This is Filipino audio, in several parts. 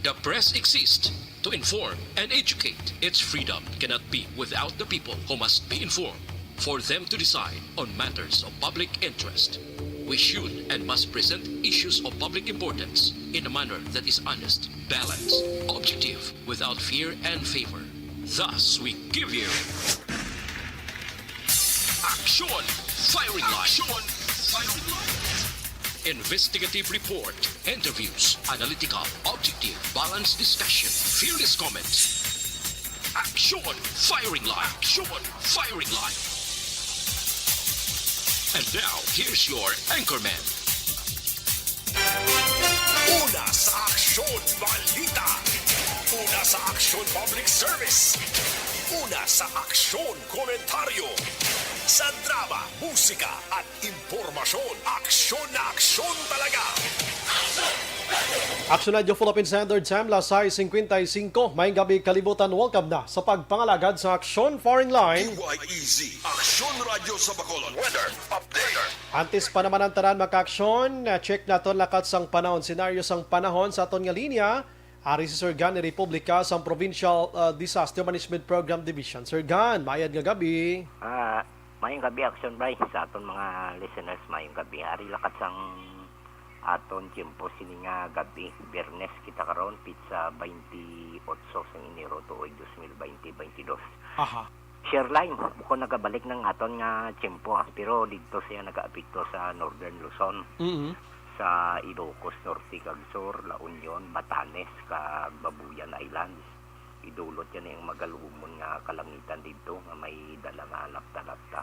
The press exists to inform and educate. Its freedom cannot be without the people who must be informed for them to decide on matters of public interest. We should and must present issues of public importance in a manner that is honest, balanced, objective, without fear and favor. Thus, we give you Action Firing Line. Investigative report, interviews, analytical, objective, balanced discussion, fearless comments. Action Firing Line. And now, here's your anchorman. Una sa Aksyon Balita. Una sa Aksyon Public Service. Una sa Aksyon Komentaryo. Sa drama, musika at impormasyon, aksyon na aksyon talaga. Action Radio Philippine Standard Time, lasay 55. May gabi kalibutan, welcome na sa pagpangalagad sa Action Firing Line. PYEZ, Aksyon Radio sa Bacolod. Weather Update. Antes pa naman ang tanan maka-aksyon, check naton lakat sang panahon, senaryo sang panahon sa aton nga linya. Ari si Sir Gan ni Republika sa Provincial Disaster Management Program Division. Sir Gan, mayad nga gabi. Mayong gabi, Action Bray, sa aton mga listeners, mayong gabi. Ari lakat sang aton tiyempo sini nga gabi. Biyernes kita karon pizza 28 sa Enero tuig 2020-22. Aha. Share line, buko nagabalik ng aton nga tiyempo. Pero dito siya nag-aapekto sa Northern Luzon. Sa Ilocos Norte kag Sur, La Union, Batanes kag Babuyan Islands. Idulot yan yung magalumon nga kalangitan dito nga may dala nga lapta-lapta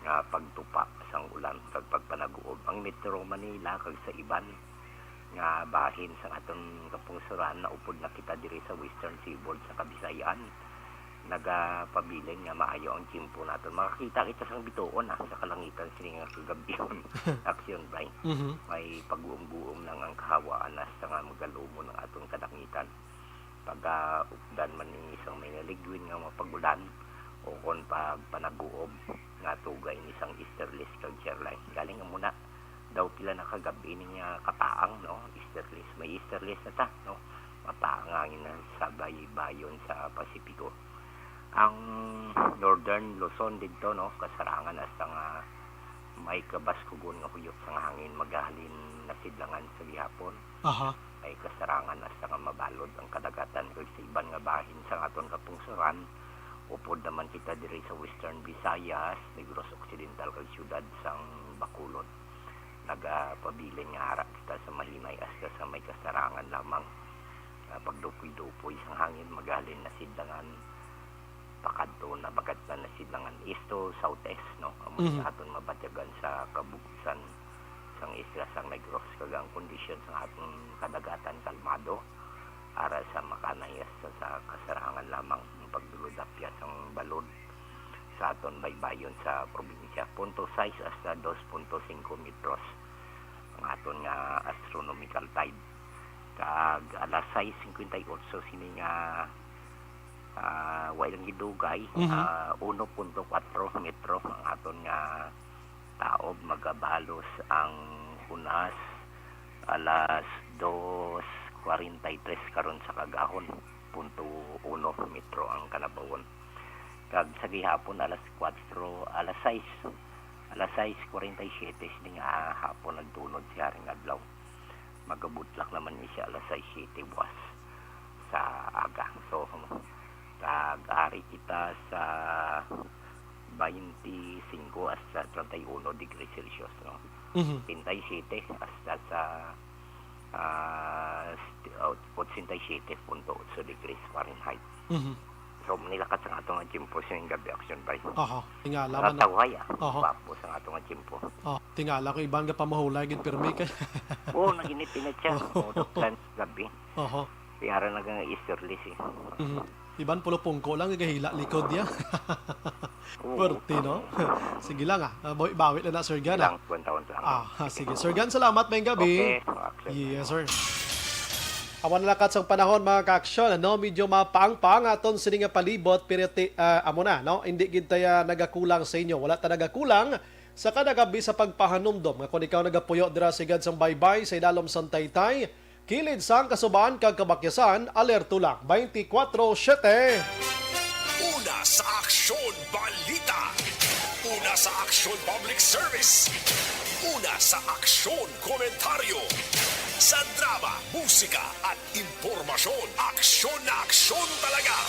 nga pagtupa sang ulan kag pagpanaguob. Ang Metro Manila kag sa iban nga bahin sa aton kapungsuran na upod na kita diri sa Western Seaboard sa Kabisayan. Nagapabilin nga maayo ang tiyempo naton. Makakita kita sang bituon sa kalangitan sini nga kagabion. Action Bray. May pag-uum-buum lang ang kahawaan sa nga magalumon ng aton kalangitan. Pag-updan man ni isang may naligwin nga mapagulan o kon pag panaguob nga tugay ni isang easterlies kag chairline. Galing nga muna daw pila nakagabi niya kapaang, no? Easterlies. May easterlies na ta, no? Mapaangangin na sa bayon sa Pasipiko. Ang Northern Luzon dito, no? Kasarangan hasta nga may kabaskugon nga huyok sa hangin magahalin na sidlangan sa gihapon. Aha. Ay kasarangan hasta nga mabalod ang kadagatan kag sa iban nga bahin sa aton kapungsuran. Upod naman kita diri sa Western Visayas, Negros Occidental kag siyudad sang Bacolod. Nagapabilin nga ara kita sa mahinay hasta sa may kasarangan lamang. Pagdupoy-dupoy sang hangin magahalin na sidlangan pakadto na bagat na sidlangan east to southeast, no? Amo sa aton mabatyagan sa kabugusan sang isla sang Negros kag ang kondisyon sa atong kadagatan kalmado ara sa makanayas sa kasarangan lamang ang pagdulod-apya sang balod sa aton baybayon sa probinsya. 0.6 hasta 2.5 metros ang aton nga astronomical tide. Kag alas 6:58 sini nga walang gidugay, 1.4 metro ang aton nga taob magabalos ang hunas alas 2:43 karon sa kagahon 0.1 metro ang kanabawon. Kag sa gihapon alas 6:47 sini nga hapon nagtunod siya ring adlaw. Magabutlak naman ni siya alas 6:07 buwas sa aga. So kag-ari kita sa 25 hasta 31 degrees Celsius, no? 37 hasta sa 87.8 degrees Fahrenheit. So nilakat sa atong nga tiyempo sa gabi, Action Bray. Aha. Tingala man. Natawhay Aha. Papo sa atong nga tiyempo. Tingala ko ibang ka pamahulay gid pirmi ka. Oo, naginit-init siya. Plan gabi. Aha. Kaya rin nagang easterlies eh. Iban pulo pungko lang gahila likod niya. Pwerte, no? Sige lang bawit na Sir Gan. Lang, taon lang. Sige. Sir Gan, salamat may gabi. Okay. Yes, sir. Awan lakat sang panahon mga ka-aksyon, no? Medyo mapaang-paang aton sini nga palibot pero amo na, no? Hindi gid taya nagakulang sa inyo. Wala ta nagakulang sa kada gabi sa pagpahanumdom. Nga kung ikaw nagapuyo dira sigad sang baybay sa ilalom sang Taytay, kilid sang kasuban kag kabakyasan, alerto lang 24/7. Una sa aksyon balita. Una sa aksyon public service. Una sa aksyon komentaryo. Sa drama, musika at impormasyon. Aksyon na aksyon talaga.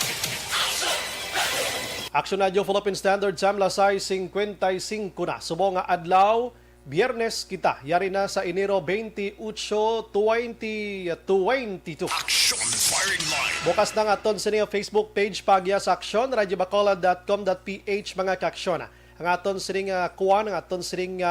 Action Radio Philippine Standard Time lasay 55 na. Subong nga adlaw, Biyernes kita. Yari na sa Enero 28, 2022. Action firing line. Bukas na nga aton sa niyo Facebook page pagya sa aksyon, radiobacolod.com.ph mga kaksyon. Ang aton sining kuan, ang aton sining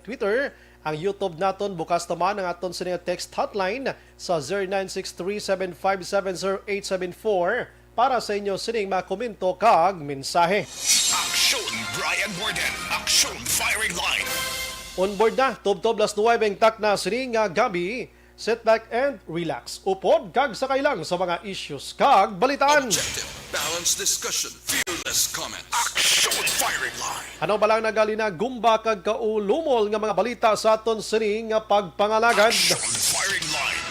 Twitter, ang YouTube naton bukas naman ang aton sining text hotline sa 0963-7570874 para sa inyo sining mga komento kag mensahe. Action Brian Borden. Action firing line. On board na, Tub-Tub las 9 tak na sining gabi. Sit back and relax. Upod kag sakay lang sa mga issues kag balitaan. Objective, balanced discussion, fearless comments. Action firing line. Ano ba lang nagali na gumba kag kaulumol nga mga balita sa aton sining nga pagpangalagad Action firing line.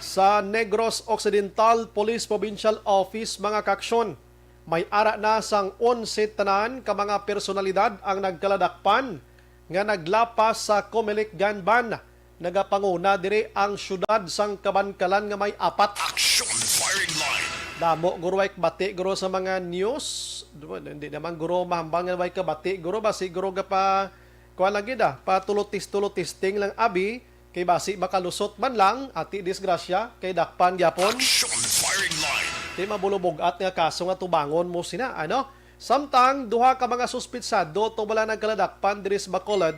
sa Negros Occidental Police Provincial Office mga kaksyon. May ara na sang 11 tanan ka mga personalidad ang nagkaladakpan nga naglapas sa Comelec Ganban. Nagapanguna diri ang syudad sang Kabankalan nga may 4. Action firing line. Damo guro way bati guro sa mga news. Hindi naman guro mahambang nga way kabati guro basi guro ga pa kuan lagi da patulutis ting lang abi kay basi makalusot man lang ati disgrasya kay dakpan gyapon. Action firing line. Di mabulubog at nga kaso nga tubangon mo sina ano. Samtang duha ka mga suspitsado to wala nagkaladakpan diri sa Bacolod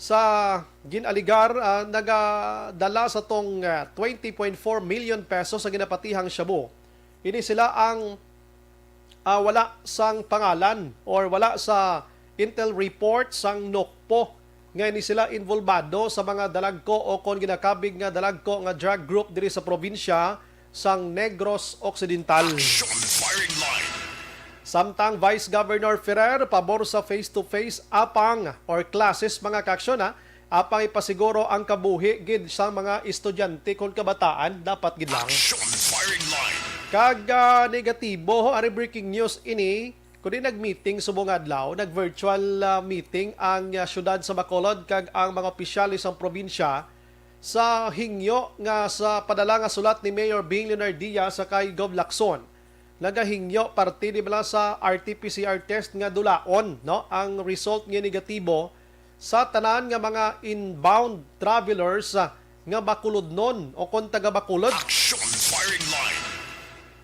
sa ginaligar nagadala sa tong 20.4 million pesos sa ginapatihang Shabu. Ini sila ang wala sang pangalan or wala sa intel report sang NOCPO. Nga ini sila involvado sa mga dalagko o kon ginakabig nga dalagko nga drug group diri sa probinsya sang Negros Occidental. Action firing line. Samtang Vice Governor Ferrer pabor sa face-to-face apang or classes mga kaksyon apang ipasiguro ang kabuhi gid sa mga estudyante kon kabataan dapat gid lang. Action firing line. Kag negatibo ari breaking news ini kundi nag-meeting subong adlaw, nag-virtual meeting ang syudad sa Bacolod kag ang mga opisyalis sa probinsya sa hingyo nga sa padala nga sulat ni Mayor Bing Leonardia sa kay Gov Lacson. Nagahingyo parte di bala sa RT-PCR test nga dulaon no ang result nga negatibo sa tanan nga mga inbound travelers nga bakulodnon o kon taga Bacolod. Action firing line.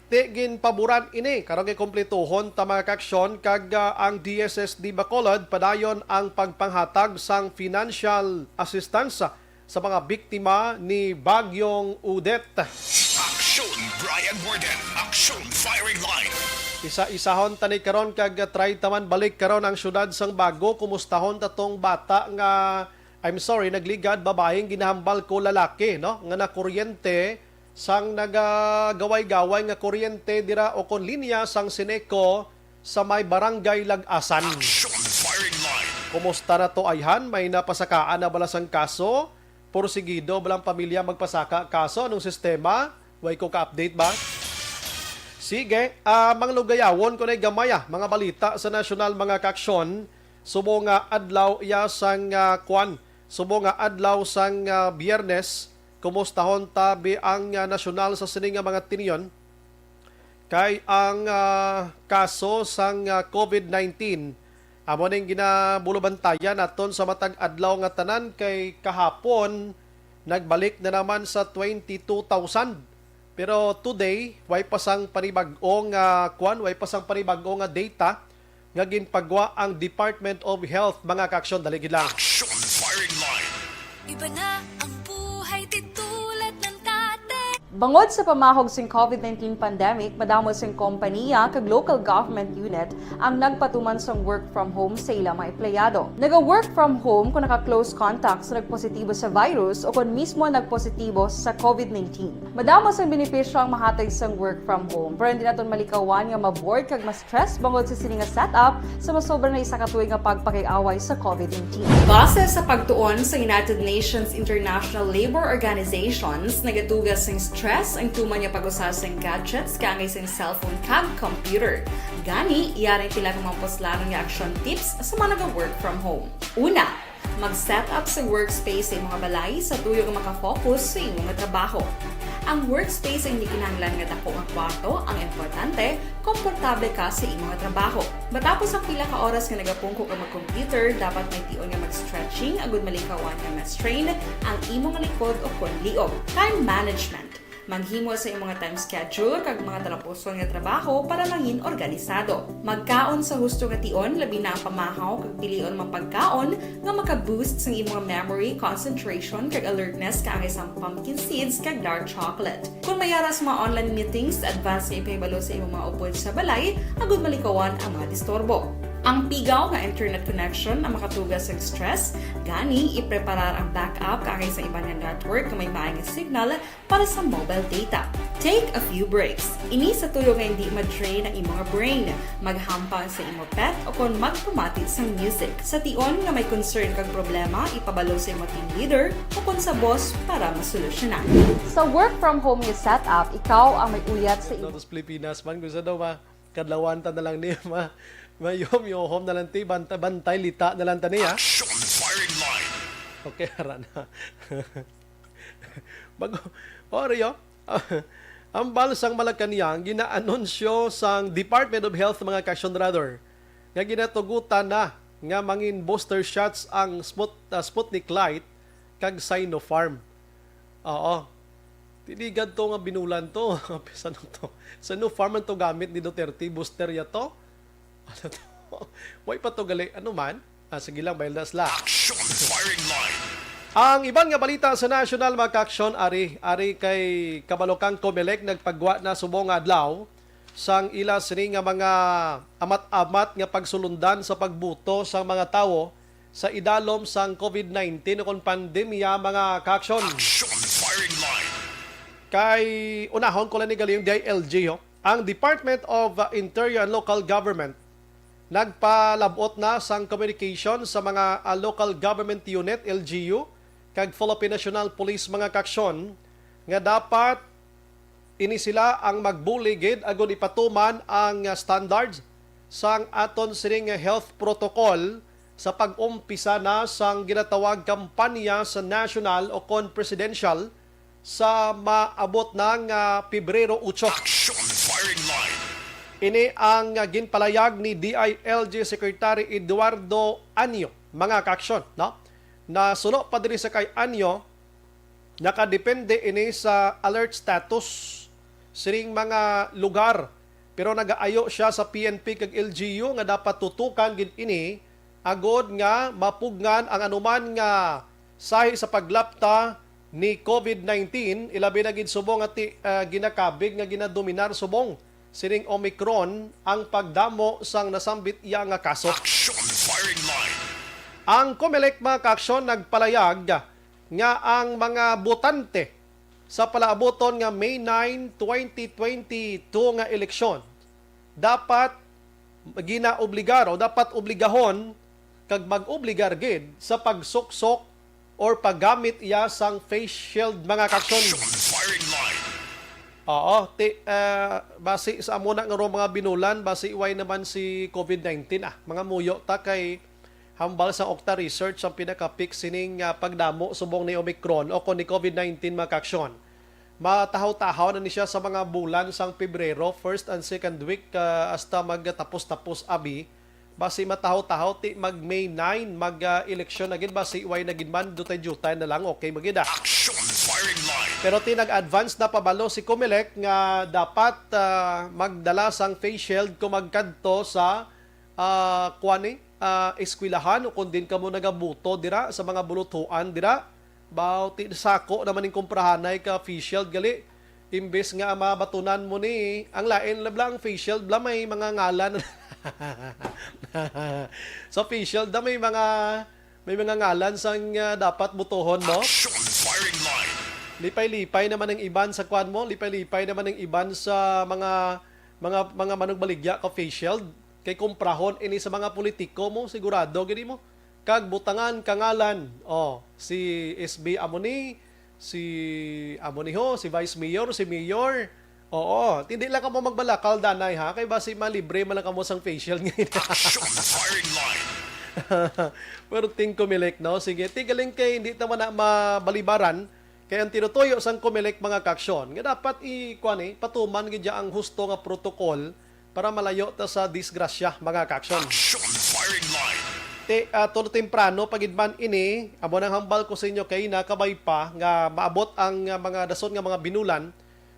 Tigin paboran ini karong kompletuhon ta mga kaksyon kag ang DSSD Bacolod padayon ang pagpanghatag sang financial assistance sa mga biktima ni Bagyong Odette. Action Brian Borden. Action firing line. Isa-isahon tanay karon kag try taman balik karon ang syudad sang Bago. Kumustahon tatong bata nga nagligad babaeng ginahambal ko lalaki no nga nakuryente sang nagagaway-gaway nga kuryente dira o kon linya sang Sineco sa may barangay Lagasan. Action firing line. Kumusta na to ayhan? May napasakaan na balas ang kaso? Porsigido balang pamilya magpasaka kaso anong sistema? Way ko ka-update ba? Sige, mga lugayawon ko na gamaya mga balita sa nasyonal mga kaksyon. Subo nga adlaw iya sang subo nga adlaw sang Biyernes. Kumustahon tabi ang nasyonal sa sining nga mga tiniyon. Kay ang kaso sang COVID-19 amo ning ginabulubantayan naton sa matag adlaw nga tanan kay kahapon nagbalik na naman sa 22,000. Pero today, way pasang panibag-o nga way pasang panibag-o nga data nga ginpagwa ang Department of Health mga kaaksyon daligid lang. Action firing line. Iba na ang buhay di tulad ng dati. Bangod sa pamahog sing COVID-19 pandemic, madamo sing kompanya kag local government unit ang nagpatuman sang work from home sa ilang mga empleyado. Naga-work from home kung naka-close contact sa nagpositibo sa virus o kung mismo nagpositibo sa COVID-19. Madamo sang benepisyo ang mahatag sang work from home, pero hindi naton malikawan nga ma-bored kag ma-stress bangod sa sini nga setup sa masobra na isa ka tuig nga pagpakiaway sa COVID-19. Base sa pagtuon sa United Nations International Labour Organizations, nagatugas ng stress ang tuman niya pag-usas ng gadgets kangay sa cellphone kag computer. Gani, iyaring pila ng mga poslano nga action tips sa mga nag-work from home. Una, mag-set up sa workspace sa mga balay sa tuyo nga makafocus sa imong trabaho. Ang workspace ay hindi kinahanglan nga dako ang kwarto, ang importante, komportable ka sa imong trabaho. Matapos ang pila ka oras nga nagapungko ka mag-computer, dapat may tion nga mag-stretching agud malikawan nga ma-strain ang imong likod o kon liog. Time management. Maghimo sa imong time schedule kag mga talapuson nga trabaho para mangin organisado. Magkaon sa husto nga tion, labi na ang pamahaw kag pilion mang pagkaon nga maka-boost sa imong memory, concentration kag alertness kaangay sa pumpkin seeds kag dark chocolate. Kung mayaras mga online meetings, advance nga ipahibalo sa imong mga upod sa balay, agud malikawan ang mga disturbo. Ang pigaw nga internet connection ang makatugas sa stress, gani ipreparar ang backup kaangay sa iba nga network nga may maayong signal para sa mobile data. Take a few breaks. Ini sa tuyo nga hindi ma-drain ang imong brain, maghampang sa imong pet o kon magpumatid sa music. Sa tion nga may concern kag problema, ipabalo sa imong team leader o kon sa boss para masolusyonan. Sa work from home nga setup, ikaw ang may uyat sa Ito sa Pilipinas man, gusto daw kadlawanta na lang niya, mayom-yohom na lang ti, bantay, lita na lang ta niya. Action firing line. Okay, hara na. Bago, Oreo, ang balusang Malacanang, ginaanunsyo sang Department of Health mga kasyonrador, nga ginatugutan na nga mangin booster shots ang Sputnik Light kag Sinopharm. Oo. Tinigan to nga binulan to. Sinopharm to gamit ni Duterte, booster ya to. Ano to? Way pa to gali. Ano man? Sige lang, baylas la. Action firing line. Ang ibang nga balita sa national mga ka-aksyon, ari kay Kabalokang Comelec nagpagwa na subong adlaw sang ila sini nga mga amat-amat nga pagsulundan sa pagbuto sa mga tawo sa idalom sang COVID-19 kon pandemya mga ka-aksyon. Action firing line. Kay unahon ko lang ni galing DILG, ang Department of Interior and Local Government nagpalabot na sang communication sa mga local government unit, LGU, kag Philippine National Police mga kaksyon, nga dapat ini sila ang magbuligid agon ipatuman ang standards sang aton sining health protocol sa pag-umpisa na sang ginatawag kampanya sa national o kon presidential sa maabot ng Pebrero 8. Action firing line. Ini ang ginpalayag ni DILG Secretary Eduardo Anyo, mga kaaksyon, no? Na sulo pa diri sa kay Anyo, nakadepende ini sa alert status siring mga lugar. Pero nagaayo siya sa PNP kag LGU nga dapat tutukan gid ini agod nga mapugnan ang anuman nga sahi sa paglapta ni COVID-19, ilabi na gid subong at ginakabig nga ginadominar subong siring Omicron ang pagdamo sang nasambit iya nga kaso. Action firing line. Ang Comelec mga kaaksyon nagpalayag nga ang mga botante sa palaaboton nga May 9, 2022 nga eleksyon dapat ginaobligar o dapat obligahon kag mag-obligar gid sa pagsuksok or paggamit iya sang face shield mga kaaksyon. Action firing line. Oo, base sa amo na nga mga binulan, base iway naman si COVID-19 mga muyo ta kay hambal sa Okta Research ang pinaka-peak sining pagdamo subong ni Omicron o kon ni COVID-19 mga kaaksyon. Matahaw-tahaw na ni siya sa mga bulan sang Pebrero, first and second week hasta magtapos-tapos abi. Base matahaw-tahaw ti mag May 9 mag-eleksyon agin base iway na ginman dutay-jutay na lang okay magida. Action firing line. Pero tinag-advance na pabalo si Comelec nga dapat magdala sang face shield kung magkadto sa eskwelahan o kung din ka mo nagabuto dira sa mga bulutuan dira. Baw ti sako naman ning komprahanay ka face shield gali imbes nga mabatunan mo ni ang lain labla ang face shield bla may mga ngalan. Sa face shield da may mga ngalan sang dapat butuhon mo. Action firing line. Lipay-lipay naman ang iban sa kwan mo, lipay-lipay naman ang iban sa mga manugbaligya ka face shield. Kay kumprahon ini sa mga politiko mo, sigurado gini mo. Kag butangan kangalan. Oh, si SB Amoni, si Amoniho, si Vice Mayor, si Mayor. Oo, hindi lang ka mo magbalakal danay ha, kay basi malibre man lang ka mo sang facial ngayon. Action firing line. Pero ting Comelec, no? Sige, tigaling kay hindi naman na mabalibaran. Kaya ang tinutuyo sang Comelec mga kaksyon, nga dapat patuman gidya ang husto nga protokol para malayo ta sa disgrasya mga kaksyon. Action firing line. Todo temprano pagidman ini, amo nang hambal ko sa inyo kay nakabay pa nga maabot ang mga dason nga mga binulan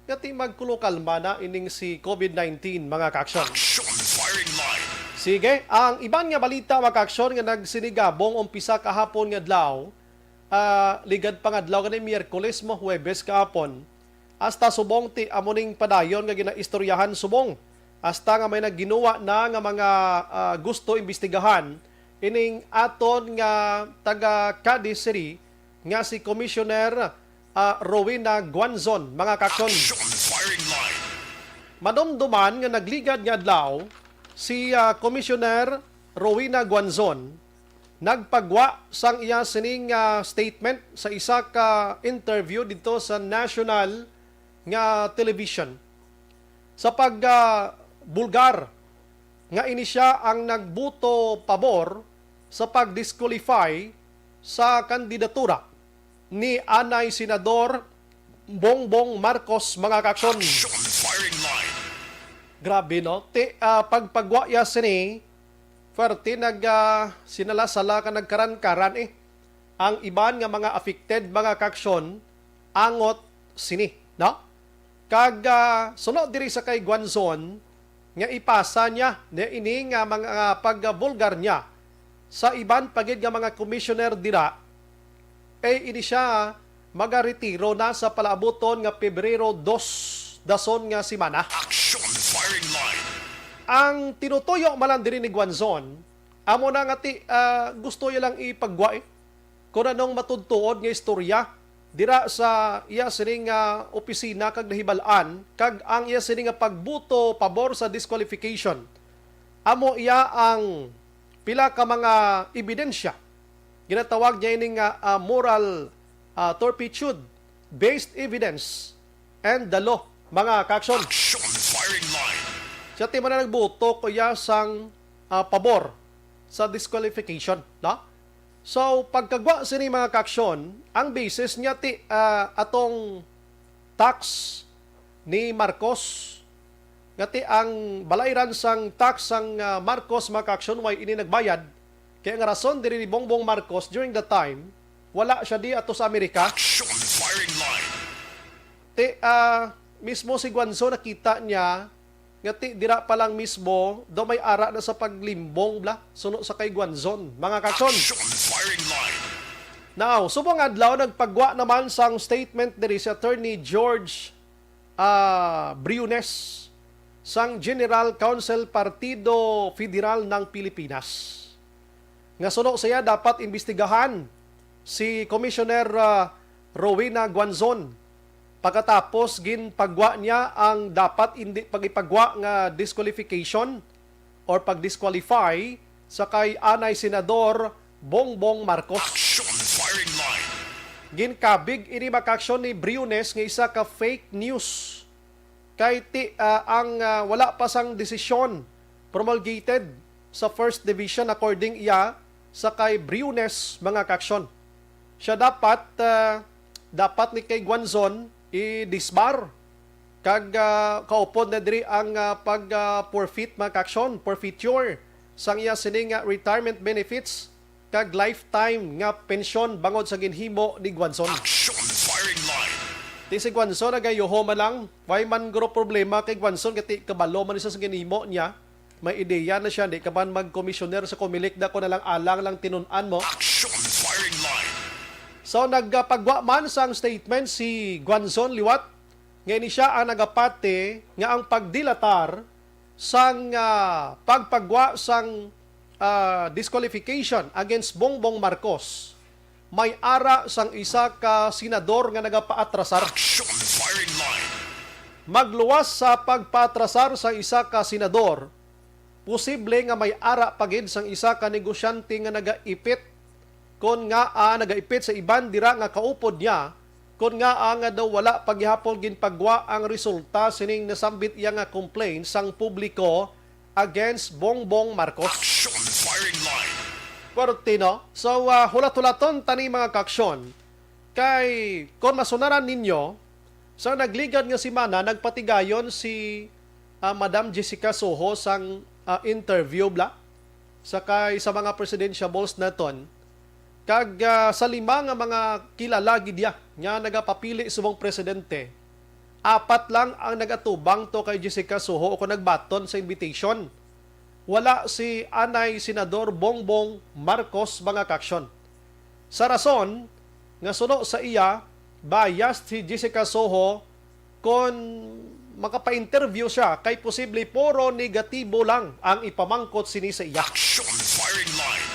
nga ti magkulokalma na ining si COVID-19 mga kaksyon. Action firing line. Sige, ang iban nga balita mga kaksyon nga nagsinigabong umpisa kahapon nga adlaw, ligad pa nga adlaw kanay Miyerkules mo Huwebes kahapon. Hasta subong ti amoning padayon nga ginaistoryahan subong. Hasta nga may nagginuwa na nga mga gusto imbestigahan ining aton nga taga Cadiz City nga si Commissioner Rowena Guanzon mga kaksyon. Action firing line. Madomduman nga nagligad nga adlaw si Commissioner Rowena Guanzon nagpagwa sang iya sining statement sa isa ka interview dito sa national nga television sa bulgar nga ini siya ang nagbuto pabor sa pag-disqualify sa kandidatura ni Anay Senador Bongbong Marcos mga kaksyon. Action firing line. Grabe no? Pagpagwa ya sini, Ferte sinalasala ka nagkaran-karan ang iban nga mga affected mga kaksyon angot sini, no? Kag sunod diri sa kay Guanzon nga ipasa niya na ini nga mga pagbulgar niya sa iban pagid nga mga commissioner dira ini siya magaretiro na sa palaabuton nga Pebrero 2 dason nga semana. Action firing line. Ang tinutuyo malang diri ni Guanzon, amo na nga gusto niya lang ipagwa kung anong matudtuod nga istorya dira sa iya sining opisina kag nahibalaan kag ang iya sining nga pagbuto pabor sa disqualification. Amo iya ang pila ka mga ebidensya. Ginatawag niya ining moral turpitude, based evidence, and the law mga kaksyon. Action firing line. Siya man na nagbuto kuya sang pabor sa disqualification, no? So, pagkagwa sini mga kaksyon, ang basis niya atong tax ni Marcos, ngati ang balairan sang tax sang Marcos mga kaksyon, way ini nagbayad, kaya nga rason diri ni Bongbong Marcos during the time, wala siya di ato sa Amerika. Action firing line. Mismo si Guanzon nakita niya, ngati dira pa lang mismo, do may ara na sa paglimbong suno sa kay Guanzon, mga kaksyon. Action firing line. Now, subong adlaw nagpagwa naman sang statement diri si Attorney George Briones sang General Counsel Partido Federal ng Pilipinas. Nga suno siya dapat imbestigahan si Commissioner Rowena Guanzon pagkatapos ginpagwa niya ang dapat hindi pagipagwa nga disqualification or pag-disqualify sa kay Anay Senador Bongbong Marcos. Action firing line. Ginkabig ini makaksyon ni Briones nga isa ka fake news. Kay ang wala pa sang desisyon promulgated sa First Division according iya sa kay Briones mga kaksyon. Siya dapat ni kay Guanzon i-disbar kag kaupod na diri ang forfeit mga kaksyon, forfeiture sang iya sining retirement benefits kag lifetime nga pensyon bangod sa ginhimo ni Guanzon. Action firing line. Ti si Guanzon nagayoho man lang, why man gro problema kay Guanzon kati kabalo man isa sa ginhimo niya. May ideya na siya, di ka man mag-commissioner sa Comelec na ko na lang alang lang tinunan mo. Action firing line. So nagpagwa man sang statement si Guanzon liwat Ngayon siya ang nagapate nga ang pagdilatar sang pagpagwa sang disqualification against Bongbong Marcos. May ara sang isa ka senador nga nagapaatrasar. Action firing line. Magluwas sa pagpaatrasar sa isa ka senador, posible nga may ara pagid sang isa ka negosyante nga nagaipit kon nga nagaipit sa iban dira nga kaupod niya kon nga nga daw wala paghihapon ginpagwa ang resulta sining nasambit iya nga complaint sang publiko against Bongbong Marcos. Action firing line. Cortino. So, hulat-hulaton tani mga kaksyon. Kay, kung masunaran ninyo, sa nagligad nga si Mana, nagpatigayon si Madam Jessica Soho sang interview bla. Sakay sa mga presidentiables naton. Kag sa lima nga mga kilala gidya nga nagapapili subong presidente, 4 lang ang nagatubang to kay Jessica Soho o kung nagbaton sa invitation. Wala si Anay Senador Bongbong Marcos mga kaksyon. Sa rason, nga suno sa iya, biased si Jessica Soho kung makapa-interview siya kay posible puro negatibo lang ang ipamangkot sini sa iya. Action firing line.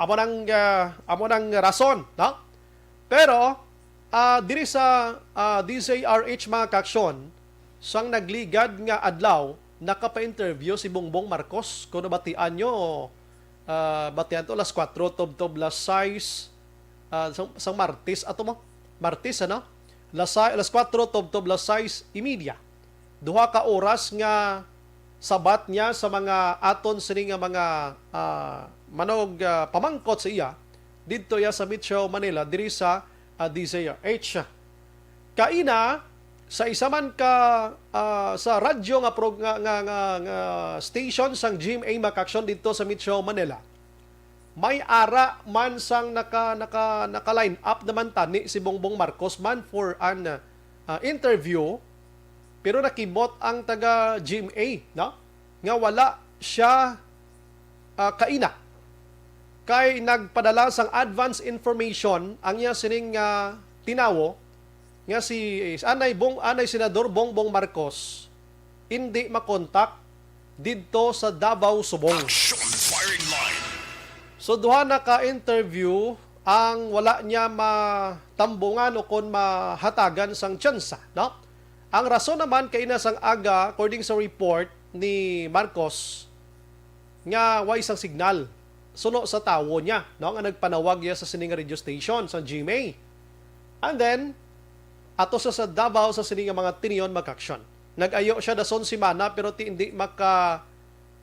Amo nang rason, no? Pero diri sa DZRH mga kaksyon, sang nagligad nga adlaw nakapa-interview si Bongbong Marcos. Kung nabatian nyo, batian to alas 4, tob las 6, sang Martes, ato mo? Martes, ano? Alas 4, tob las 6:30. Duha ka oras nga sabat niya sa mga aton sini nga mga manog pamangkot sa iya didto ya sa Metro Manila diri sa DZRH. Kaina sa isa man ka sa radyo nga station sang GMA makaksyon dito sa Metro Manila. May ara man sang naka-line up naman tani si Bongbong Marcos man for an interview, pero nakimot ang taga GMA, no? Nga wala siya kaina. Kay nagpadala sang advance information ang iya sining tinawo nga si Anay Senador Bongbong Marcos hindi makontak didto sa Davao Subong. Action firing line. So duha na ka-interview ang wala niya matambungan o kon mahatagan sang tsansa, no? Ang rason naman kay sang aga according sa report ni Marcos nga way isang signal suno sa tawo niya, no? Nga nagpanawag niya sa sining radio station sa GMA. And then ato sa Davao sa sining mga tiniyon makaksyon. Nag-ayo siya dason si Mana pero hindi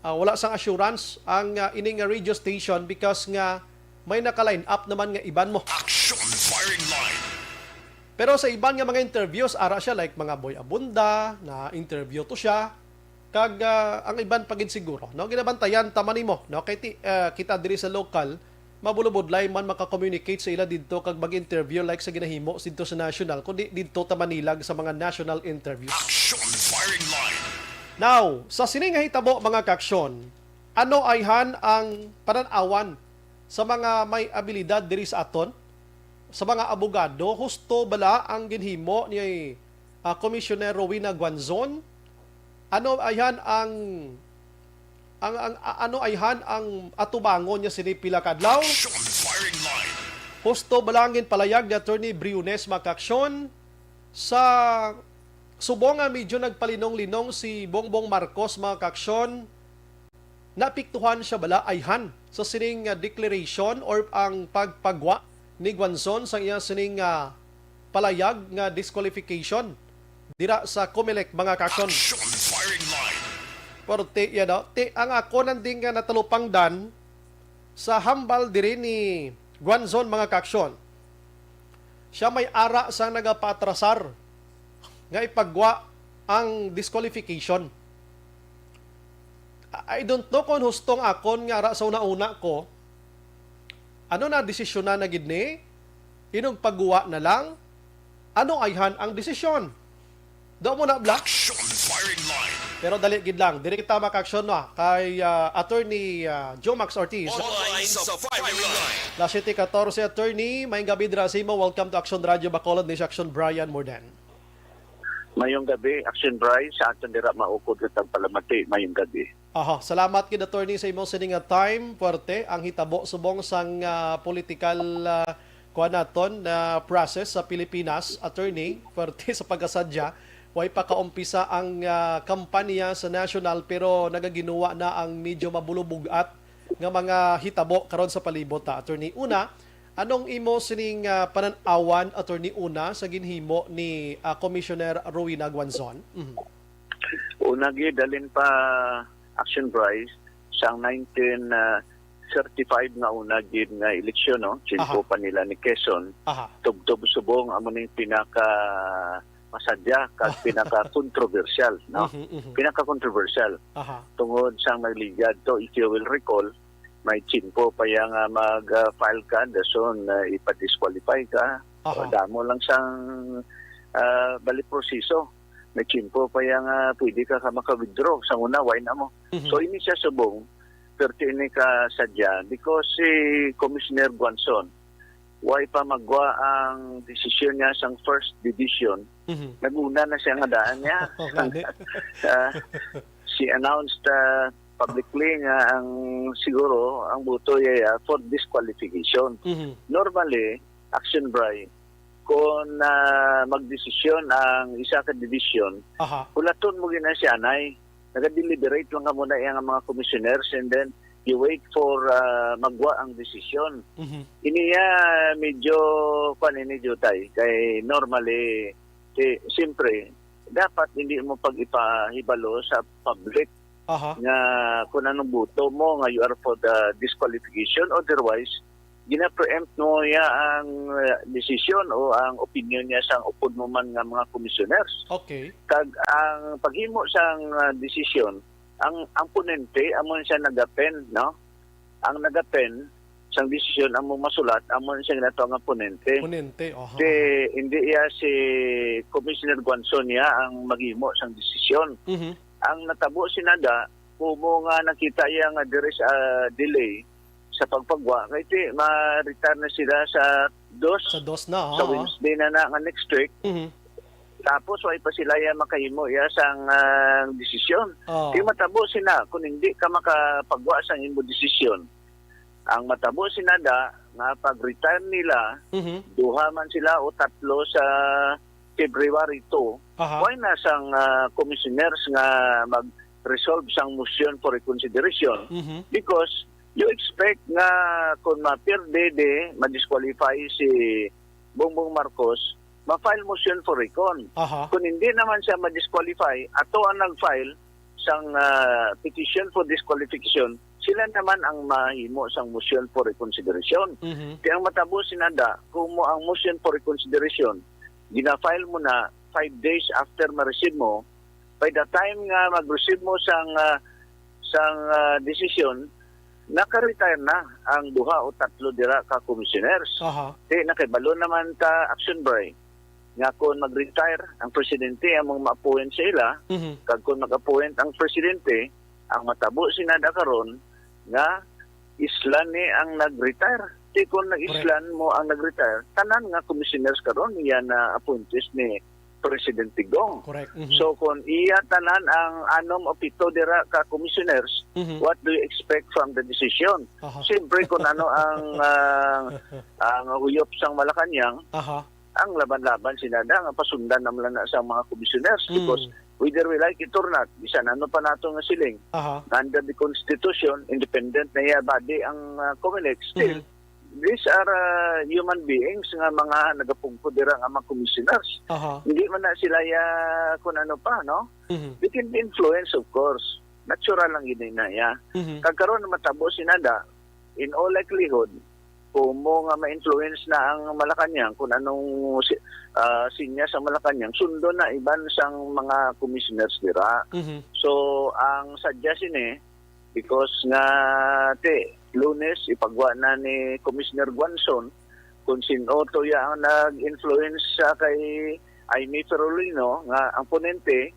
wala sang assurance ang ining radio station because nga may naka-line up naman nga iban mo. Action firing line. Pero sa iban nga mga interviews, ara siya like mga Boy Abunda, na interview to siya. Kag ang iban pagin siguro, no? Ginabantayan taman nimo, no? Kay kita diri sa local, mabulubodlay man maka-communicate sa ila didto kag mag-interview like sa ginahimo didto sa national, kundi didto ta Manilag sa mga national interviews. Action firing line. Now, sa sining nga hitabo mga kaksyon, ano ayhan ang pananawan sa mga may abilidad diri sa aton? Sa mga abogado, husto bala ang ginhimo ni Commissioner Rowena Guanzon? Ano ayhan ang atubangon niya sini pila kadlaw? Action firing line. Husto balangin palayag ni Attorney Briones makaksyon sa subong nga medyo nagpalinong-linong si Bongbong Marcos makaksyon, napiktuhan siya bala ayhan sa sining declaration or ang pagpagwa ni Guanzon sa iya sining palayag nga disqualification dira sa COMELEC mga kaksyon. Action firing line. Pero ang ako nanding nga natalupang dan sa hambal diri ni Guanzon mga kaksyon. Siya may ara sa nagapatrasar nga ipagwa ang disqualification. I don't know kung hustong akon nga ara sa una-una ko. Ano na desisyon na gid ni? Inong pagguwa na lang? Ano ayhan ang desisyon? Do mo na black? Action firing line. Pero dali gid lang. Diri kita maka-action na kay Attorney Jomax Ortiz. Online sa firing line. La 7:14 Attorney, may gabi dira sa imo. Welcome to Action Radio Bacolod ni Action Brian Mordan. Mayong gabi, Action Bryce, sa aton dira maukod kitang palamati, mayong gabi. Aha, salamat kid attorney sa imong sining nga time puwerte ang hitabo subong sang political kuan naton na process sa Pilipinas, attorney puwerte sa pagkasadya way pa kaumpisa ang kampanya sa national pero nagaginuwa na ang medyo mabulubugat nga mga hitabo karon sa palibot attorney. Una, anong imo sining pananawan attorney una sa ginhimo ni Commissioner Rowena Guanzon? Una gid dalin pa Action Bryce sang 1935 nga una gid nga eleksyon no, chinpo pa nila ni Quezon. Aha. Tubtob subong amo ning pinaka masadya kag pinaka controversial no. Pinaka controversial. Aha. Tungod sang nagligad to, if you will recall, may chinpo pa yang mag-file ka dason ipa-disqualify ka. Aha. Damo lang sang balik proseso. May chinpo pa yang pwede ka maka-withdraw sa una why na mo. So ini siya subong pero ini ka sadya because si Commissioner Guanzon why pa magwa ang desisyon niya sang first division. Naguna na siya nga daan niya. She announced publicly nga ang siguro ang buto niya for disqualification. Normally, Action Bry, kung magdesisyon ang isa ka division, hulaton mo gina siya anay. Nag-deliberate lang ka muna yung mga commissioners and then you wait for magwa ang desisyon. Iniya medyo panini jutay kay normally siyempre dapat hindi mo pag-ipahibalo sa public nga kung anong buto mo nga you are for the disqualification, otherwise gina-preempt mo niya ang desisyon o ang opinion niya sa upod mo man nga mga commissioners. Okay. Kag ang paghimo sang desisyon, ang ponente amon siya nagapen, no? Ang nagapen sang desisyon among masulat amon siya nato nga ponente. Ponente, Hindi iya si Commissioner Guanzon niya ang maghimo sang desisyon. Ang natabo sinada kumo nga nakita iya nga there is a delay sa pagpagwa kay ti ma-retire na sila sa dos na sa Wednesday na nga next week. Tapos way pa sila ya makahimo ya sang desisyon. Di matabo sina kung hindi ka makapagwa sang imo desisyon. Ang matabo sinada nga pag-retire nila, duha man sila o tatlo sa February 2. Why na sang commissioners nga mag-resolve sang motion for reconsideration? Because you expect nga kung ma-perde ma-disqualify si Bongbong Marcos, ma-file motion for recon. Kung hindi naman siya ma-disqualify, ato ang nag-file sang petition for disqualification, sila naman ang mahimo sang motion for reconsideration. Kaya ang matabo sinada, kung mo ang motion for reconsideration, gina-file mo na 5 days after ma-receive mo, by the time nga mag-receive mo sang decision, naka-retire na ang duha o tatlo dira ka commissioners. Nakibalo naman ta Action Bry nga kung mag-retire ang presidente among ma-appoint sa ila, kag kung mag-appoint ang presidente, ang matabo sinada karon nga islan ni ang nag-retire. Kung nag-islan mo ang nag-retire, tanan nga commissioners karon iya na appointees ni President Tigong. Correct. So kung iya tanan ang anom o pito dira ka commissioners, what do you expect from the decision? Siyempre kung ano ang huyop sang Malacanang, ang laban-laban sinada nga pasundan naman na sa mga commissioners because whether we like it or not, bisan ano pa nato nga siling, under the Constitution, independent na iya body ang COMELEC, still, these are human beings nga mga nagapungko dira nga mga commissioners. Hindi man na sila kung ano pa, no? They can be influenced, of course. Natural lang yun na ya. Kagkaroon na matabo sinada, in all likelihood, kung mo nga ma-influence na ang Malacanang, kung anong sinya sa Malacanang, sundo na iban sang mga commissioners dira. So, ang suggestion because nga Lunes, ipagwa na ni Commissioner Guanzon kung sino to ang nag-influence kay Aimee Ferolino nga ang ponente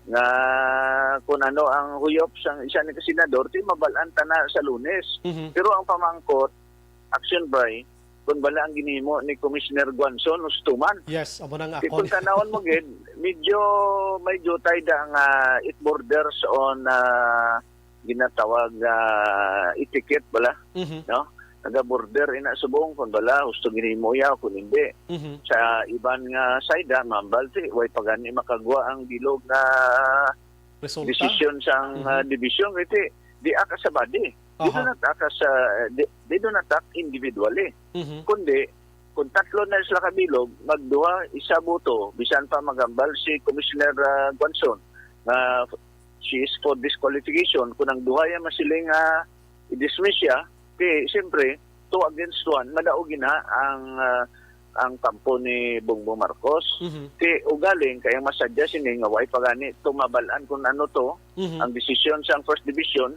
nga kung ano ang huyop sang isa ni senador, ti mabalan ta na sa Lunes. Pero ang pamangkot, Action Bry, kung bala ang ginhimo ni Commissioner Guanzon Ustuman. Yes, amo nang Kung ako. tanawon mo gid, medyo may jutay da nga it borders on ginatawag etiquette bala, Mhm. no? Naga-border ina subong kung bala gusto ginhimo ya kung hindi. Mhm. Sa iban nga side mambalti way pagani makagwa ang bilog na Resulta. decision sang division iti di aka sa body. Di do Aha. not aka sa di do not act individually. Mhm. Kundi kung tatlo na sila kabilog, magduha isa boto bisan pa magambal si Commissioner Guanzon na she is for disqualification kung ang duha ya masiling i-dismiss siya, kaya siyempre 2 against 1 madaog na ang kampo ni Bongbong Marcos. Mhm. Kaya ugaling kaya masadya sini nga way pagani tumabalan kung ano to Mhm. ang decision sa first division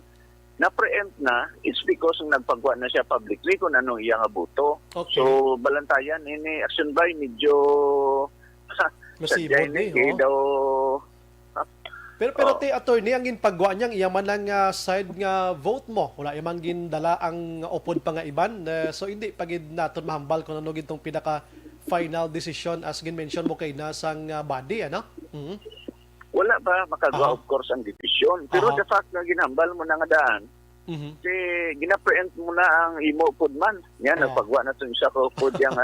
na preempt na, it's because nagpagwa na siya publicly kung anong iya nga boto. Okay. So balantayan ini action by medyo Masibod sadya ni, kaya oh. daw Pero ti attorney ang ginpagwa niyang iyaman lang nga side nga vote mo. Wala imang gindala ang upod pa nga iban. So hindi pagid naton mahambal kung ano gintong pinaka final decision as gin-mention mo kay nasang body, ano? Mhm. wala pa makagawa Aha. of course ang division. Pero Aha. the fact na ginambal mo na nga daan, Mhm. gina-preempt mo na ang imo pod man. Yan, Aha. nagpagwa na itong isa ko pod yung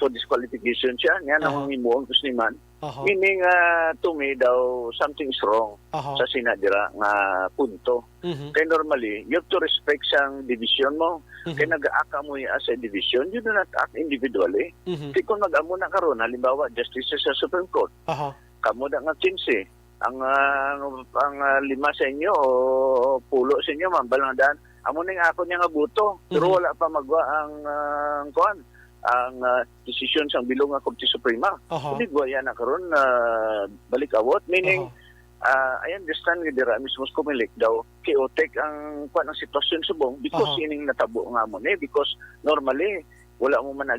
for disqualification siya. Yan Aha. ang imo ang gusto ni man. Aha. Meaning, to me daw, something's wrong Aha. sa sinadira nga punto. Mhm. Kaya normally, you have to respect sang division mo. Mhm. Kaya nag-aaka mo as a division, you do not act individually. Mhm. Kaya kung mag-amo na karon, halimbawa, justice sa Supreme Court, Aha. kamo na nga 15, ang 5 sa inyo o pulo sa inyo, mambalang daan, amo ning ako niya nga buto. Pero Mhm. wala pa magwa ang kuan ang decision sang bilong nga Korte Suprema. Aha. Hindi guaya na karon balik awot, meaning Aha. I understand nga dira mismo sa Comelec daw chaotic ang kuan ang sitwasyon subong because Aha. ining natabo nga mo ni because normally wala mo man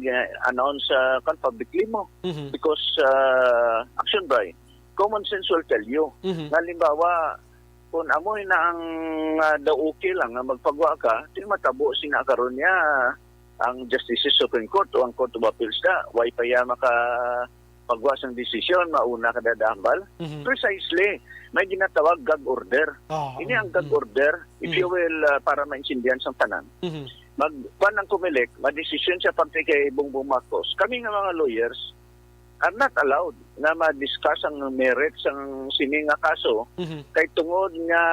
announce sa publicly mo Mhm. because action by common sense will tell you Mhm. halimbawa kung amoy na ang daw okay lang nga magpagwa ka di matabo sina karon niya ang Justice Supreme Court o ang Court of Appeals na way pa ya maka pagwas ang desisyon mauna kada dambal. Mhm. Precisely may ginatawag gag order. Aha. Ini ang gag order if you will para maintindihan sa tanan. Mhm. Magpan ng Comelec, ma-decision siya pati kay Bongbong Marcos. Kami nga mga lawyers are not allowed na ma-discuss ang merits ng sining nga kaso Mhm. kay tungod nga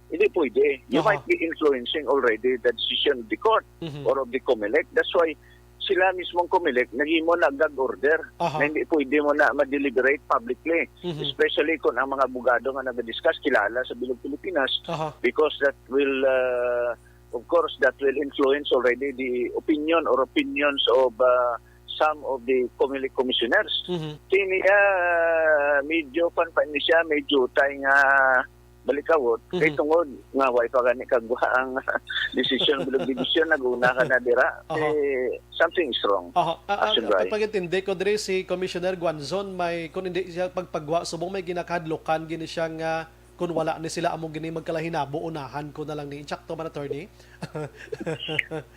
hindi pwede. You Aha. might be influencing already the decision of the court Mhm. or of the Comelec. That's why sila mismong Comelec naging mo na gag order Aha. na hindi pwede mo na ma-deliberate publicly. Mhm. Especially kung ang mga abogado nga nag-discuss kilala sa Bilog Pilipinas Aha. because that will of course that will influence already the opinion or opinions of some of the Comelec commissioners. Mhm. Kini medyo panpain siya, medyo tay nga balikawot. Kay Mhm. tungod nga way pa gani kagwa ang decision bilog division naguna ka na dira. Aha. Something is wrong. Aha. Action by. Pagintindi ko diri si Commissioner Guanzon may kung hindi siya pagpagwa subong may ginakadlokan gini siya nga kung wala ni sila among gini magkalahinabo unahan ko na lang ni insakto man attorney.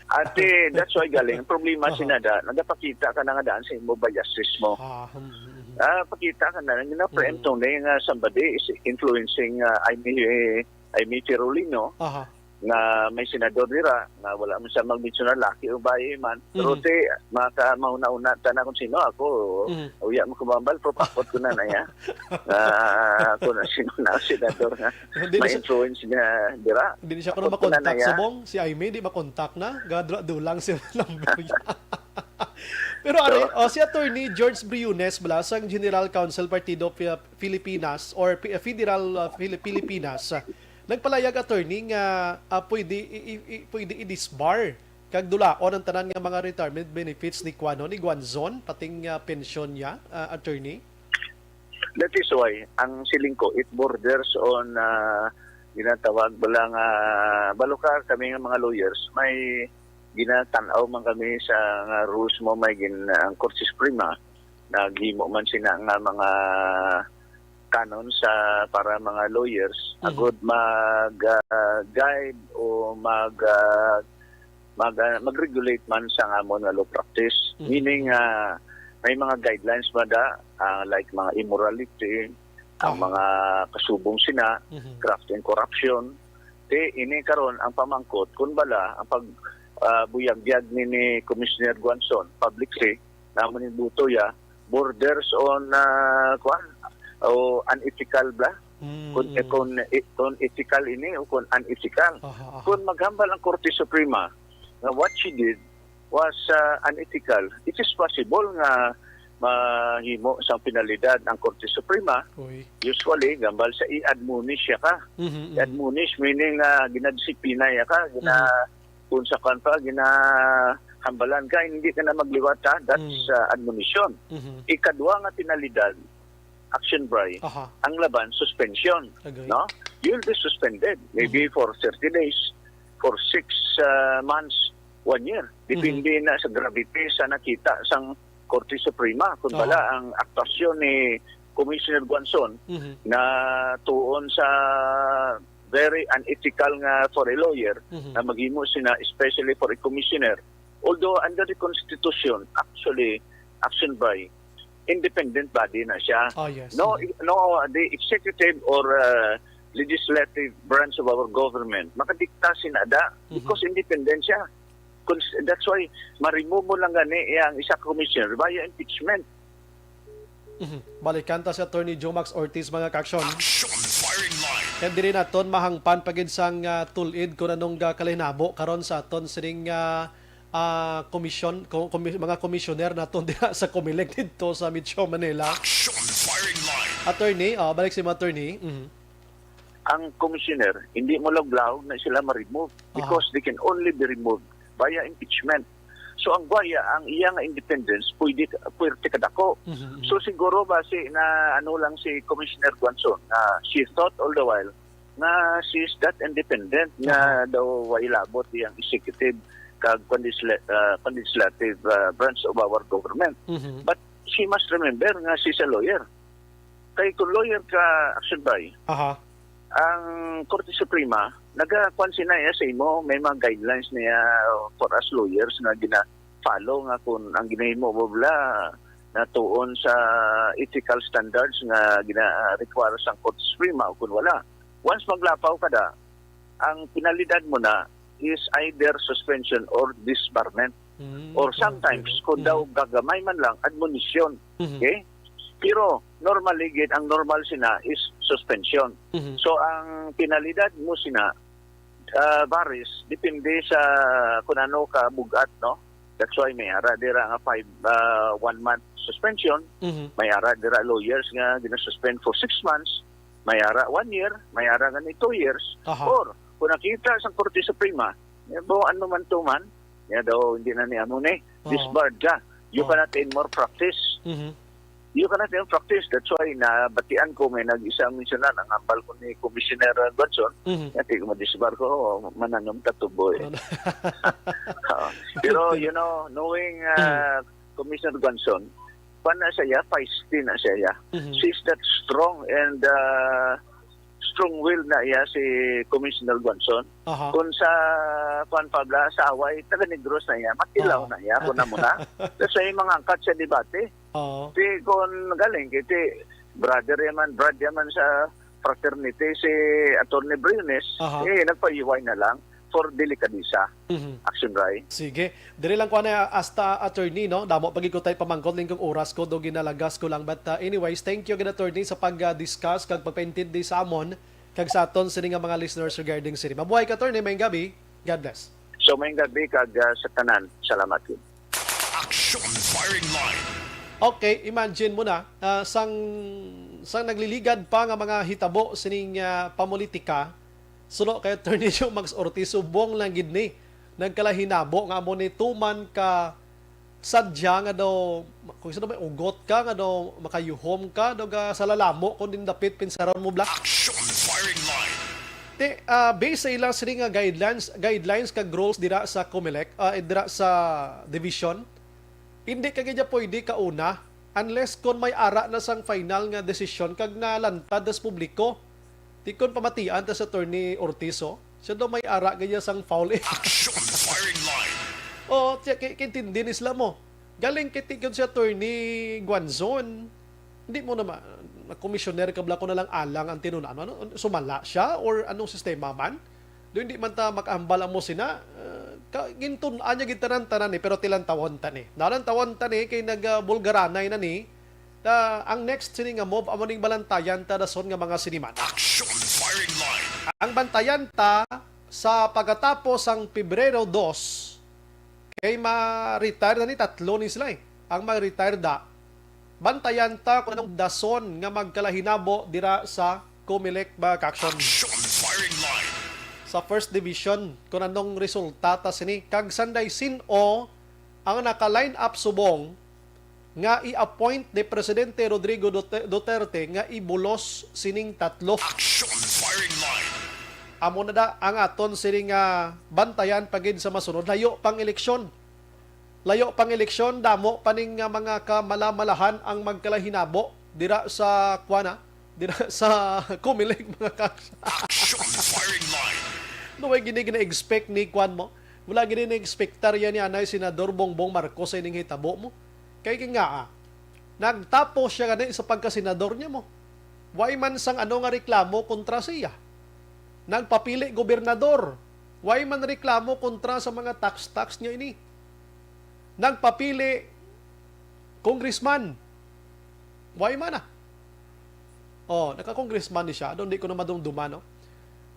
Ate, that's why galing. Ang problema Aha. sinada, nagapakita ka na nga daan sa imo biases mo. Pakita ka na nga preempt na yung somebody is influencing Amy Tirolino Aha. na may senador dira na wala man siya mag-mention na laki o bayi man. Pero Mhm. te, mauna-una tanan kung sino ako. Mhm. Uya mo kumambal, propakot ko na na ya. Kung sino na ang senador nga. Hindi na May siya- influence niya dira. Hindi siya kuno Ako na makontak ya. subong si Aimee di makontak na gadra dulang si number niya. Pero ano, si Attorney George Briones sang General Counsel Partido Pilipinas or Federal Pilipinas nagpalayag attorney nga pwede i-disbar kag dulaon ang tanan nga mga retirement benefits ni Guanzon pating pensyon niya attorney. That is why ang siling ko it borders on ginatawag balang balukar kami nga mga lawyers may ginatanaw man kami sa rules mo may ang Korte Suprema naghimo man sina nga mga canon sa para mga lawyers agud mag guide o mag mag-regulate man sa amon nga law practice. Meaning may mga guidelines like mga immorality, ang mga kasubong sina, graft and corruption. Ini karon ang pamangkot kun bala ang buyag-yag ni Commissioner Guanzon publicly namon ni Butoya borders on unethical bla kung ethical ini o kung unethical. Kung maghambal ang Korte Suprema na what she did was unethical, it is possible nga mahimo sa penalidad ang Korte Suprema. Usually gambal sa i-admonish siya ka. I-admonish meaning ginadisiplina ya ka, unsakan pa, ginahambalan ka, hindi ka na magliwat ha. That's admonition. Ikadwa nga penalidad, action bray, ang laban, suspension. No? You'll be suspended maybe for 30 days, for 6 months, 1 year. Depende na sa gravity sa nakita sang Korte Suprema. Kung bala ang aktasyon ni Commissioner Guanzon na tuon sa very unethical nga for a lawyer na maghimo sina especially for a commissioner. Although under the Constitution, actually, action by independent body na siya. No, the executive or legislative branch of our government makadikta sinada because independent siya. That's why ma-remove mo lang gani ang isa commissioner via impeachment. Balikan ta si Attorney Jomax Ortiz mga kaksyon. Action firing line. Kaya diri naton mahangpan pagid sang tulid kung anong kalinabo karon sa aton sining mga komisyoner naton diha sa Comelec dito sa Metro Manila. Action firing line. Attorney, balik si attorney. Ang commissioner, hindi mo laglaw na sila ma-remove because they can only be removed via impeachment. So ang iyang independence pwede kadako. So siguro base na lang si Commissioner Guanzon, she thought all the while na she is that independent na daw wailabot iyang executive kag legislative branch of our government. But she must remember nga she's a lawyer. Kay kung lawyer ka, action by, ang Korte Suprema, nagakuan sinaya sa imo, may mga guidelines niya for us lawyers na gina-follow nga kung ang ginahimo mo bla na tuon sa ethical standards nga gina-require sa Korte Suprema o kung wala. Once maglapaw ka da, ang penalidad mo na is either suspension or disbarment. Or sometimes, kung daw gagamay man lang, admonition. Okay? Pero normally, ang normal sina is suspension. So ang penalidad mo sina varies depende sa kung ano ka bugat, no? That's why may ara dira nga 1 month suspension, may ara dira lawyers nga gina-suspend for 6 months, may ara 1 year, may ara nga 2 years. Or kung nakita sa Korte Suprema, ano man to man, daw hindi na niya mo disbarred ka. You cannot in more practice. You cannot even practice. That's why nabatian ko may nag-isang misyonan ang ambal ko ni Commissioner Guanzon. Kaya ko madisbar ko, mananong tatubo eh. Pero, knowing Commissioner Guanzon, na siya, feisty na siya. She's that strong and strong-willed na iya si Commissioner Guanzon. Kung sa Pabla, sa away, taga-Negros na iya, matilaw na iya, kung na muna. That's why mga angkat sa debate. Kung galing, brother yaman sa fraternity si Atty. Briones, nagpaiway na lang for delikadisa. Action right. Sige. Diri lang ko na hasta attorney, no? Damo pagid ko tay pamangkot lingkong oras ko do ginalagas ko lang, but anyways, thank you gid attorney sa pag-discuss kag pagpaintindi sa amon kag sa aton sini nga mga listeners regarding sini. Mabuhay ka attorney, mayong gabi. God bless. So mayong gabi kag sa tanan. Salamat yun. Action firing line. Okay, imagine mo na, sang nagliligad pa nga mga hitabo sining pamulitika, suno kay Attorney Jomax Ortiz, subong lang gid ni nagkalahinabo nga mo ni tuman ka sadya nga daw, kung sino may ugot ka nga daw makayuhom ka daw sa lalamo kung din dapit pinsaron mo black. Action firing line. Based sa ilang sining nga guidelines kag rules dira sa Comelec, dira sa division, hindi ka ganyan pwede kauna unless kung may ara na sang final nga desisyon kag nalantad sa publiko. Di kon pamatian ta sa Attorney Ortiz, Siya daw may ara ganyan sang foul eh. Action firing line. O, kitindi ni sila mo. Galing kitikon si Attorney Guanzon. Hindi mo naman, komisyoner ka ko na lang alang ang tinunan. Ano, sumala siya? Or anong sistema man? Doon hindi man ta makahambal mo sina. Gintunaan niya gintanan-tanan eh, pero tilantawon tan eh. Narantawon tan eh, kay nag-bulgaranay na ni. Ang next sini nga move, amoning balantayan ta dason nga mga siniman. Action firing line. Ang bantayan ta sa pagkatapos ang Pebrero 2, kay ma-retire na ni tatlo ni sila eh. Ang ma-retire da, bantayan ta kung anong dason nga magkalahinabo dira sa Comelec Bakaksyon. Action firing line. Sa first division, kung anong resulta ta sini. Kag sanday sino ang naka-line up subong nga i-appoint ni Presidente Rodrigo Duterte nga ibulos sining tatlo. Action firing line. Amo na da ang aton sining bantayan pagid sa masunod. Layo pang eleksyon. Layo pang eleksyon, damo paning mga kamalamalahan ang magkalahinabo dira sa kuana, dira sa Comelec mga kaks. Action firing line. No way gini gina-expect ni kuan mo. Wala gini na-expectarya ni anay Senador Bongbong Marcos sa ining hitabo mo. Kay nga nagtapos siya gani sa pagkasenador niya mo. Why man sang ano nga reklamo kontra siya? Nagpapili gobernador. Why man reklamo kontra sa mga tax niya ini? Nagpapili congressman. Why man naka-congressman ni siya. Doon di ko na madumduman, no?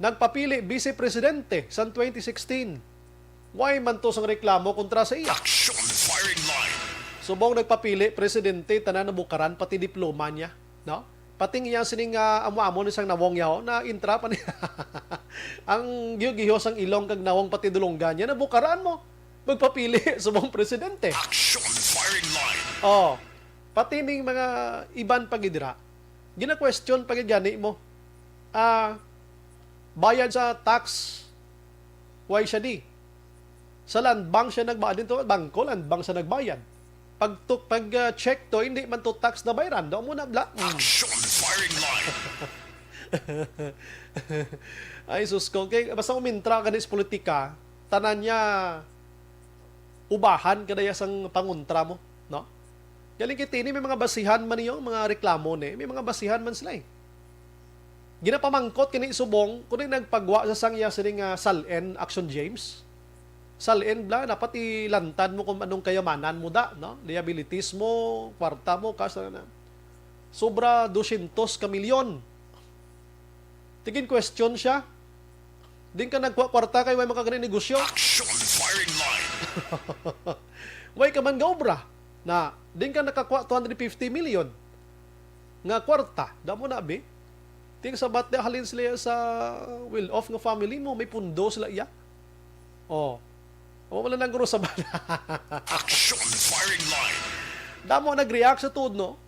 Nagpapili vice-presidente sa 2016. Why man to sang reklamo kontra sa iya? Action firing line. Subong nagpapili presidente tanan na bukaran pati diploma niya, no? Pati nga sining amo-amo ni sang nawong yaw na intra pa niya. Ang gihos ang ilong kag nawong pati dulonggan niya na bukaran mo. Magpapili subong presidente. Action firing line. Pati ning mga iban pagidira. Gina-question pagid gani mo. Bayad sa tax why siya di? Sa land bank siya nagbayad dito, bangko land bank siya nagbayad. Pag check to, hindi man to tax na bayaran. Doon muna bla. Action firing line. Ay, sus ko. Kaya basta umintra ka sa politika, tanan niya ubahan ka na sang panguntra mo. No? Galing kitini, may mga basihan man niyo, mga reklamo ni. May mga basihan man sila eh. Ginapamangkot kini subong, kung nagpagwa sa sangya sining Salen Action James. Salen bla, dapat ilantad mo kung anong kayamanan mo da, no? Liabilities mo, kwarta mo, kasi na. Sobra 200 ka milyon. Tigin question siya. Din ka nagkwarta kay may makagaling negosyo. Action firing line. Way ka man gaobra na din ka nakakuha 250 million nga kwarta. Damo na be. Ting sabat de halin sila sa will off nga family mo, may pundo sila iya. Wala nang guro sa bala. Action firing line. Damo nag-react sa tuod, no?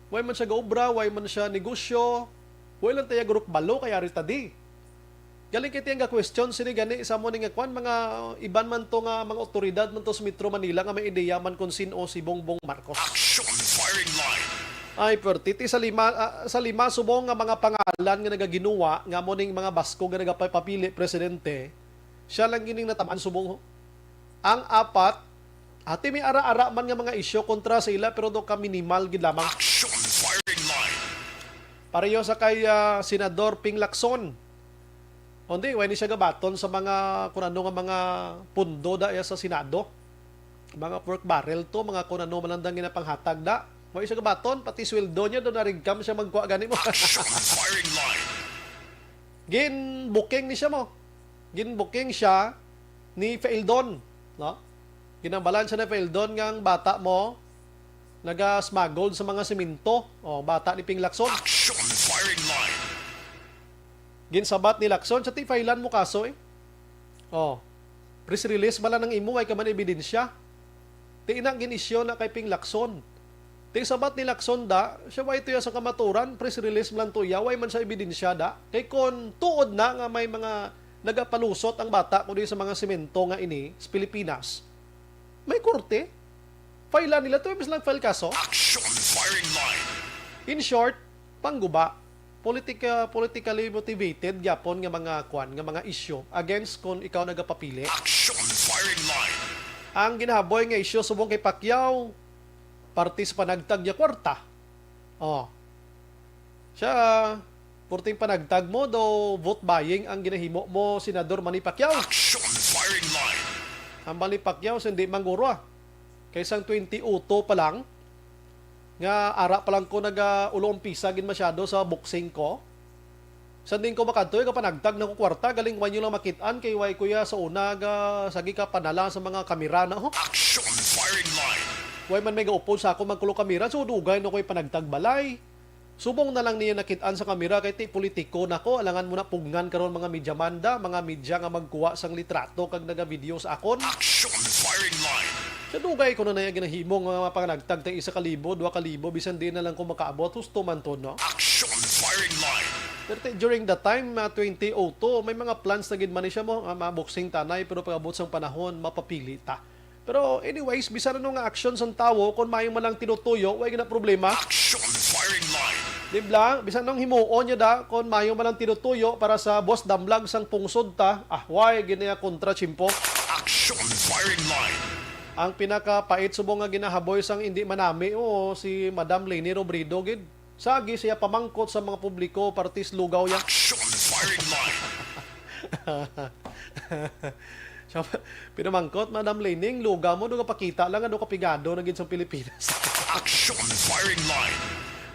Way man siya gaobra, way man siya negosyo, way lang tayo group balo kaya rita di. Galing kiti nga question sini gani sa mo nga kwan mga iban man to nga mga otoridad man to sa Metro Manila nga may ideya man kung sino si Bongbong Marcos. Action firing line. Ay pertiti sa lima subong nga mga pangalan nga nagaginuwa nga mo ning mga Basko nga nagapapili presidente. Siya lang gining natamaan subong. Ang apat, ati may ara-ara man nga mga isyo kontra sa ila pero do ka minimal gid lamang. Action firing line. Pareho sa kay Senador Ping Lacson. Hindi, wala siya gabaton sa mga kunano nga mga pundo da sa Senado. Mga pork barrel to, mga kunano malandang ginapanghatag da. Wala siya gabaton, pati sweldo niya doon narigkam siya magkuha gani mo. Action firing line. Gin-booking ni siya mo. Gin-booking siya ni Feildon. No? Ginambalan siya na Feildon nga ang bata mo naga-smuggled sa mga simento. Bata ni Ping Lacson. Action firing line. Ginsabat ni Lacson, sa ti-filean mo kaso eh. Press release bala ng imo ay kaman ebidensya. Ti inang ginisyo na kay Ping Lacson. Ti sabat ni Lacson da, siya way tuya sa kamaturan, press release man tuya, way man sa ebidensya da. Kay kon tuod na nga may mga nagapalusot ang bata kundi sa mga simento nga ini sa Pilipinas. May korte. Filean nila to, ibig lang file kaso. Action firing line. In short, pangguba. politically motivated gyapon nga mga nga mga issue against kung ikaw nagapapili. Action firing line. Ang ginahaboy nga issue subong kay Pacquiao, parte sa panagtag niya kwarta. Oh. Siya, purting panagtag mo, do vote buying ang ginahimo mo, Senador Manny Pacquiao. Action firing line. Ang Manny Pacquiao, hindi mangguro Kaysang 20 uto pa lang, nga ara pa lang ko nag-ulong pisa gin masyado sa boxing ko. Sa din ko makadto, kapanagtag na ko kwarta, galing wanyo lang makitaan, kay way kuya sa una, sagi ka panala sa mga kamera na, Action firing line. Way man may gaupo sa ako magkulo kamera, so dugay na ko'y panagtag balay. Subong na lang niya nakitaan sa kamera kay ti politiko na ko, alangan mo na pugnan karon mga media manda, mga media nga magkuha sang litrato kag naga-video sa akon. Action firing line. Sa dugay ko na naya ginahimo nga panagtag tag 1,000, 2,000, bisan di na lang ko makaabot, husto man to, no? Action firing line. Pero during the time, 2002, may mga plans na ginman siya mo, maboxing tanay, pero pag-abot sang panahon, mapapili ta. Pero anyways, bisan ano nga action sa tao, kung mayong malang tinutuyo, way na problema. Action firing line. Dibla, bisan nang himuon niya da, kung mayong malang tinutuyo para sa boss damlag sang pungsod ta, way ginaya kontra chimpo. Action firing line. Ang pinakapait subong nga ginahaboy sang hindi manami, si Madam Leni Robredo, gid. Sagi siya pamangkot sa mga publiko, partis lugaw yan. Action firing line. So, pinamangkot, Madam Lening, lugaw mo, doon kapakita lang, ano kapigado na gid sa Pilipinas. Action firing line.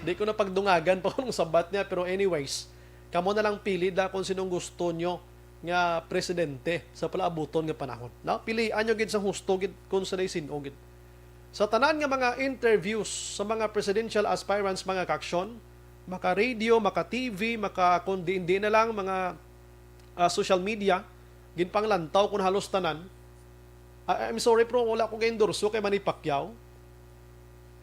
Di ko na pagdungagan pa kung sabat niya, pero anyways, kamo na lang pili na kung sinong gusto nyo nga presidente sa palaabuton nga panahon. No? Pilian nyo gid sa husto gid kung sa sinog gid. Sa tanan nga mga interviews sa mga presidential aspirants, mga kaksyon, maka radio, maka TV, maka kundi hindi na lang mga social media, ginpanglantaw kung halos tanan. I'm sorry pero wala ko ga-endorso kay Manny Pacquiao.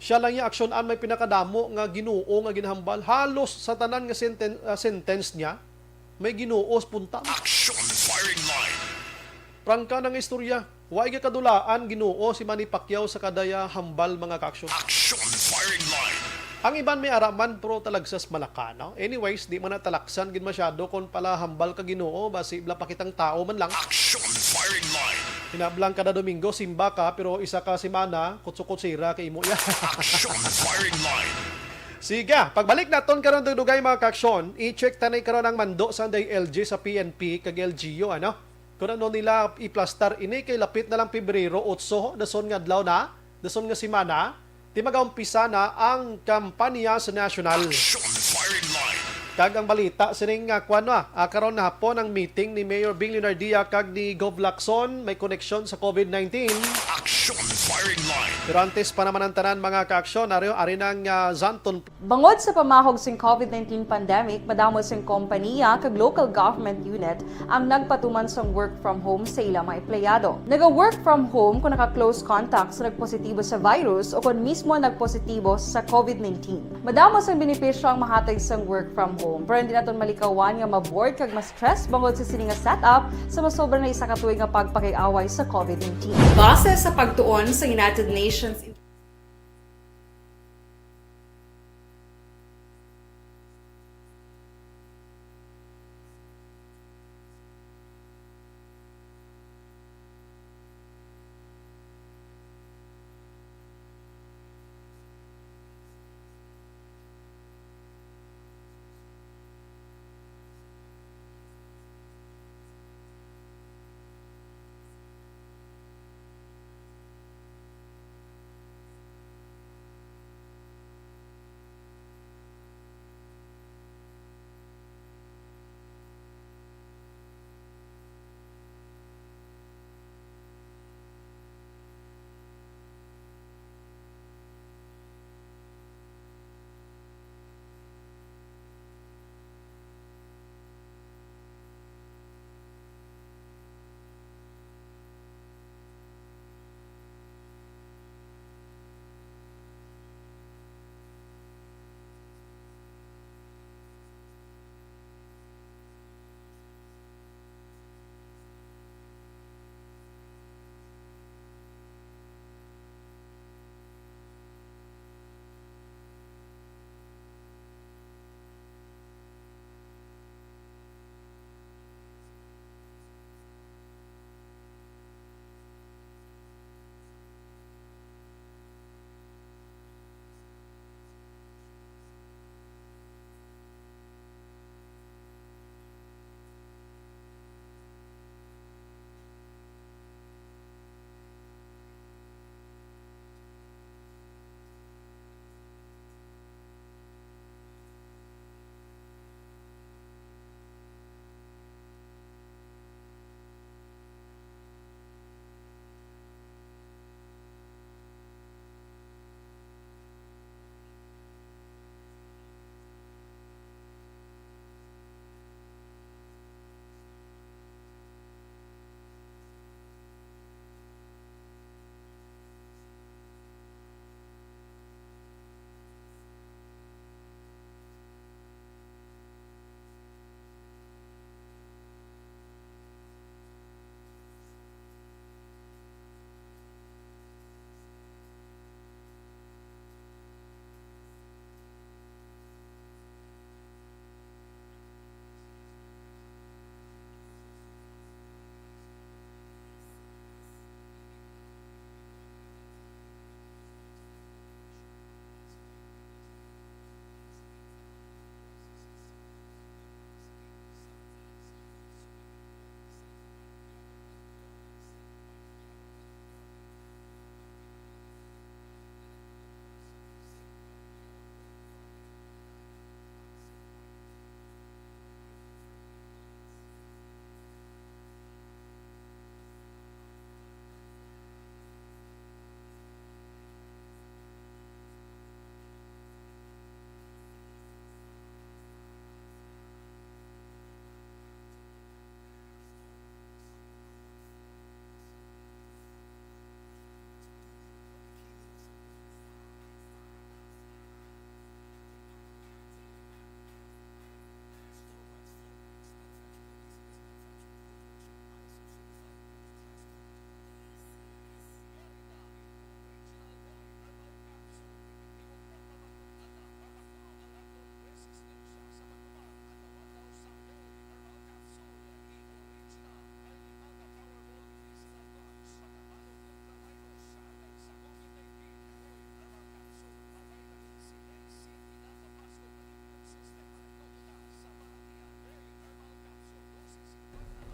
Siya lang yung aksyonan may pinakadamo nga Ginoo nga ginhambal. Halos sa tanan nga sentence niya, may Ginoo punta. Action firing line. Prangka ng istorya. Huwag kadulaan Ginoo si Manny Pacquiao sa kadaya hambal mga kaksyon. Action firing line. Ang iban may araman pero talagsas malaka, no? Anyways, di man natalaksan gid masyado kung pala hambal ka Ginoo basi bla pakitang tao man lang. Action firing line. Hinablang kada Domingo simba ka pero isa ka semana kutsukot-sira kay imo ya. Action firing line. Siga, pagbalik naton karon dugay mga kaksyon, i-check tanay karon ang mando sa LG sa PNP kag LGU ano. Kung ano nila iplastar ini kay lapit na lang Pebrero 8 dason nga adlaw na, dason nga semana, di magaumpisa na ang kampanya sa national. Action firing line. Kag ang balita sining karon na hapon ang meeting ni Mayor Bing Leonardia kag ni Gov Lacson may koneksyon sa COVID-19. Action firing line. Pero antes pa naman ang tanan mga kaaksyon, ari ng Zanton. Bangod sa pamahog sing COVID-19 pandemic, madamo sing kompanya kag local government unit ang nagpatuman sang work from home sa ilang mga empleyado. Naga-work from home kung naka-close contact sa nagpositibo sa virus o kung mismo nagpositibo sa COVID-19. Madamo sang benepisyo ang mahatag sang work from home. Pero hindi naton malikawan nga ma-board kag ma-stress bangod sa sini nga setup sa masobra na isa ka tuig nga pagpakiaway sa COVID-19. Base sa pagtuon sa United Nations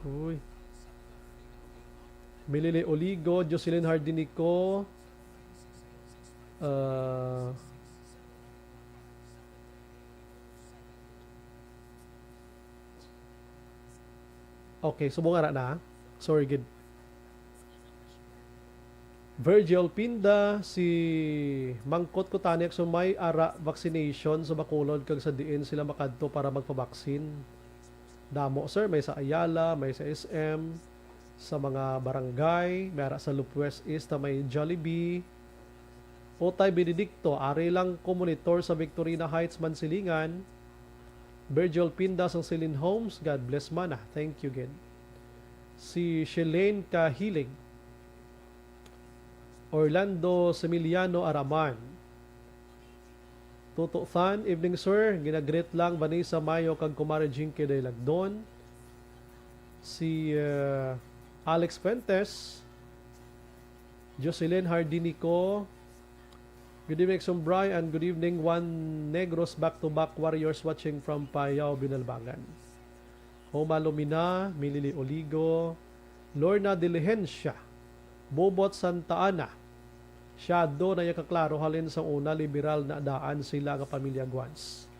Uy. Milili Oligo, Jocelyn Hardinico. Okay, subong na. Sorry, good. Virgil Pinda, si Mangkot Kutaniak so may ara vaccination sa Bacolod kag sa diin sila makadto para magpabaksin. Damo sir, may sa Ayala, may sa SM, sa mga barangay, may ara sa Loop West East, may Jollibee. Otay Benedicto, ari lang komonitor sa Victorina Heights, Mansilingan. Virgil Pinda sa Celine Homes, God bless mana. Thank you again. Si Shelane Kahilig, Orlando Semiliano Araman. Toto Than, evening sir. Ginagreet lang Vanessa Mayo kag Kumare Jinky de Lagdon. Si Alex Fuentes, Jocelyn Hardinico. Good evening Sombray and good evening Juan Negros back-to-back warriors watching from Payao, Binalbangan. Homa Lumina, Milili Oligo, Lorna Diligencia, Bobot Santa Ana. Shadow na yakaklaro halin sa una liberal na daan sila nga pamilya Guans.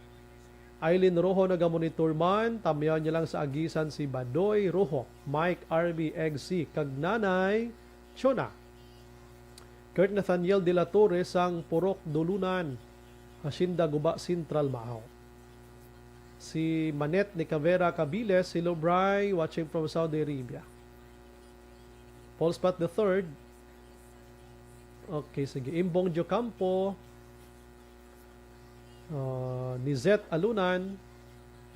Aileen Rojo nagamonitor man, tamyaw niya lang sa agisan si Badoy Rojo, Mike RB XC, kag Nanay Chona. Kurt Nathaniel de la Torre sang Purok Dulunan, Hacienda Guba Central Maaw. Si Manet ni Cavera Cabiles, si Lobray watching from Saudi Arabia. Paul Spat III. Okay, sige. Imbong Jocampo, Nizet Alunan,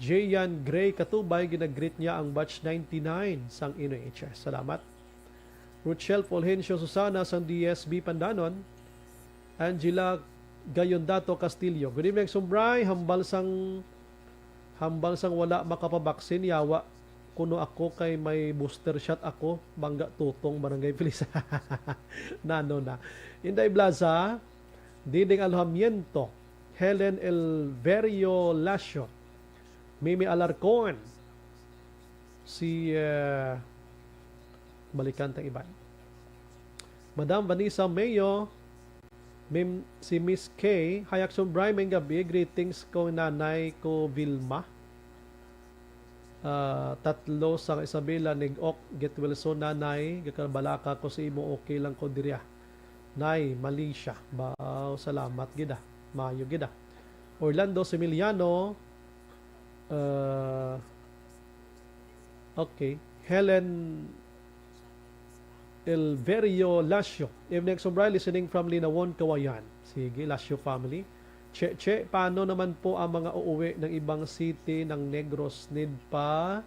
Jayan Gray Katubay, ginagreet niya ang batch 99 sang Inoy HS. Salamat. Ruchel Fulgencio Susana sang DSB Pandanon, Angela Gayondato Castillo. Good evening, Sombray. Hambal sang wala makapabaksin, yawa kuno ako kay may booster shot ako, Bangga Tutong, Barangay Pilis. Nano na. Inday Blaza, Diding Alhamiento, Helen Elverio Lasio, Mimi Alarcon, si balikan tang iban. Madam Vanessa Mayo, si Miss K, Hayak Sombray, may gabi, greetings ko nanay ko Vilma. Tatlo sang Isabela Negok, Get Wilson nanay, gakabalaka ko si imo okay lang ko diriya. Nay, Malaysia. Bao, salamat gida. Mayo gida. Orlando Semiliano, okay. Helen Elverio Lasio. Evening Sombray, listening from Linawon, Kawayan. Sige, Lasio family. Che, paano naman po ang mga uuwi ng ibang city ng Negros? Need pa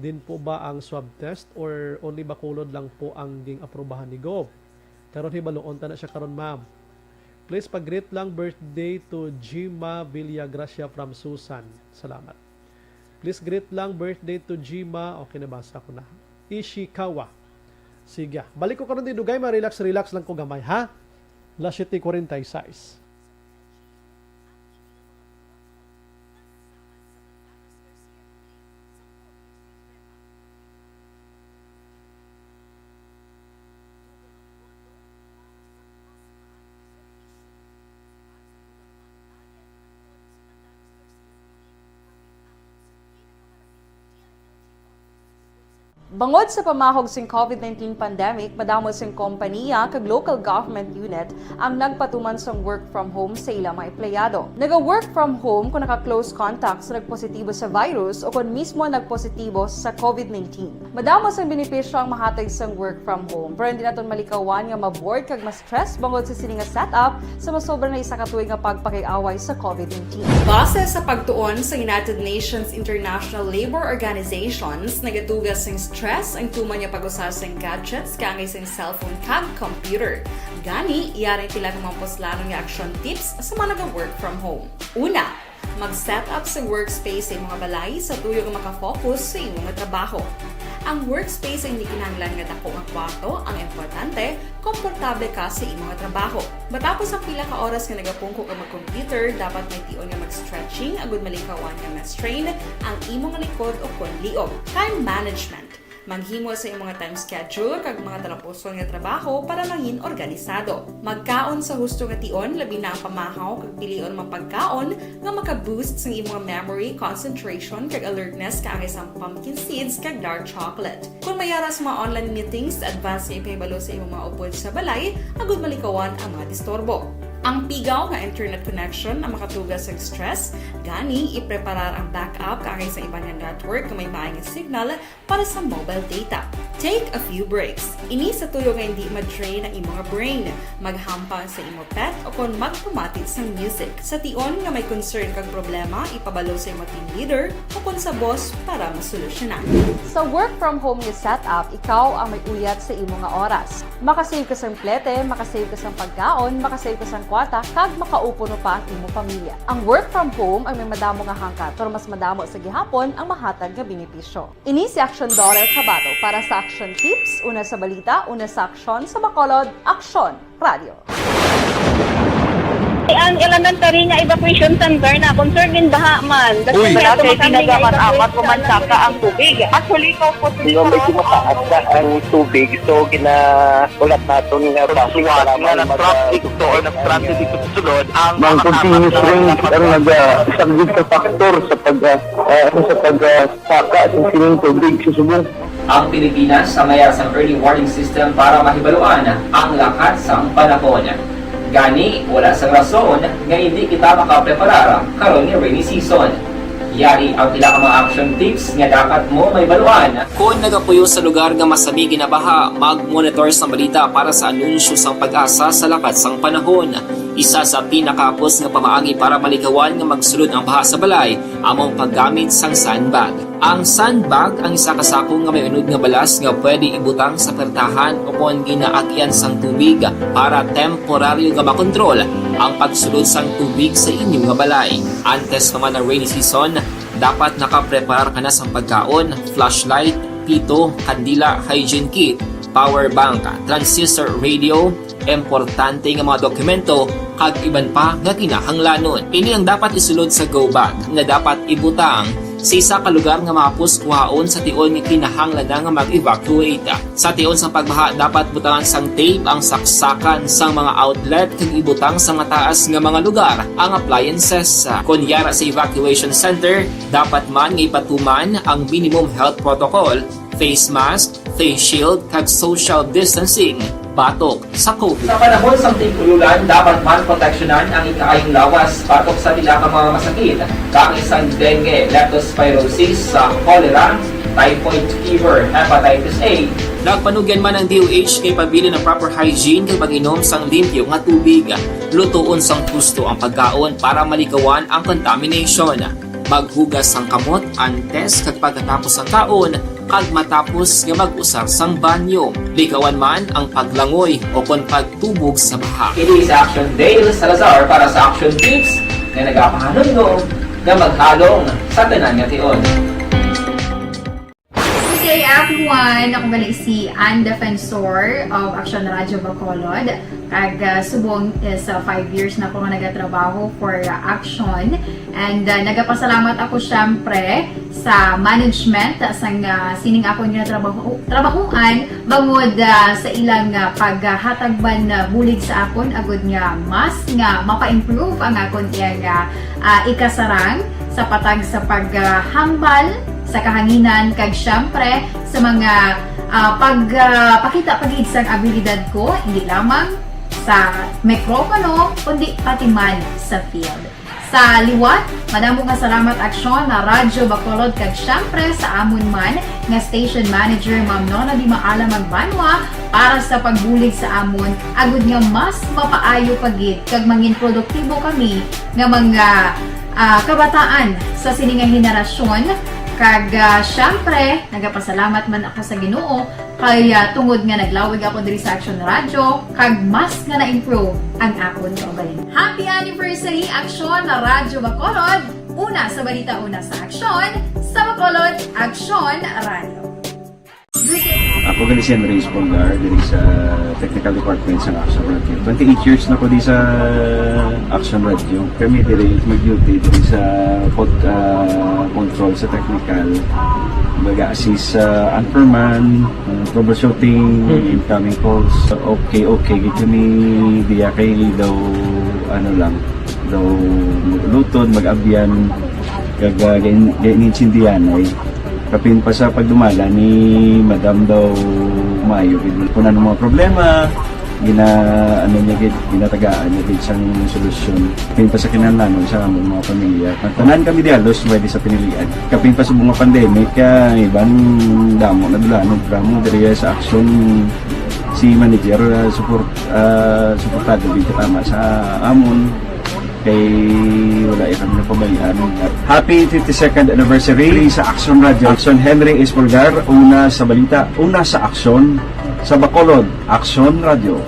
din po ba ang swab test or only Bacolod lang po ang ging aprobahan ni Gov? Karon hibaloon ta na siya karon ma'am. Please pag-greet lang birthday to Jima Villagracia from Susan. Salamat. Please greet lang birthday to Jima. Okay, nabasa ko na. Ishikawa. Sige. Balik ko karon din dugay, ma-relax lang ko gamay ha. Las 7:46. Bangod sa pamahog sing COVID-19 pandemic, madamo sing kompanya kag local government unit ang nagpatuman sang work from home sa ilang mga empleyado. Naga-work from home kung naka-close contacts sa nagpositibo sa virus o kung mismo nagpositibo sa COVID-19. Madamo sang benepisyo ang mahatag sang work from home, pero hindi naton malikawan nga ma-bored kag ma-stress bangod sa sini nga setup sa masobra na isa ka tuig nga pagpakiaway sa COVID-19. Base sa pagtuon sa United Nations International Labour Organizations, nagatugas sing stress ang tuman niya pag-usar sa gadgets kangay sa cellphone kag computer. Gani, iyaray tila ng mga poslanong nga action tips sa mga nag-work from home. Una, mag-set up sa workspace sa mga balay sa tuyo nga makafocus sa imong trabaho. ang workspace ay hindi kinahanglan nga dako ang kwarto, ang importante, komportable ka sa imong nga trabaho. Matapos ang pila ka oras nga nagapungko ka mag-computer, dapat may tion nga mag-stretching agud malikawan nga ma-strain ang imong likod o kon liog. Time management. Maghimo sa imong mga time schedule kag mga talapuson nga trabaho para mangin organisado. Magkaon sa husto nga tion, labi na ang pamahaw kag pilion mapagkaon nga maka-boost sa imong memory, concentration kag alertness kaangay sa pumpkin seeds kag dark chocolate. Kung mayara sa mga online meetings, advance sa ipahibalo sa imong mga upod sa balay, agud malikawan ang mga disturbo. Ang pigaw nga internet connection ang makatugas sa stress, gani ipreparar ang backup kaangay sa ibang nga network na may maayong signal para sa mobile data. Take a few breaks. Ini sa tuyo nga hindi ma-drain ang imong brain, maghampang sa imong pet o kon magpumati sa music. Sa tion nga may concern kag problema, ipabalo sa imong team leader o kon sa boss para masolusyonan. Sa work from home nga setup, ikaw ang may uyat sa imong nga oras. Makasave ka sa plete, makasave ka sa pagkaon, makasave ka sa kwata, kag makaupo no pa ang imong pamilya. Ang work from home ay may madamo nga hangkat, pero mas madamo sa gihapon ang mahatag nga benepisyo. Ini si Action Dorel Cabato para sa Action Tips, una sa balita, una sa aksyon sa Bacolod, Aksyon Radio. Ang elementary nga evacuation center na concern din baha man. Uy, kasi tinagaman apat kumansaka ang tubig. Actually, ko po Di ba medyo mataas na ang tubig, so kinaulat natin nga pasiwala nga ng traffic to or nag-transit dito sa sulod ang continuous rain ang nag-isagid sa factor sa pagsaka sa sining tubig sa Subo. Ang Pilipinas sa mayas ang early warning system para mahibaluan ang lakas ng panahon. Gani, wala sa rason nga hindi kita makapreparar karon ni rainy season. Yari ang pila ka mga action tips nga dapat mo may baluan. Kung nagapuyo sa lugar nga masabi ginabaha, mag-monitor sa balita para sa anunsyo sang pag-asa sa lakas sang panahon. Isa sa pinakapos nga pamaagi para malikawan nga magsulod ang baha sa balay, among paggamit sang sandbag. Ang sandbag ang isa kasakong nga may unod nga balas nga pwede ibutang sa pertahan o kung ginaagyan sang tubig para temporaryo nga makontrol ang pagsulod sang tubig sa inyong nga balay. Antes naman ng rainy season, dapat nakapreparar ka na sa pagkaon, flashlight, pito, kandila, hygiene kit, power bank, transistor radio, importante nga mga dokumento, kag iban pa nga kinahanglanon. Ini ang dapat isulod sa go bag na dapat ibutang sa isa ka lugar nga mapus kuhaon sa tion nga kinahanglan nga mag-evacuate. Sa tion sa pagbaha, dapat butangan sang tape ang saksakan sang mga outlet kag ibutang sa mataas nga mga lugar ang appliances. Kunyara sa evacuation center, dapat man nga ipatuman ang minimum health protocol, face mask, face shield kag social distancing batok sa COVID. Sa panahon sa tingululan, dapat man proteksyonan ang ikaayong lawas batok sa pila ka mga masakit, kang isang dengue, leptospirosis, cholera, typhoid fever, hepatitis A. Nagpanugyan man ang DOH kay pabili ng proper hygiene kay pag-inom sang limpyo nga tubig. Lutuon sang gusto ang pagkaon para malikawan ang contamination. Maghugas sang kamot antes kag pagkatapos ang kaon kag matapos nga mag-usar sang banyo. Likawan man ang paglangoy o kon pagtubog sa baha. Ini sa Action Dale Salazar para sa Action Tips na nagapahanong nga maghalong sa tanan nga tion. Good day everyone! Ako bali si Ann Defensor of Action Radio Bacolod. Kag subong is 5 years na ako nga nagatrabaho for Action. And nagapasalamat ako syempre sa management sang sining ako nga trabahuan bangod sa ilang paghatagban bulig sa akon agud nga mas nga mapa-improve ang akon nga ikasarang sa patag sa paghambal sa kahanginan kag syempre sa mga pagpakita pagid sang abilidad ko hindi lamang sa mikropono kundi pati man sa field. Sa liwat, madamo nga salamat Aksyon na Radyo Bacolod kag syempre sa amon man nga station manager Ma'am Nona Di Maala Magbanwa para sa pagbulig sa amon agud nga mas mapaayo pagid kag mangin produktibo kami nga mga kabataan sa siningang henerasyon. Kag syempre, nagapasalamat man ako sa Ginoo kay tungod nga naglawig ako diri sa Action Radio kag mas nga na-improve ang akon kaugalingon. Happy anniversary Action na Radyo Bacolod! Una sa balita, una sa Aksyon, sa Bacolod, Action Radio. Ako gali si Enrique Polgar diri sa Technical Department sa Action Radio. 28 years na ko di sa Action Radio. Kami diri mag-duty diri sa control sa technical. Mag-assist sa anchorman, troubleshooting, incoming calls. Okay. Gito ni diya kay daw daw lutod, mag-abyan, ganinsindihan ay kapin pa sa pagdumala ni Madam daw maayo kung ano mga problema ginatagaan niya gid sang solusyon kapin pa sa kinahanglan sa among mga pamilya at tanan kami dialos pwede sa pinilian kapin pa sa mga pandemic iban damo na dulanog dramo diri sa action si manager suportado gid tama sa amon kay wala kami na pabayaan. Happy 52nd anniversary sa Action Radio. Action Henry Espolgar, una sa balita, una sa aksyon, sa Bacolod, Action Radio.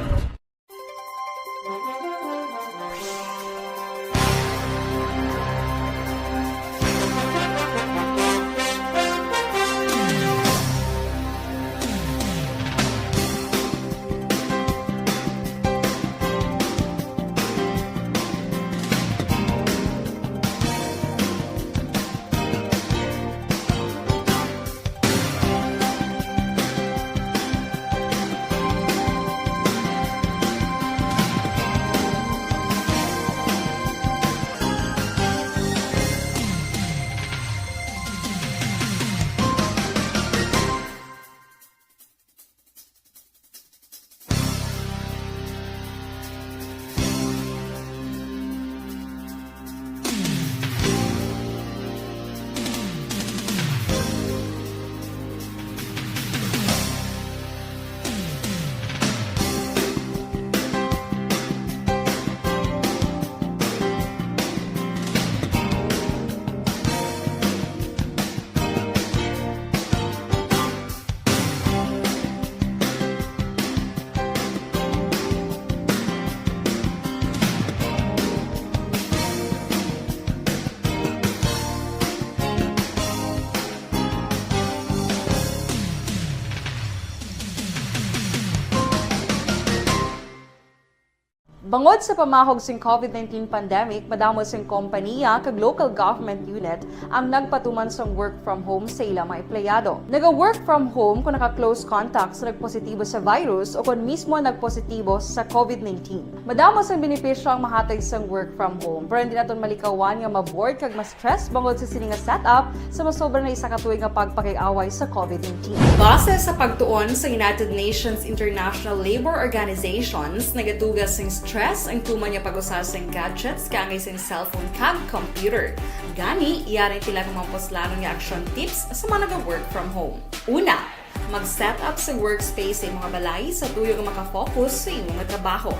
Bangod sa pamahog sing COVID-19 pandemic, madamo sing kompanya kag local government unit ang nagpatuman sang work from home sa ilang mga empleyado. Naga-work from home kung naka-close contact sa nagpositibo sa virus o kung mismo nagpositibo sa COVID-19. Madamo sang benepisyo ang mahatag sang work from home, pero hindi naton malikawan nga ma-bored kag ma-stress bangod sa sini nga setup sa masobra na isa ka tuig nga pagpakiaway sa COVID-19. Base sa pagtuon sa United Nations International Labour Organizations, nagatugas sing stress ang tuman niya pag-usas ng gadgets kangay sa cellphone kag computer. Gani, iyarin tila ng mga poslano nga action tips sa mga nag-work from home. Una, mag-set up sa workspace sa mga balay sa tuyo nga makafocus sa imong trabaho.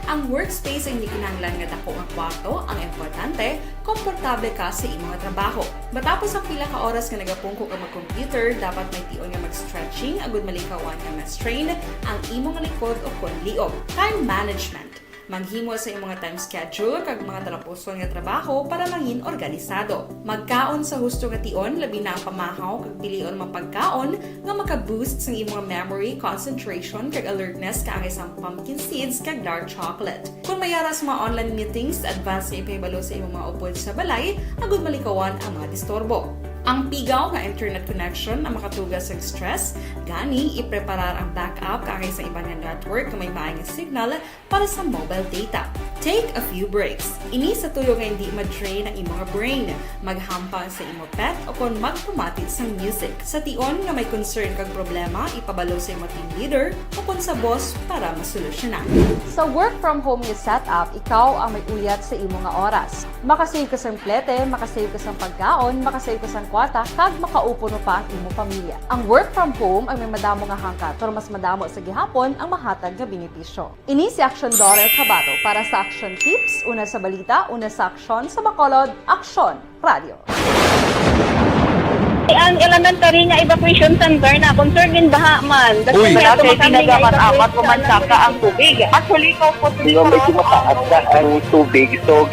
Ang workspace ay hindi kinahanglan nga dako nga kwarto, ang importante, komportable ka sa imong trabaho. Matapos ang pila ka oras nga nagapungko ka mag-computer, dapat may tion nga mag-stretching agud malikawan nga ma-strain ang imong likod o kon liog. Time management. Manghimo sa imong mga time schedule kag mga talapuson nga trabaho para mangin organisado. Magkaon sa husto nga tion labi na ang pamahaw kag pilion mapagkaon nga maka-boost sa imong memory, concentration kag alertness kaangay sa pumpkin seeds kag dark chocolate. Kung mayara sa mga online meetings, advance nga ipahibalo sa imong mga upod sa balay agud malikawan ang mga disturbo. Ang pigaw nga internet connection ang makatugas sa stress, gani ipreparar ang backup kaangay sa ibang nga network na may maayong signal para sa mobile data. Take a few breaks. Ini sa tuyo nga hindi ma-drain ang imong brain, maghampang sa imong pet o kung magpumatit sa music. Sa tion nga may concern kag problema, ipabalo sa imong team leader o kung sa boss para masolusyonan. Sa work from home nga setup, ikaw ang may uyat sa imong nga oras. Makasave ka sa plete, makasave ka sa pagkaon, makasave ka sa kwata, kag makaupo no pa ang imong pamilya. Ang work from home ay may madamo nga hangkat, pero mas madamo sa gihapon ang mahatag nga benepisyo. Ini si Action Dorel Cabato para sa Action Tips, una sa balita, una sa aksyon sa Bacolod, Action Radio. Ang elementary nga evacuation center na concern din baha man. Uy. Kaya Kasi tinagaman apat pumansaka ang tubig. Actually, ko po Di ba medyo mataas na ang tubig, so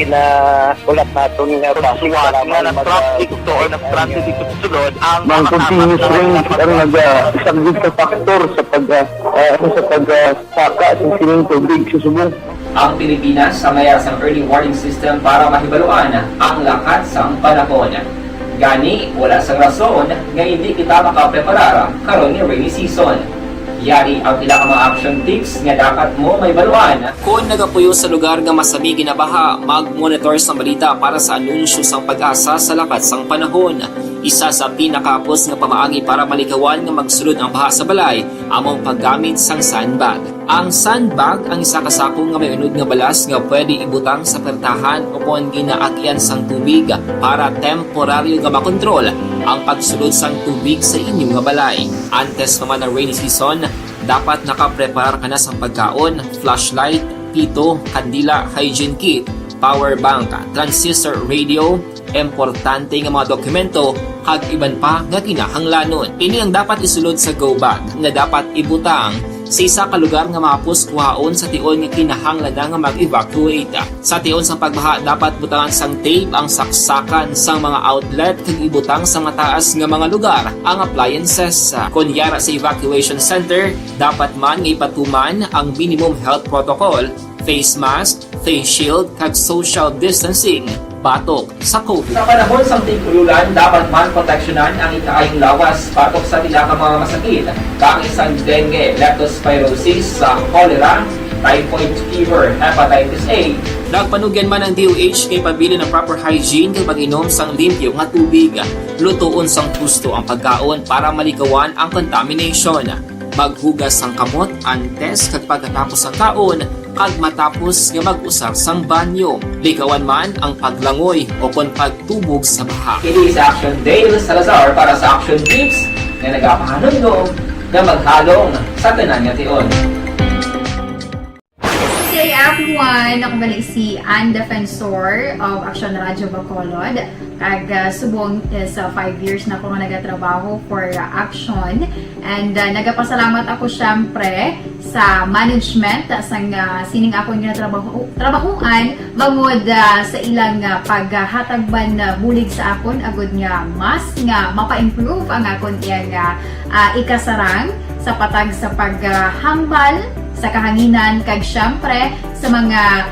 ulat natin nga pasiwala nga nag-traffic to or nag-transit dito sa sulod ang mga continuous rain ang nag-isang sa factor sa pagsaka sa sining tubig sa subong. Ang Pilipinas sa mayroon sa early warning system para mahibaluan ang lakat sang panahon. Gani, wala sang rason nga hindi kita makapreparara karon ni rainy season. Yari ang ilang mga action tips nga dapat mo may baluan. Kung nagapuyo sa lugar nga masabi ginabaha, mag-monitor sa balita para sa anunsyo sang pag-asa sa lakat sang panahon. Isa sa pinakapos nga pamaagi para malikawan nga magsulod ang baha sa balay, among paggamit sang sandbag. Ang sandbag ang isa kasakong nga may unod nga balas nga pwede ibutang sa pertahan upon ginaagyan sang tubig para temporaryo nga makontrol ang pagsulod sang tubig sa inyong nga balay. Antes naman ng rainy season, dapat nakapreparar ka na sa pagkaon, flashlight, pito, kandila, hygiene kit, power bank, transistor radio, importante nga mga dokumento kag iban pa nga kinahanglanon. Ini ang dapat isulod sa go bag nga dapat ibutang sa isa ka lugar nga mapos kuhaon sa tion nga kinahanglan nga mag-evacuate. Sa tion sa pagbaha dapat butangan sang tape ang saksakan sang mga outlet kag ibutang sa mataas nga mga lugar ang appliances. Kunyara sa evacuation center, dapat man nga ipatuman ang minimum health protocol, face mask, face shield kag social distancing batok sa COVID. Sa panahon sa tigululan, dapat man proteksyonan ang ikaayong lawas batok sa nila ka mga masakit. Kang isang dengue, leptospirosis, cholera, typhoid fever, hepatitis A. Nagpanugyan man ang DOH kay pabili ng proper hygiene kay pag-inom sang limpyo nga tubig. Lutuon sang gusto ang pagkaon para malikawan ang contamination. Maghugas sang kamot antes kag pagkatapos ang kaon kag matapos nga mag-usar sang banyo. Likawan man ang paglangoy o kon pagtubog sa baha. Kini sa Action Dale Salazar para sa Action Tips na nagapahanong na maghalong sa tanan nga tion. Hey everyone! Ako bali si Ann Defensor of Action Radio Bacolod. Kag subong sa 5 years na ako nga nagatrabaho for Action. And nagapasalamat ako syempre sa management sang sining ako nga trabahuan bangod sa ilang paghatagban bulig sa akon agud nga mas nga mapa-improve ang akon iyang ikasarang sa patag sa paghambal sa kahanginan kag syempre sa mga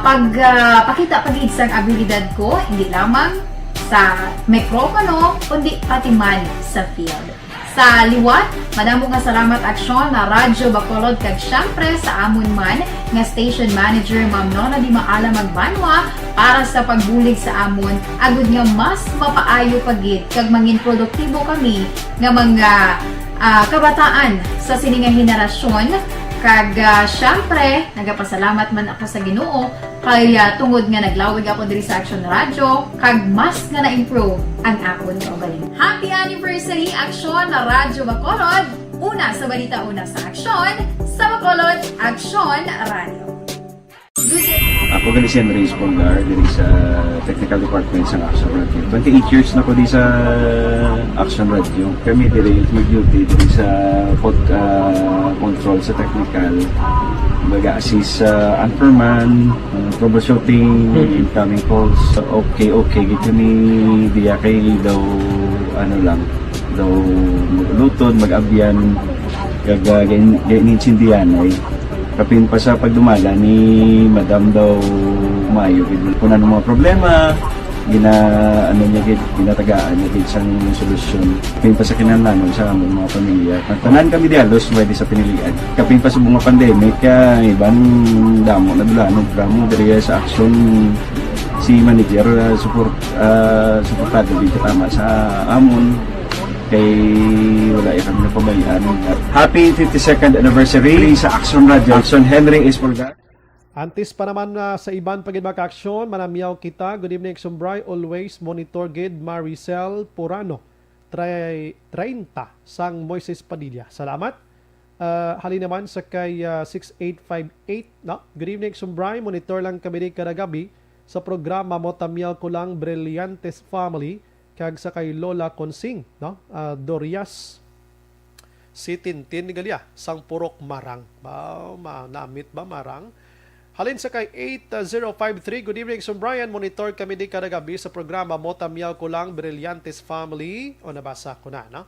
pagpakita pagid sang abilidad ko hindi lamang sa mikropono kundi pati man sa field. Sa liwat, madamo nga salamat Aksyon na Radyo Bacolod kag syempre sa amon man nga station manager Ma'am Nona Di Maala Magbanwa para sa pagbulig sa amon agud nga mas mapaayo pagid kag mangin produktibo kami nga mga kabataan sa sininga henerasyon. Kag syempre, nagapasalamat man ako sa Ginoo kay tungod nga naglawig ako diri sa Action Radio kag mas nga na-improve ang akon kaugaling. Happy anniversary Action na Radyo Bacolod! Una sa balita, una sa Action, sa Bacolod, Action Radio. Ako gali si Henry Espoligar diri sa Technical Department sa Action Radio. 28 years na ko di sa Action Radio. Kami diri mag-duty diri sa control sa technical. Mag-assist sa anchorman, troubleshooting, incoming calls. Okay. Gito ni diya kay daw daw lutod, mag-abyan, ganinsindihan ay kapin pa sa pagdumala ni Madam daw Mayo kung ano mga problema ginatagaan niya isang solusyon kapin pa sa kinahanglan sa among mga pamilya tanan kami dialos pwede sa pinilian kapin pa sa bunga pandemic ibang damo na dulanon drama diri sa Action si manager suportado din tama sa amon kay wala kami napabayaan. Happy 52nd anniversary sa Action Radio. Action Henry Espoligar. Antes pa naman sa iban pagid maka-aksyon, manamyaw kita. Good evening, Sumbray. Always monitor gid Maricel Purano. 30 sang Moises Padilla. Salamat. Hali naman sa kay 6858. No? Good evening, Sumbray. Monitor lang kami kada gabi sa programa mo tamyaw ko lang Brillantes Family. kag sa kay Lola Consing, no? Dorias si Tintin ni Galia sang Purok Marang. Ba manamit ba Marang? Halin sa kay 8053, good evening, Sir Brian. Monitor kami di kada gabi sa programa Mota Miyaw ko lang, Brillantes Family. O nabasa ko na, no?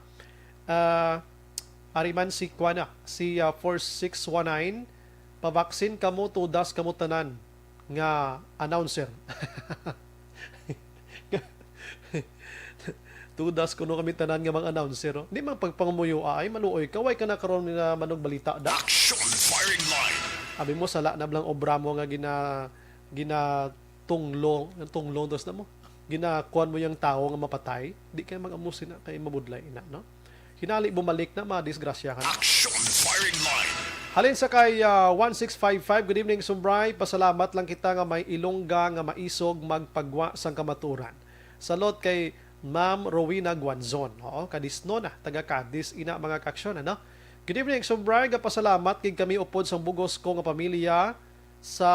Ariman si Kwana, si 4619, pabaksin kamo, tudas kamo tanan nga announcer. Tudas kuno kami tanan nga mga announcer. Di man pagpangumuyo ay maluoy kaway ka na karon nga manog balita da. Action firing line. Abi mo sala na blang obra mo nga gina tunglong dos na mo. Ginakuan mo yung tao nga mapatay, di kay magamusin na kay mabudlay na, no? Hinali bumalik na madisgrasyahan. Action firing line. Halin sa kay 1655, good evening Sumbray, pasalamat lang kita nga may ilongga nga maisog magpagwa sang kamaturan. Salot kay Ma'am Rowena Guanzon. Oo, kadisno na, taga Cadiz, ina mga kaksyon, ano? Good evening, Sumbray, pasalamat kay kami upod sa bugos ko nga pamilya sa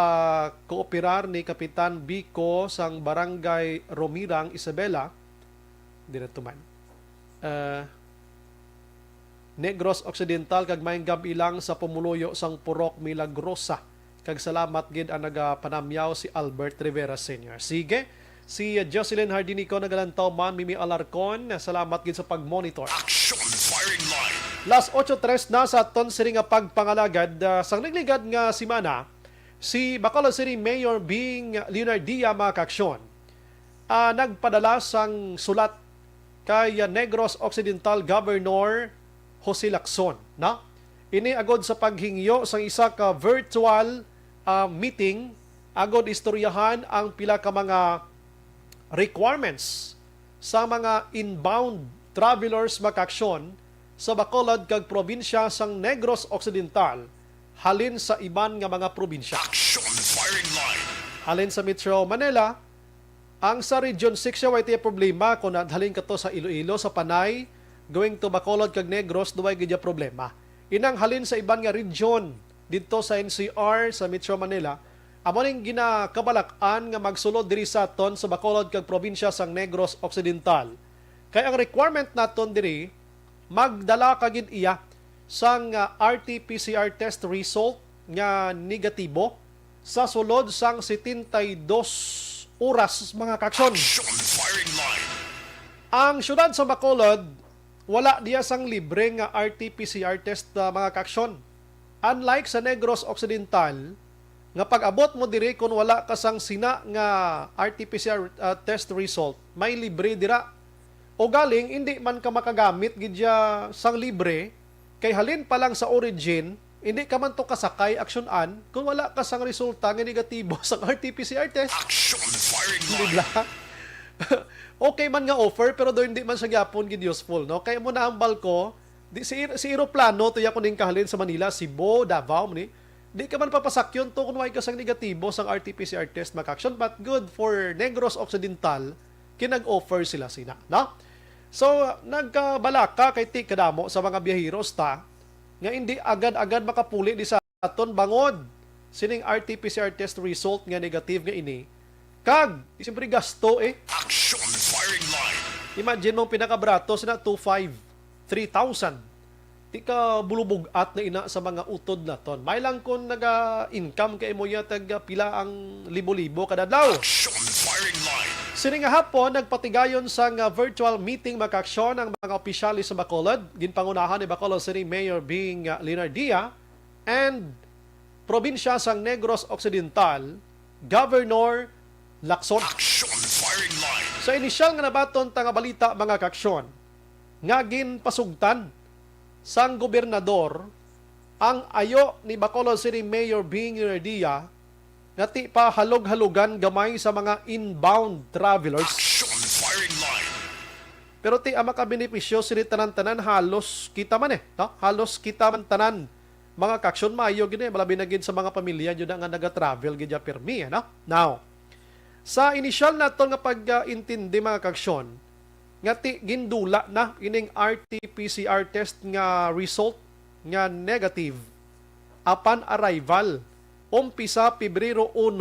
kooperar ni Kapitan Biko sang Barangay Romirang, Isabela. Di na tuman. Negros Occidental, kag mayang gabi lang sa pumuluyo sang Purok Milagrosa. Kag salamat gid ang nagapanamyaw si Albert Rivera Sr. Sige, si Jocelyn Hardinico nagalantaw man, Mimi Alarcon, salamat gid sa pag-monitor. Action firing line. Last 8:03 na sa aton siri nga pagpangalagad sang nagligad nga simana, si Bacolod City Mayor Bing Leonardia mga kaksyon, nagpadala sang sulat kay Negros Occidental Governor Jose Lacson, na ini agod sa paghingyo sang isa ka virtual meeting agod istoryahan ang pila ka mga requirements sa mga inbound travelers makaksyon sa Bacolod kag probinsya sang Negros Occidental halin sa iban nga mga probinsya. Action firing line. Halin sa Metro Manila, ang sa Region 6 siya way problema kung nadhalin ka to sa Iloilo, sa Panay, going to Bacolod kag Negros, duway gidya problema. Inang halin sa iban nga region dito sa NCR sa Metro Manila, amo ning ginakabalak-an nga magsulod diri sa aton sa Bacolod kag probinsya sang Negros Occidental. Kaya ang requirement naton diri magdala kagid iya sang RT-PCR test result nga negatibo sa sulod sang 72 oras mga kaksyon. Action firing line. Ang syudad sa Bacolod wala diya sang libre nga RT-PCR test mga kaksyon. Unlike sa Negros Occidental, nga pag-abot mo diri kung wala ka sang sina nga RT-PCR test result, may libre dira. O galing, hindi man ka makagamit gidya sang libre, kay halin pa lang sa origin, hindi ka man to kasakay aksyonan kung wala ka sang resulta nga negatibo sang RT-PCR test. Action firing line. Bigla. Okay man nga offer, pero do hindi man siya gyapon gid useful, no? Kaya mo na ambal ko, si eroplano tuya ko ning kahalin sa Manila, Cebu, Davao ni. Di ka man papasakyon to kung way ka sang negatibo sang RT-PCR test makaksyon, but good for Negros Occidental kinag-offer sila sina, no? So nagkabalaka kay ti kadamo sa mga biyaheros ta nga hindi agad-agad makapuli di sa aton bangod sining RT-PCR test result nga negative nga ini. Kag, siyempre gasto Action firing line. Imagine mong pinakabrato sina 2,500, 3,000. Di ka bulubugat na ina sa mga utod na ton. May lang kung naga-income kay mo yatag pila ang libo-libo kada adlaw. Action firing line. Sining hapon, nagpatigayon sa virtual meeting makaksyon ang mga opisyalis sa Bacolod. Ginpangunahan ni Bacolod City Mayor Bing Leonardia and probinsya sang Negros Occidental, Governor Lacson. Action firing line. Sa inisyal nga nabaton tanga balita mga kaksyon, nga ginpasugtan sang gobernador ang ayo ni Bacolod City Mayor Bing Leonardia nga ti pa halog-halugan gamay sa mga inbound travelers. Action firing line. Pero ti ama ka benepisyo sini tanan-tanan halos kita man no? Halos kita man tanan mga kaksyon maayo gid malabi na gid sa mga pamilya jud nga naga-travel gid ya permi no? Now, sa inisyal naton nga pag-intindi mga kaksyon, nga ti gindula na ining RT-PCR test nga result nga negative upon arrival umpisa Pebrero 1,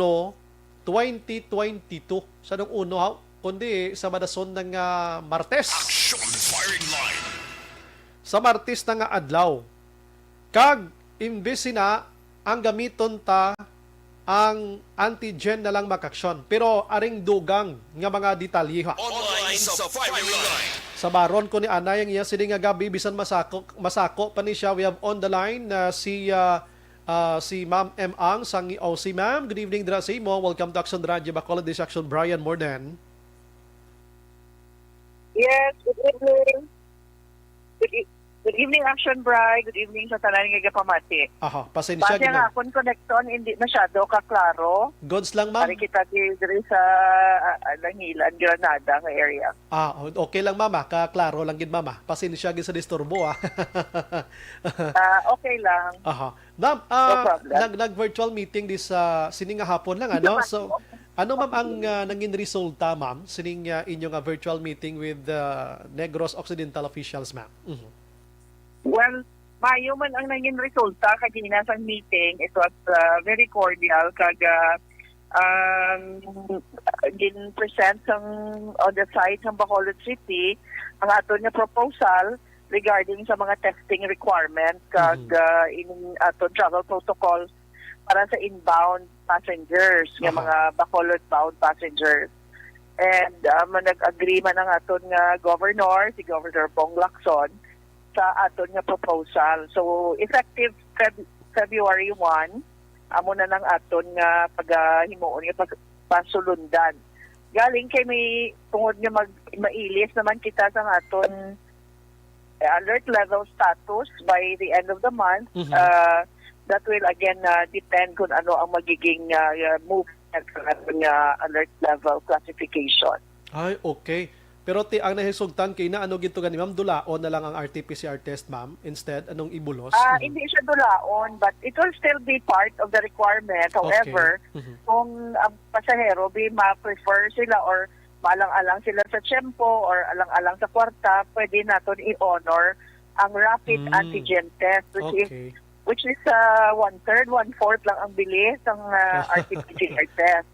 2022. Sa nung 1, kundi sa madason ng Martes. Action firing line. Sa Martes na nga adlaw. Kag imbes na ang gamiton ta ang antigen na lang makaksyon. Pero aring dugang nga mga detalye. Online sa firing line. Sa baron ko ni Anay ang iya sini nga gabi bisan masako pa ni siya. We have on the line si Ma'am M. Ang sang EOC. Ma'am, good evening dra sa imo. Welcome to Action Radio Bacolod. This is Action Brian Morden. Yes, good evening. Good evening, Action Bri. Good evening sa tanan nga pamati. Aha, pasensya Base nga akong connection hindi masyado kaklaro. Goods lang, ma'am. Pari kita diri sa Langilan, Granada nga area. Okay lang, mama. Kaklaro lang gid, mama. Pasensya gid sa disturbo, Okay lang. Aha. Ma'am, No problem. nag-virtual meeting this sining nga hapon lang, ano? So, ano, ma'am, ang nangin resulta, ma'am, sining inyong virtual meeting with Negros Occidental officials, ma'am? Well, mayo man ang naging resulta kagina sa meeting. It was very cordial kag gin-present on the side ng Bacolod City ang ato nga proposal regarding sa mga testing requirement kag in ato travel protocols para sa inbound passengers, nga mga Bacolod bound passengers. And nag-agree man ang aton nga governor, si Governor Bong Lacson, sa aton nga proposal. So effective February 1, amo na ng aton nga paghimuon nga pasulundan. Galing kay may tungod nga mailis naman kita sa aton alert level status by the end of the month. That will again depend kung ano ang magiging move ng aton nga alert level classification. Ay, okay. Pero ang nahisugtan kay na ano ginto gani, ma'am, dulaon na lang ang RT-PCR test, ma'am, instead anong ibulos? Hindi siya dulaon, but it will still be part of the requirement. However, kung ang pasahero ma-prefer sila or maalang-alang sila sa tiyempo or alang-alang sa kwarta, pwede natin i-honor ang rapid antigen test, which is 1/3, 1/4 lang ang bilis ng RT-PCR test.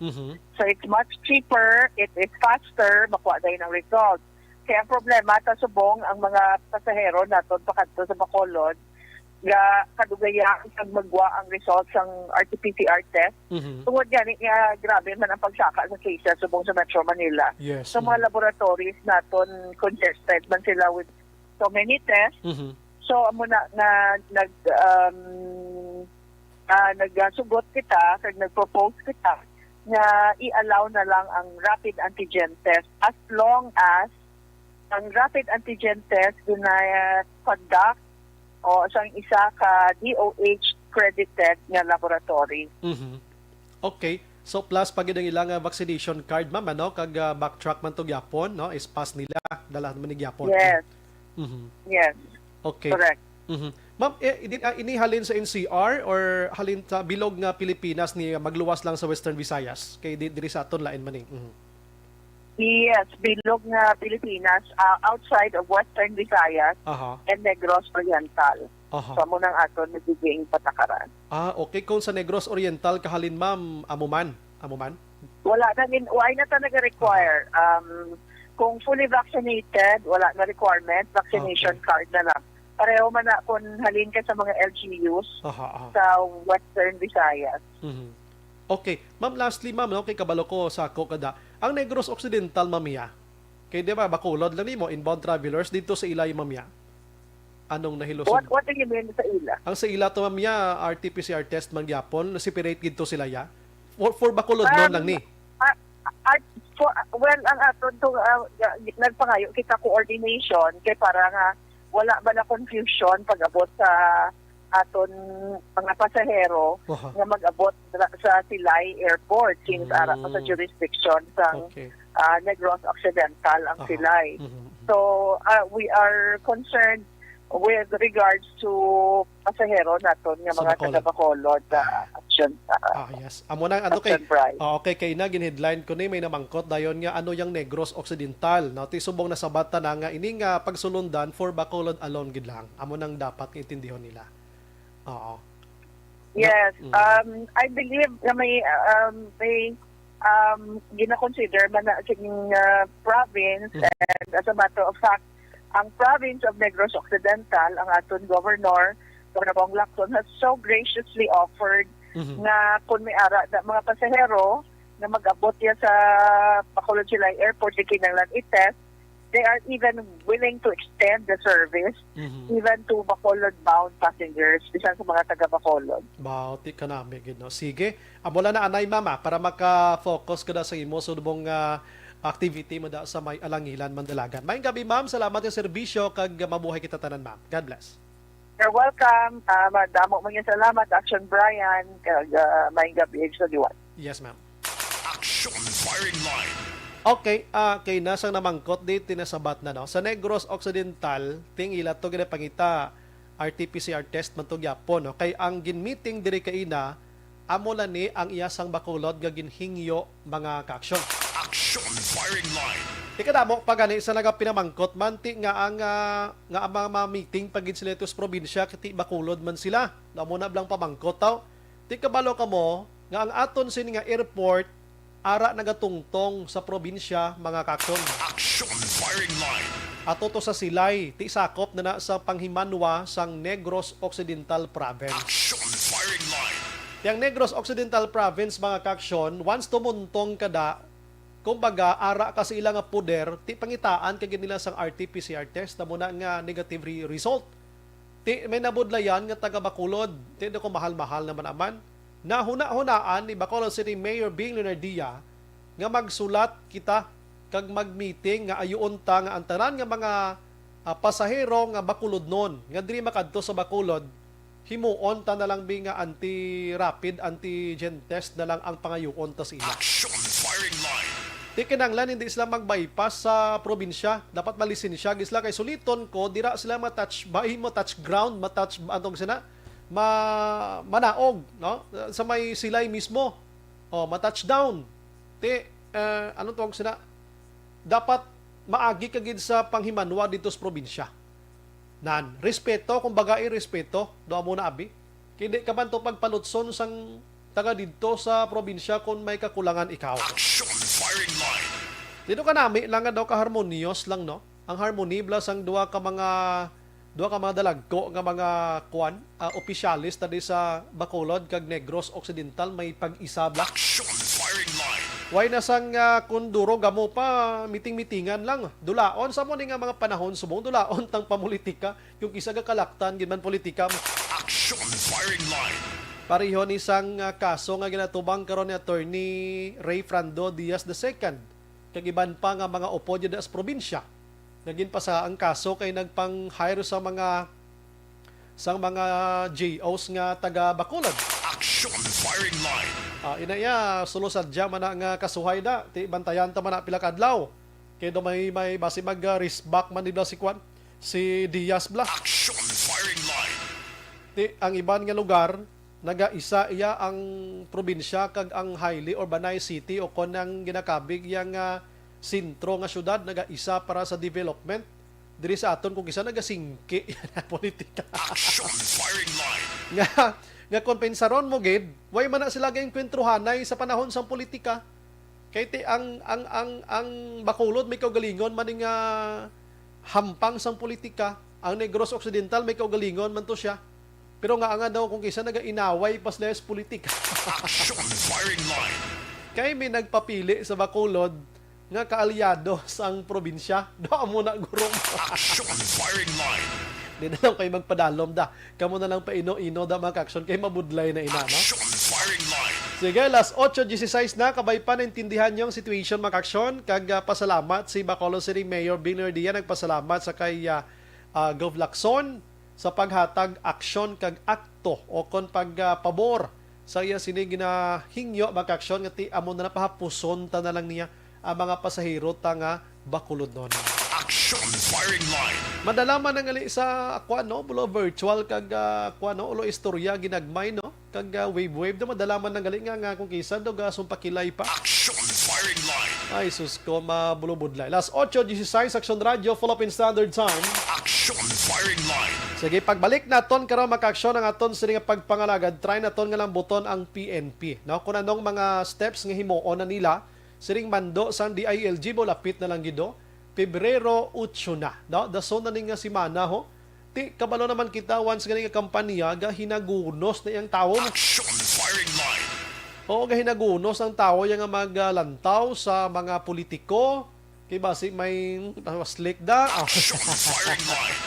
So it's much cheaper, it is faster, makuha dahil ng result. Kaya ang problema, tasubong ang mga pasahero natin pakadto sa Bacolod, nga kadugayaan kag magwa ang results ng RT-PCR test. Tungod gani nga grabe man ang pagsaka sa cases subong sa Metro Manila. So mga laboratories naton congested man sila with so many tests. So amo na nagsugot kita kag nagpropose kita na i-allow na lang ang rapid antigen test as long as ang rapid antigen test conduct o isang isa ka DOH credited nga laboratory. Okay. So plus pag ang ilang vaccination card, ma'am, ano, kag backtrack man to gyapon, no, is pass nila dala man ni gyapon. Yes. Yes. Okay. Correct. Ma'am, inihalin sa NCR or halin sa bilog nga Pilipinas ni magluwas lang sa Western Visayas kay diri sa aton lain maning? Yes, bilog nga Pilipinas outside of Western Visayas and Negros Oriental. So mo nang aton nagiging patakaran. Okay. Kung sa Negros Oriental kahalin, ma'am, amuman? Wala na talaga require. Kung fully vaccinated, wala na requirement, vaccination card na lang. Pareho man na kung halin ka sa mga LGUs sa Western Visayas. Okay. Ma'am, lastly, ma'am, no, kay kabalo ko sa kada. Ang Negros Occidental, mamiya, kay di ba, Bacolod lang nimo, inbound travelers, dito sa Ilay, mamiya. Anong nahilusog? What do you mean sa ila? Ang sa ila to, mamiya, RT-PCR test mangyapon, separate dito sila ya. For Bacolod noon lang ni. Well, ang aton to, nagpangayo kita coordination, kay para nga, wala ba na confusion pag abot sa aton mga pasahero nga mag-abot sa Silay Airport since ara pa sa jurisdiction sa Negros Occidental ang Silay. So we are concerned with regards to pasahero naton nga mga taga Bacolod action. Yes. Amo na ano kay okay kay na gin-headline ko ni may namangkot dayon nga ano yang Negros Occidental. No, ti subong na sabata na nga ini nga pagsulundan for Bacolod alone gid lang. Amo nang dapat intindihon nila. Yes. I believe na may gina-consider man na sing province, and as a matter of fact, ang province of Negros Occidental, ang aton governor, Governor Bong Lacson, has so graciously offered nga kung may ara na mga pasahero na mag-abot yan sa Bacolod Silay Airport, di kinanglan i-test, they are even willing to extend the service even to Bacolod-bound passengers, bisan sa mga taga-Bacolod. Bauti ka namin, no? Sige. Amula na anay, mama, para maka-focus ka na sa imo sa subong activity mo da sa may Alangilan, Mandalagan. Mayong gabi, ma'am. Salamat yung serbisyo kag mabuhay kita tanan, ma'am. God bless. You're welcome. Madamo mga salamat, Action Brian, kag mayong gabi sa diwat. Yes, ma'am. Action Firing Line. Okay, kay nasang namangkot di tinasabat na, no? Sa Negros Occidental, tingila to ginapangita RT-PCR test man to gyapon, no? Kay ang ginmeeting diri kaina amo la ni ang iyasang Bacolod nga ginhingyo mga kaaksyon. Action Firing Line. Ikadamo pagani sa nagapinamangkot man ti nga ang mga meeting pagid sila tus probinsya kiti Bacolod man sila. Namo na blang pamangkot taw. Ti kabalo kamo nga ang aton sini nga airport ara nagatungtong sa probinsya mga kaaksyon. Action Firing Line. Ato to sa Silay, ti sakop na sa panghimanwa sang Negros Occidental Province. Action Firing Line. Yang Negros Occidental Province mga kaaksyon, once tumuntong kada, kumbaga ara kasi ilang nga puder, ti pangitaan kag nila sang RT-PCR test na muna nga negative result. Ti may nabudlayan nga taga Bacolod, ti ko mahal-mahal naman aman. Na huna-hunaan ni Bacolod City Mayor Bing Leonardia nga magsulat kita kag mag-meeting nga ayuon ta nga ang tanan nga mga pasahero nga Bacolod non nga diri makadto sa Bacolod himuon ta na lang bi nga anti-rapid antigen test na lang ang pangayuon ta sa ila. Action Firing Line. Di kinanglan hindi sila mag-bypass sa probinsya, dapat malisensya gisla kay suliton ko dira sila ma-touch bahin mo touch ground, ma-touch antong sina manaog, no? Sa may Silay mismo. Ma-touchdown. Anong tawag sila? Dapat maagi kagid sa panghimanwa dito sa probinsya. Nan, respeto, kumbaga respeto, doa mo na abi. Kindi ka man to pagpalutson sang taga dito sa probinsya kung may kakulangan ikaw. Action Firing Line. Dito ka nami lang nga daw ka-harmonious lang, no? Ang harmony plus ang duha ka mga dalagko nga mga opisyalis tadi sa Bacolod kag Negros Occidental may pag-isa bla. Action Firing Line. Way nasang kunduro gamo pa miting-mitingan lang. Dulaon sa mo ni nga mga panahon subong dulaon tang pamulitika yung isa ga kalaktan gid man politika mo. Action Firing Line. Pareho ni sang kaso nga ginatubang karon ni Attorney Ray Frando Diaz II kag iban pa nga mga upo dyan sa probinsya. Naging pa sa ang kaso kay nagpang-hire sa mga JOs nga taga Bacolod. Action Firing Line. Inaya sulusad dya man nga kasuhay na ti bantayan ta man na pila ka adlaw. Kay do may basi mag risk back man nila si Diaz bla. Action Firing Line. Ti ang iban nga lugar nagaisa iya ang probinsya kag ang highly urbanized city o kon ang ginakabig yang sentro nga syudad nagaisa para sa development diri sa aton kung isa nagasingki politika. Action Firing Line. nga kompensaron mo gid way man na sila gayong kwentruhanay sa panahon sang politika kay ti ang Bacolod may kaugalingon man nga hampang sang politika, ang Negros Occidental may kaugalingon man to siya pero nga daw kung isa nagainaway pas les politika. Action Firing Line. Kay may nagpapili sa Bacolod nga kaalyado sa ang probinsya. Doa mo na gurong. Action Firing Line. Di na lang kayo magpadalom da. Kamo na lang paino-ino da mga action kay mabudlay na ina, no? Action Firing Line. Sige, last 8:16 na. Kabay pa naintindihan yung situation mga action. Kag pasalamat si Bacolod City Mayor Bing Leonardia. Nagpasalamat sa kay Gov Lacson sa paghatag aksyon kag akto o kon pagpabor sa iya sinig na hingyo mga action nga ti amo na napahapuson ta na lang niya ang mga pasahero ta nga Bacolod non. Action Firing Line. Madalaman ang gali sa bulo virtual kag ulo istorya ginagmay no kag wave do madalaman ang gali nga kung kisa do sumpakilay pa. Action firing line. Ay, sus ko, mabulubudlay. Last 8:16, Action Radio, Philippine Standard Time. Action firing line. Sige, pagbalik naton karon maka-aksyon ang aton sa nga pagpangalagad, try naton nga lang buton ang PNP. No? Kung anong mga steps nga himuon na nila, siring mando sa DILG, mo lapit na lang gido. Pebrero 8 na. No? Daso na nga si Mana, ho. Ti, kabalo naman kita, once galing nga kampanya, ga hinagunos na yung tao. Action firing line. Oo, ga hinagunos ang tao yung nga maglantaw sa mga politiko. Kaya basi may slick da. Action firing line.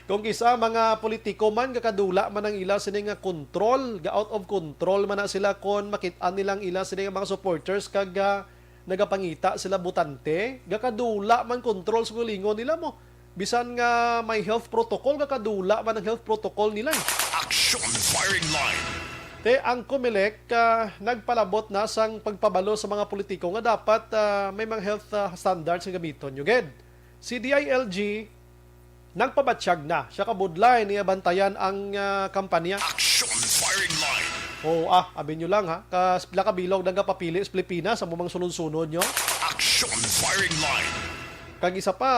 Kung kisa mga politiko man, kakadula man ang ila sila nga control, ga out of control man na sila kung makitaan nilang ila sila nga mga supporters kag nagapangita sila butante, kakadula man control sa gulingon nila mo. Bisan nga may health protocol, kakadula man ang health protocol nila. Action firing line. Te, ang COMELEC nagpalabot na sang pagpabalo sa mga politiko nga dapat may mga health standards nga gamiton. Yuged, si DILG nagpabatsyag na. Siya kabudlay niya bantayan ang kampanya. Action firing line. Abin nyo lang ha. Pila kabilog nang kapapili sa Pilipinas sa mumang sunod-sunod nyo. Action firing line. Kag isa pa,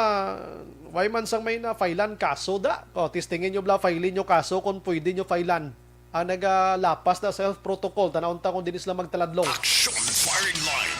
why man sang may na filean kaso da. Testingin nyo bla filein nyo kaso kung pwede nyo filean. Ang nagalapas na self protocol, tanaunta kung din sila magtaladlong. Action firing line.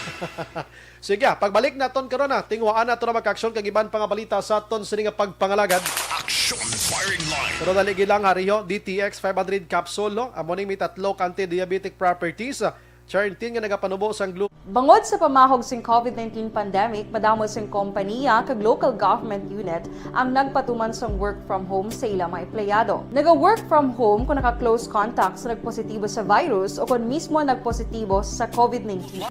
Sige, pagbalik naton karon na, tingwaan nato na mag-action kag iban pa nga balita sa aton sini nga pagpangalagad. Action firing line. Pero daligi lang hariyo, DTX 500 capsule, no? Amo ning may tatlo anti-diabetic properties. Charantine nga nagapanubo sang glucose. Bangod sa pamahog sing COVID-19 pandemic, madamo sing kompanya kag local government unit ang nagpatuman sang work from home sa ilang mga empleyado. Naga-work from home kung naka-close contacts sa nagpositibo sa virus o kung mismo nagpositibo sa COVID-19.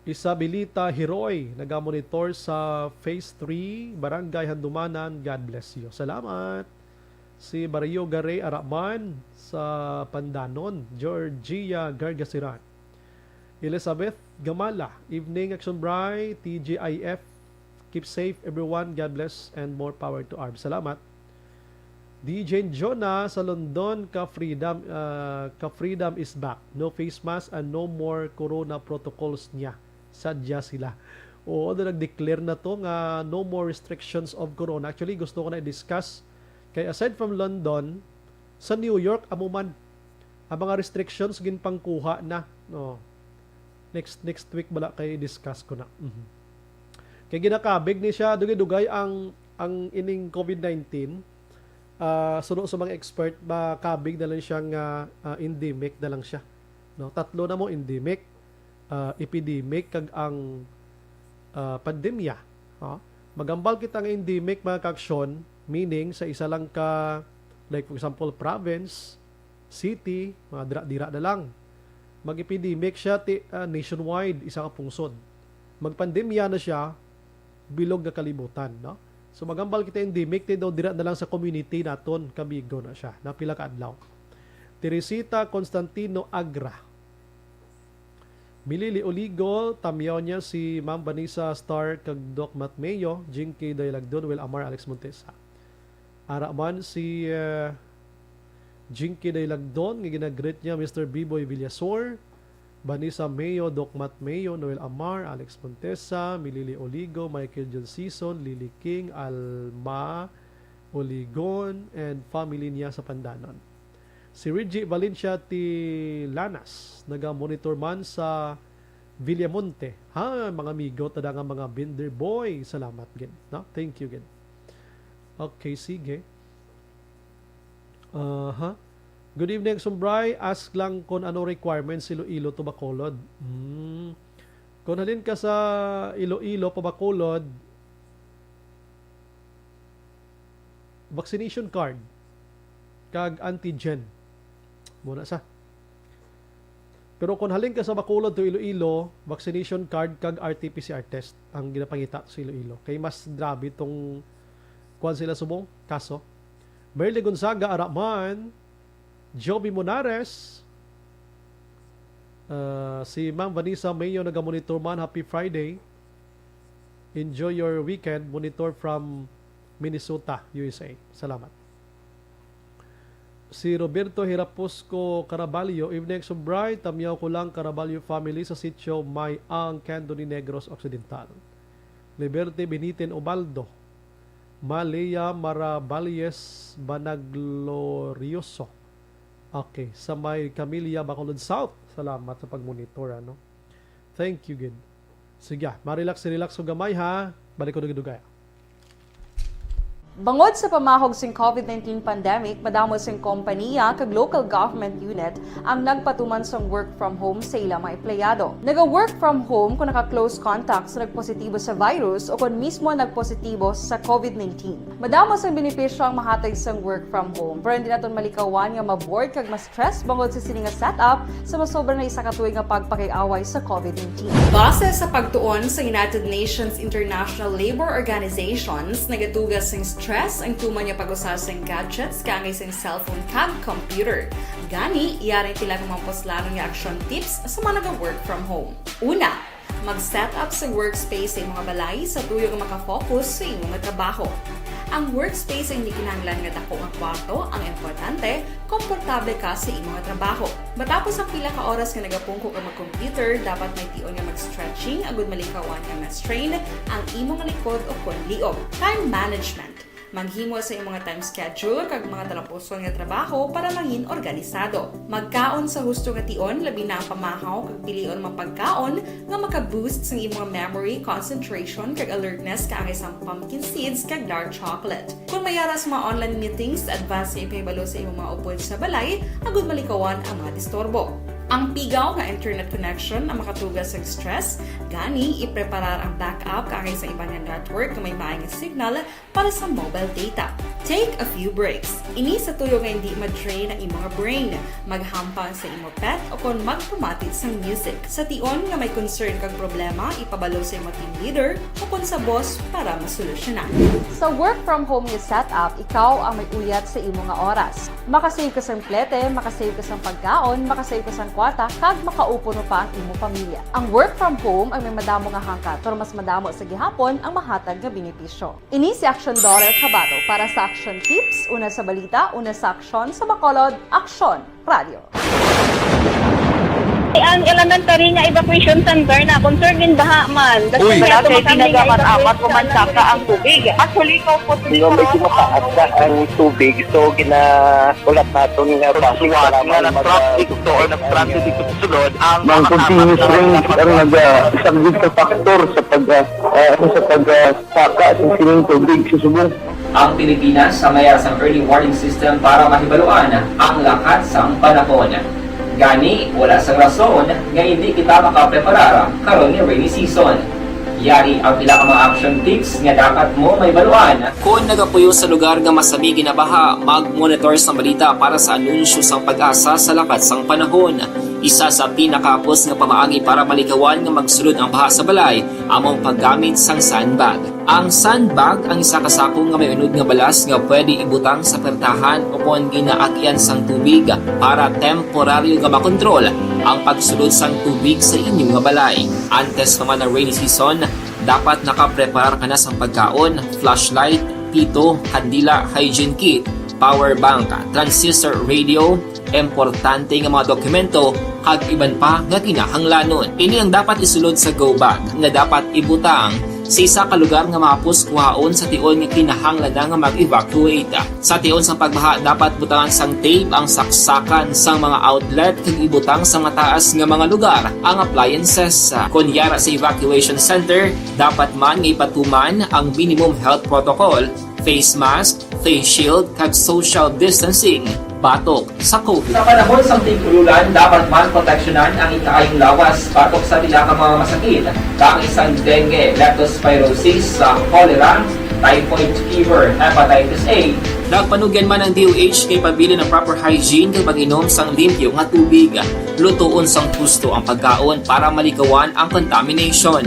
Isabelita Hiroy, nagamonitor sa Phase 3, Barangay Handumanan. God bless you. Salamat. Si Barrio Garay Araman sa Pandanon. Georgia Gargasiran. Elizabeth Gamala, Evening Action Bright, TGIF. Keep safe everyone. God bless and more power to arms. Salamat. DJ Jonah sa London, ka-freedom is back. No face mask and no more corona protocols niya. Sadya sila. Oo, nag-declare na to nga no more restrictions of corona. Actually, gusto ko na i-discuss. Kaya aside from London, sa New York, amuman, ang mga restrictions ginpangkuha na. No. Next week bala kayo i-discuss ko na. Kaya ginakabig ni siya, dugay-dugay ang ining COVID-19. Sunod sa mga expert, makabig na lang siyang endemic na lang siya. No? Tatlo na mo endemic, epidemic kag ang pandemya. Magambal kita ng endemic mga kaksyon, meaning sa isa lang ka, like for example province, city, mga dira na lang. Mag-epidemic siya nationwide, isa ka pungsod. Magpandemya na siya, bilog na kalibutan. No? So magambal kita endemic, daw dira na lang sa community naton, kabigo na siya, napila ka adlaw. Teresita Constantino Agra, Milili Oligo, tamyaw niya si Ma'am Vanessa Star kag Doc Matmeyo, Jinky Daylagdon, Will Amar Alex Montesa. Araman si Jinky Daylagdon, nga ginagreet niya Mr. B-Boy Villasor, Vanessa Mayo, Doc Matmeyo, Noel Amar, Alex Montesa, Milili Oligo, Michael John Season, Lily King, Alma Oligon, and family niya sa Pandanon. Si Reggie Valencia Lanas, naga-monitor man sa Villamonte. Mga amigo, tada nga mga Binder Boy. Salamat, gen. No? Thank you, gen. Okay, sige. Good evening, Sumbray. Ask lang kung ano requirements Iloilo to Bacolod. Kung halin ka sa Iloilo pa Bacolod, vaccination card kag antigen muna sa. Pero kung halin ka sa Bacolod to Iloilo, vaccination card kag RT-PCR test ang ginapangita sa Iloilo. Kay mas grabe itong kuwan sila subong kaso. Merle Gonzaga Araman, Joby Monares, si Ma'am Vanessa Mayo naga-monitor man. Happy Friday. Enjoy your weekend. Monitor from Minnesota, USA. Salamat. Si Roberto Hirapusco Caraballo, evening Subray, tamyaw ko lang Caraballo family sa sitio May Ang, Candoni Negros Occidental. Liberte Beniten Ubaldo, Malaya Maraballes Banaglorioso. Okay, sa may Camilla Bacolod South. Salamat sa pagmonitor, ano. Thank you, good. Sige, relax ko gamay ha. Balik ko dugay. Bangod sa pamahog sing COVID-19 pandemic, madamo sing kompanya kag local government unit ang nagpatuman sang work from home sa ilang mga empleyado. Naga-work from home kung naka-close contacts na nagpositibo sa virus o kung mismo nagpositibo sa COVID-19. Madamo sang benepisyo ang mahatag sang work from home, pero hindi naton malikawan nga ma-bored kag ma-stress bangod sa sini nga setup sa masobra na isa ka tuig nga pagpakiaway sa COVID-19. Base sa pagtuon sa United Nations International Labour Organizations, nagatugas sing stress ang tuman niya pag-usar sa gadgets kangay sa cellphone kag computer. Gani, iyaring tila ng mga poslano nga action tips sa mga nag-work from home. Una, mag-set up sa workspace sa mga balay sa tuyo nga makafocus sa imong trabaho. Ang workspace ay hindi kinahanglan nga dako nga kwarto, ang importante, komportable ka sa imong trabaho. Matapos ang pila ka oras nga nagapungko ka mag-computer, dapat may tion nga mag-stretching agud malikawan nga ma-strain ang imong likod o konliog. Time management. Maghimo sa imong mga time schedule kag mga talapuson nga trabaho para mangin organisado. Magkaon sa husto nga tion, labi na ang pamahaw kag pilion mapagkaon nga maka-boost sa imong memory, concentration kag alertness kaangay sa pumpkin seeds kag dark chocolate. Kung mayara sa mga online meetings, advance sa ipahibalo sa imong mga upod sa balay, agud malikawan ang mga disturbo. Ang pigaw nga internet connection ang makatugas sa stress, gani ipreparar ang backup kaangay sa ibang nga network na may maayong signal para sa mobile data. Take a few breaks. Ini sa tuyo nga hindi ma-drain ang imong brain, maghampang sa imong pet o kung magpumatit sa music. Sa tion nga may concern kag problema, ipabalo sa imong team leader o kung sa boss para masolusyonan. Sa work from home nga setup, ikaw ang may uyat sa imong nga oras. Makasave ka sa plete, makasave ka sa pagkaon, makasave ka sa kwarta, kag makaupo no pa ang imong pamilya. Ang work from home ay may madamo nga hangkat, pero mas madamo sa gihapon ang mahatag nga benepisyo. Ini si Action Dorel Cabato para sa Action Tips, una sa balita, una sa aksyon sa Bacolod, Aksyon Radio. Ang elementary nga evacuation center na concern din baha man. Uy, kasi tinagaman apat kumansaka ang tubig. Actually, ko po Di ba medyo mataas na ang tubig, so ginaulat natin nga pasiwala nga ng traffic to or nag-transit dito sa sulod ang continuous rain ang nag-isang sa factor sa pagsaka sa sining tubig sa Subo. Ang Pilipinas sa mayar sa early warning system para mahibaluan ang lakat sang panahon. Gani, wala sang rason nga hindi kita makapreparara karon ni rainy season. Yari ang pila ka mga action tips nga dapat mo may baluan. Kung nagapuyo sa lugar nga masabi ginabaha, mag-monitor sa balita para sa anunsyo sang pag-asa sa lakat sang panahon. Isa sa pinakapos nga pamaagi para malikawan nga magsulod ang baha sa balay, among paggamit sang sandbag. Ang sandbag ang isa kasakong nga may unod nga balas nga pwede ibutang sa pertahan o kung ginaagyan sang tubig para temporaryo nga makontrol ang pagsulod sang tubig sa inyong nga balay. Antes naman ng rainy season, dapat nakapreparar ka na sa pagkaon, flashlight, pito, kandila, hygiene kit, power bank, transistor radio, importante nga mga dokumento kag iban pa nga kinahanglanon. Ini ang dapat isulod sa go bag nga dapat ibutang sa isa ka lugar nga mapus kuhaon sa tion nga kinahanglan nga mag-evacuate. Sa tion sa pagbaha dapat butangan sang tape ang saksakan sang mga outlet kag ibutang sa mataas nga mga lugar ang appliances. Kunyara sa evacuation center, dapat man nga ipatuman ang minimum health protocol, face mask, face shield kag social distancing. Batok sa COVID. Sa panahon sa tigululan, dapat man proteksyonan ang ikaayong lawas batok sa pila ka mga masakit. Kang isang dengue, leptospirosis, cholera, typhoid fever, hepatitis A. Nagpanugyan man ang DOH kay pabili ng proper hygiene kay pag-inom sang limpyo nga tubig. Lutuon sang husto ang pagkaon para malikawan ang contamination.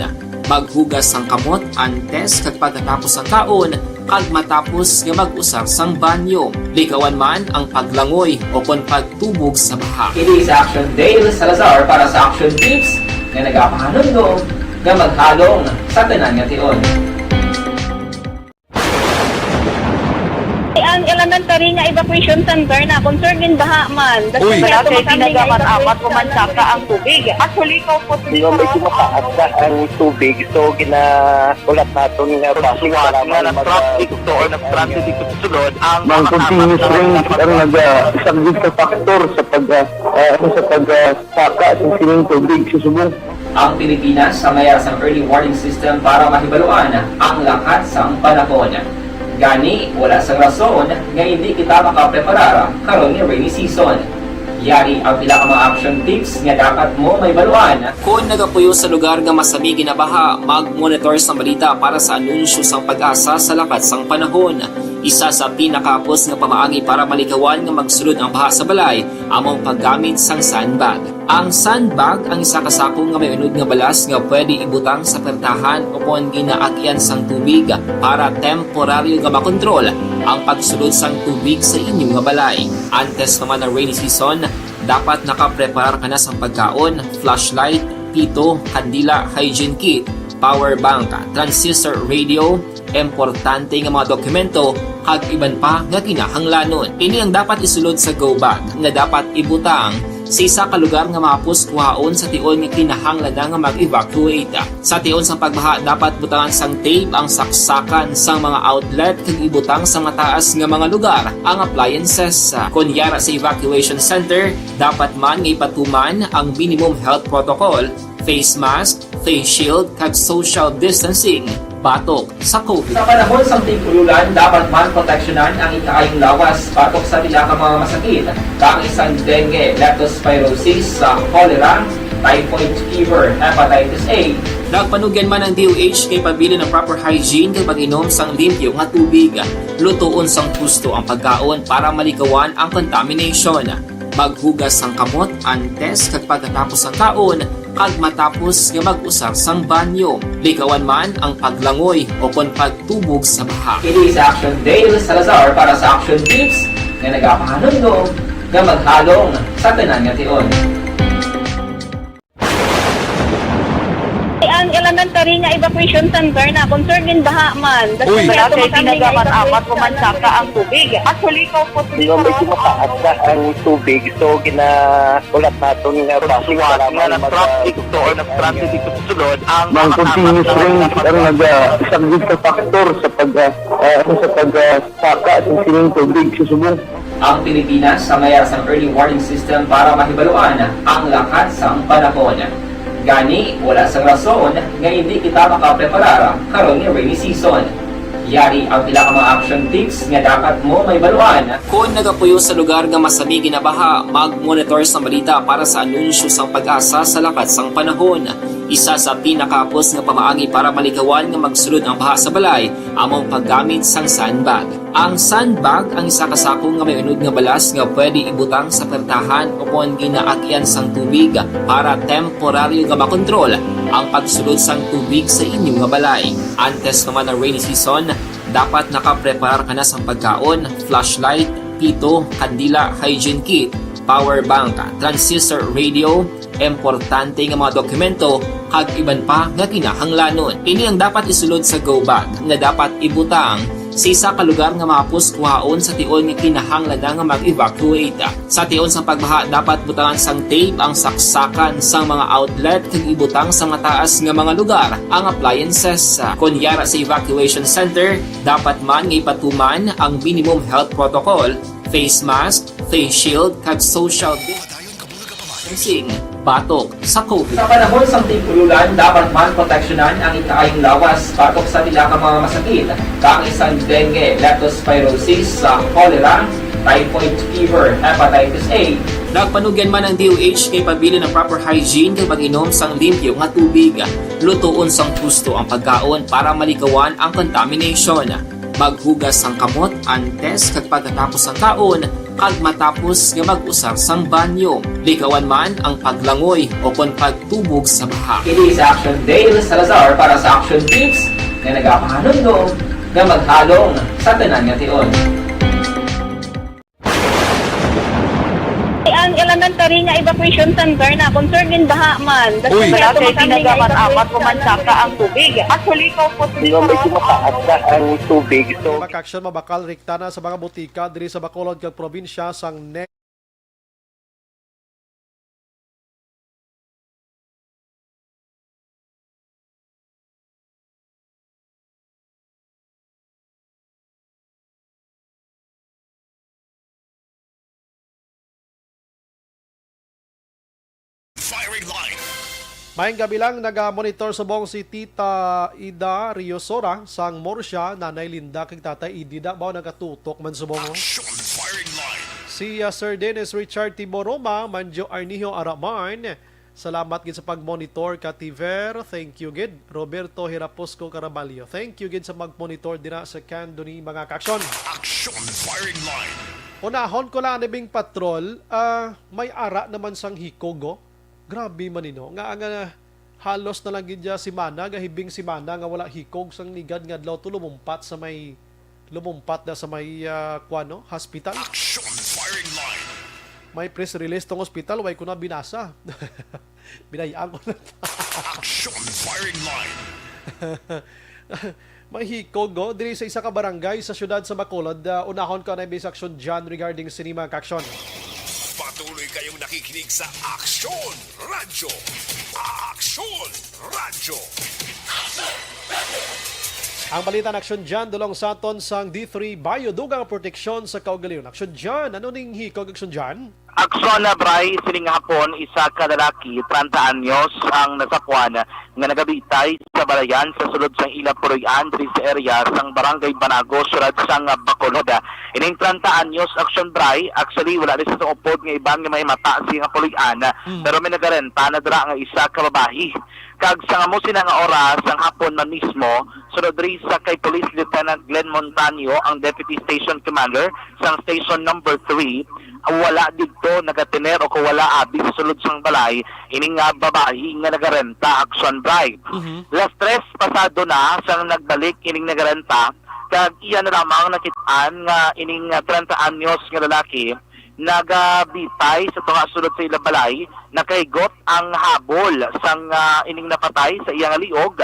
Maghugas sang kamot antes kag pagkatapos ang kaon kag matapos nga mag-usar sang banyo. Likawan man ang paglangoy o kon pagtubog sa baha. Ini sa Action Dale Salazar para sa Action Tips nga nagapahanong nga maghalong sa tanan nga tion. ang elementary nga evacuation center na concern din baha man. Uy. Wala kay pinagaman apat kumansaka ang tubig. Actually, ko po Di ba medyo mataas na ang tubig, so ginaulat natin nga pasiwala nga nag-traffic to or nag-traffic dito sa sulod ang continuous rain ang nag-subject sa factor sa pagsaka sa sining tubig sa subong. Ang Pilipinas sa mayroon sa early warning system para mahibaluan ang lakat sang panahon. Gani, wala sang rason nga hindi kita makapreparara karon ni rainy season. Yari ang pila ka mga action tips nga dapat mo may baluan. Kung nagapuyo sa lugar nga masabi ginabaha, mag-monitor sa balita para sa anunsyo sang pag-asa sa lakat sang panahon. Isa sa pinakapos nga pamaagi para malikawan nga magsulod ang baha sa balay, among paggamit sang sandbag. Ang sandbag ang isa kasakong nga may unod nga balas nga pwede ibutang sa pertahan upon ginaagyan sang tubig para temporaryo nga makontrol ang pagsulod sang tubig sa inyong nga balay. Antes naman ng rainy season, dapat nakapreparar ka na sang pagkaon, flashlight, pito, kandila, hygiene kit, power bank, transistor radio, importante nga mga dokumento kag iban pa nga kinahanglanon. Ini ang dapat isulod sa go bag nga dapat ibutang sa isa ka lugar nga mapus kuhaon sa tion nga kinahanglan nga mag-evacuate. Sa tion sa pagbaha dapat butangan sang tape ang saksakan sang mga outlet kag ibutang sa mataas nga mga lugar ang appliances. Kunyara sa evacuation center, dapat man nga ipatuman ang minimum health protocol, face mask, face shield kag social distancing. Batok sa COVID. Sa panahon sa tigululan, dapat man proteksyonan ang ikaayong lawas batok sa pila ka mga masakit. Kang isang dengue, leptospirosis, cholera, typhoid fever, hepatitis A. Nagpanugyan man ang DOH kay pabili ng proper hygiene kay pag-inom sang limpyo nga tubig. Lutuon sang gusto ang pagkaon para malikawan ang contamination. Maghugas sang kamot antes kag pagkatapos ang kaon kag matapos nga mag-usar sang banyo. Likawan man ang paglangoy o kon pagtubog sa baha. It is Action Dale Salazar para sa Action Tips nga nagapahanundong nga maghalong sa tanan nga tion. ang elementary nga evacuation center na concern din baha man. Uy. Wala kay pinagaman apat kumansaka ang tubig. Actually, ko po Di ba medyo mataas na ang tubig, so ginaulat natin nga pasiwala nga nag-traffic to or nag-traffic dito sa sulod ang continuous rain ang nag-subject sa factor sa pagsaka sa sining tubig sa subong. Ang Pilipinas sa mayroon sa early warning system para mahibaluan ang lakat sang panahon. Gani, wala sang rason nga hindi kita makapreparara karon ni rainy season. Yari ang pila ka mga action tips nga dapat mo may baluan. Kung nagapuyo sa lugar nga masabi ginabaha, mag-monitor sa balita para sa anunsyo sang pag-asa sa lakat sang panahon. Isa sa pinakapos nga pamaagi para malikawan nga magsulod ang baha sa balay, among paggamit sang sandbag. Ang sandbag ang isa kasakong nga may unod nga balas nga pwede ibutang sa pertahan upon ginaagyan sang tubig para temporaryo nga makontrol ang pagsulod sang tubig sa inyong nga balay. Antes naman ng rainy season, dapat nakapreparar ka na sang pagkaon, flashlight, pito, kandila, hygiene kit, power bank, transistor radio, importante nga mga dokumento kag iban pa nga kinahanglanon. Ini ang dapat isulod sa go bag nga dapat ibutang sa isa ka lugar nga mapus kuhaon sa tion nga kinahanglan nga mag-evacuate. Sa tion sa pagbaha dapat butangan sang tape ang saksakan sang mga outlet kag ibutang sa mataas nga mga lugar ang appliances. Kunyara sa evacuation center, dapat man nga ipatuman ang minimum health protocol, face mask, face shield kag social distancing. Batok sa COVID. Sa panahon sa tigululan, dapat man proteksyonan ang ikaayong lawas batok sa pila ka mga masakit. Kang isang dengue, leptospirosis, cholera, typhoid fever, hepatitis A. Nagpanugyan man ang DOH kay pabili ng proper hygiene kay pag-inom sang limpyo nga tubig. Lutuon sang gusto ang pagkaon para malikawan ang contamination. Maghugas sang kamot antes kag pagkatapos ang kaon kag matapos nga mag-usar sang banyo. Likawan man ang paglangoy o kon pagtubog sa baha. It is Action Dale Salazar para sa Action Tips nga nagapahanundong nga maghalong sa tanan nga tion. ang tanan tari nga evacuation center na concern din baha man. Uy. Kaya Kaya tinagamit apat kumansaka ang tubig. Actually, ko po Di ba medyo mataas na ang tubig. So, Makaksyon mabakal riktana sa mga butika diri sa Bacolod kag probinsya sang Firing line. Mayang gabi lang naga-monitor subong si Tita Ida Riosora sang Morsya, Nanay Linda kag Tatay Idida bao nagatutok man subong. Action firing line. Si Sir Dennis Richard Timoroma, Manjo Arnijo Araman. Salamat gid sa pag-monitor ka Tiver. Thank you gid. Roberto Hiraposco Caraballo. Thank you gid sa mag-monitor dira sa Candoni mga kaksyon. Action firing line. Unahon ko lang nibing patrol, may ara naman sang hikogo. Grabe man nino. Nga halos na lang gid si Mana, gahibing si Mana nga wala hikog sang nigad nga adlaw to lumumpat na sa may kuano, hospital. Action firing line. May press release tong hospital, way ko na binasa. Binayaan ko na. Action firing line. May hikog go diri sa isa ka barangay sa syudad sa Bacolod. Unahon ka na may action dyan regarding sinima kaksyon. Patuloy kayong nakikinig sa Action Radyo. Action Radyo. Ang balita ng aksyon dyan, dulong sa aton sang D3 Biodugang Proteksyon sa Kaugalion. Aksyon dyan, ano ning hikog aksyon dyan? aksyon na bray sining hapon isa ka lalaki 30 anyos ang nasakuan nga nagabitay sa balayan sa sulod sang ila puruyan diri sa area sang barangay Banago syudad sang Bacolod. Ining 30 anyos aksyon bray actually wala rin sa upod nga ibang nga may mata siya nga puruyan pero may nagarenta na dira nga isa ka babae. Kag sa mo sina nga oras ang hapon man mismo sunod diri sa kay Police Lieutenant Glenn Montaño ang Deputy Station Commander sang Station number 3 wala dito nagatiner o kung wala abis sulod sang balay ining nga babae nga nagarenta action drive. Last 3 pasado na sang nagbalik ining nagarenta kag iyan lamang nakitaan nga ining 30 anyos nga lalaki nagabitay sa tunga sulod sa ilang balay nakaigot ang habol sang ining napatay sa iyang liog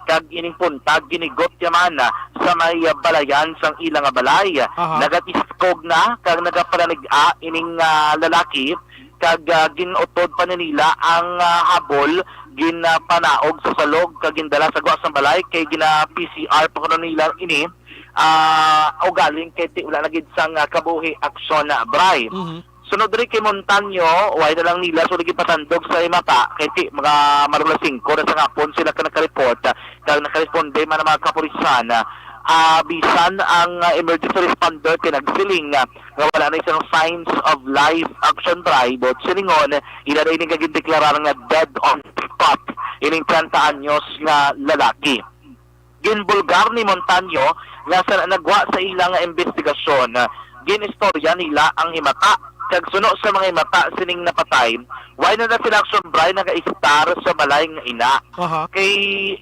kag ining puntag ginigot yaman sa may balayan sang ilang balay. Nagatiskog na kag nagapalanig-a ining lalaki kag ginutod pa nila ang habol ginapanaog sa salog kag gindala sa guwa sang balay kay gina PCR pa kuno nila ini o galing kay ti wala nagid sang kabuhi aksyon na bray. Sunod rin kay Montaño, way na lang nila, so lagi patandog sa mata, kay ti mga marula 5, na sa ngapon sila ka nakareport, kaya nakaresponde man ang mga kapulisan, bisan ang emergency responder tinagsiling, nga wala na isang signs of life action drive, but silingon, ila na ining kaging deklarar nga dead on spot, ining 30 anyos nga lalaki. Ginbulgar ni Montaño, nga sa nagwa sa ilang investigasyon, ginistorya nila ang himata, kag suno sa mga mata sining napatay why na sila action bray naga-star sa balay nga ina kay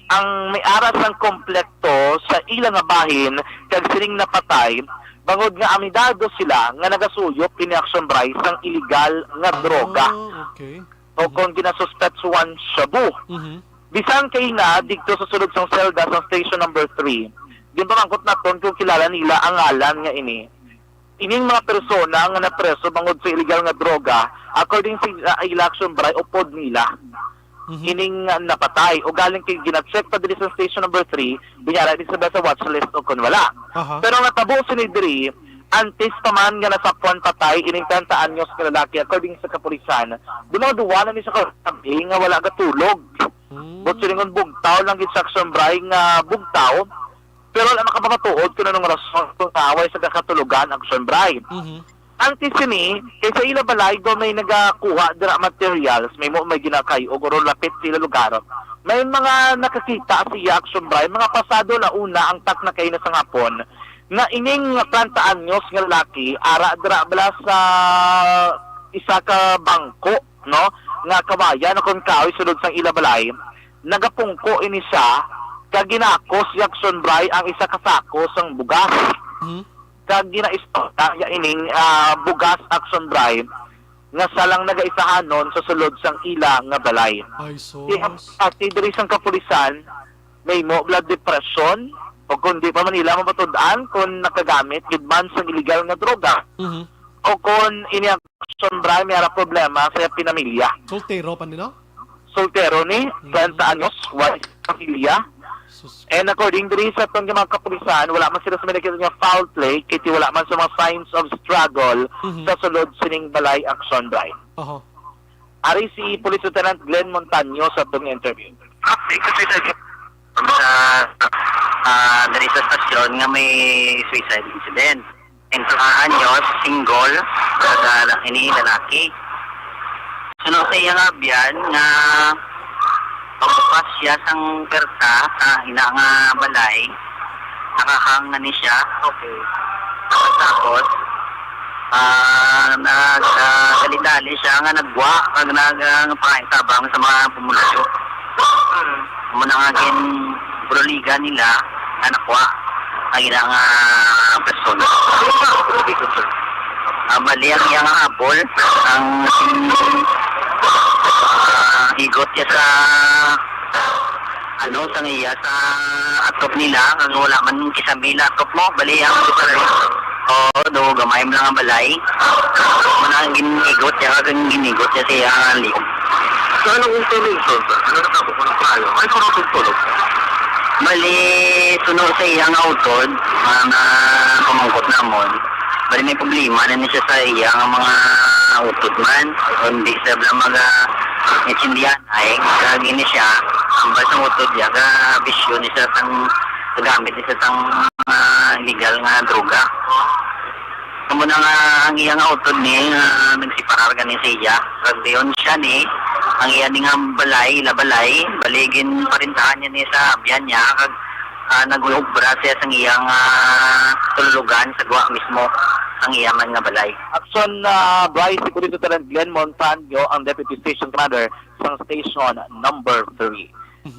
ang may aras ng komplekto sa ilang nga bahin kag sining napatay bangod nga amidado sila nga nagasuyop kini action bray sang illegal nga droga o kung ginasuspetsuan shabu bisan kay na dito sa sulod sang selda sa station number 3 ginpamangkot naton kung kilala nila ang ngalan nga ini ining mga persona nga napreso bangod sa illegal nga droga according sa election bray upod nila ining napatay o galing kay gina-check pa diri sa station number 3 binyara din sa watch list o kun wala pero natabo sini diri antes pa man nga nasakwan patay ining 30 anyos nga lalaki according sa kapulisan dumaduwa na ni sa katabi nga wala gatulog but siningon bugtaw lang gid sa action bray nga bugtaw pero wala makapapatuod kung anong rason kung away sa kakatulugan action bribe. Antes sini, kaysa ila balay do may nagakuha dira materials, may ginakay o guro lapit sila lugar. May mga nakakita siya action bribe, mga pasado la una ang tak na kay na sa ngapon, na ining 30 anyos nga lalaki, ara dira bala sa isa ka bangko, no? Nga kabayan, kung kaoy sulod sang ila balay, nagapungko ini siya, kag ginakos yakson bray ang isa ka sako sang bugas. Kag ginaistorya ya ining bugas action bray nga salang nagaisahanon sa sulod sang ila nga balay. Ay, so. Ati diri sang kapulisan may mo blood depression o kung di pa man nila mapatud-an kung nakagamit gid man sa illegal nga droga. O kung ini action drive may ara problema sa pinamilya. Soltero pa nila? Soltero ni 30 anyos, wala pamilya. And according to sa itong mga kapulisan, wala man sila sa nakita nga foul play, kiti wala man sa mga signs of struggle sa sulod sining balay action drive. Ari si Police Lieutenant Glenn Montaño sa itong interview. Dari sa stasyon nga may suicide incident. And anyos, single, ini lalaki. Sunod sa iyang abyan nga pagbukas siya sang perta sa ina nga balay, nakahang na ni siya. Okay. Tapos, nagdali-dali siya nga nagwa, nagpakitabang sa mga pumulasyo. Muna nga bruliga nila, na nakwa, ang ina nga persona. Bali ang iyang habol, ang higot niya sa sa iya sa atop nila kag wala man kisabila atop mo bali ang do gamay mo lang ang balay manang ginigot niya kag ginigot niya siya ang liog. So anong tulog so? Ano natapos ko ng payo? Ay kung tulog? Bali sunod sa iyang utod na pamangkot namon bali may problema na niya sa iyang mga utod man kundi sa mga intindihan ay kagini siya ang basang utod niya ka bisyo ni sa tang gamit ni sa tang illegal nga droga. Muna nga ang iyang utod ni nagsiparar gani sa iya kag diyon siya ni ang iya ni nga balay baligin parintahan niya ni sa abyan niya kag nagulubra siya sa iyang tululugan sa guwa mismo ang iyaman nga balay. Action Bryce Security Lieutenant Glenn Montaño ang Deputy Station Commander sa Station number 3.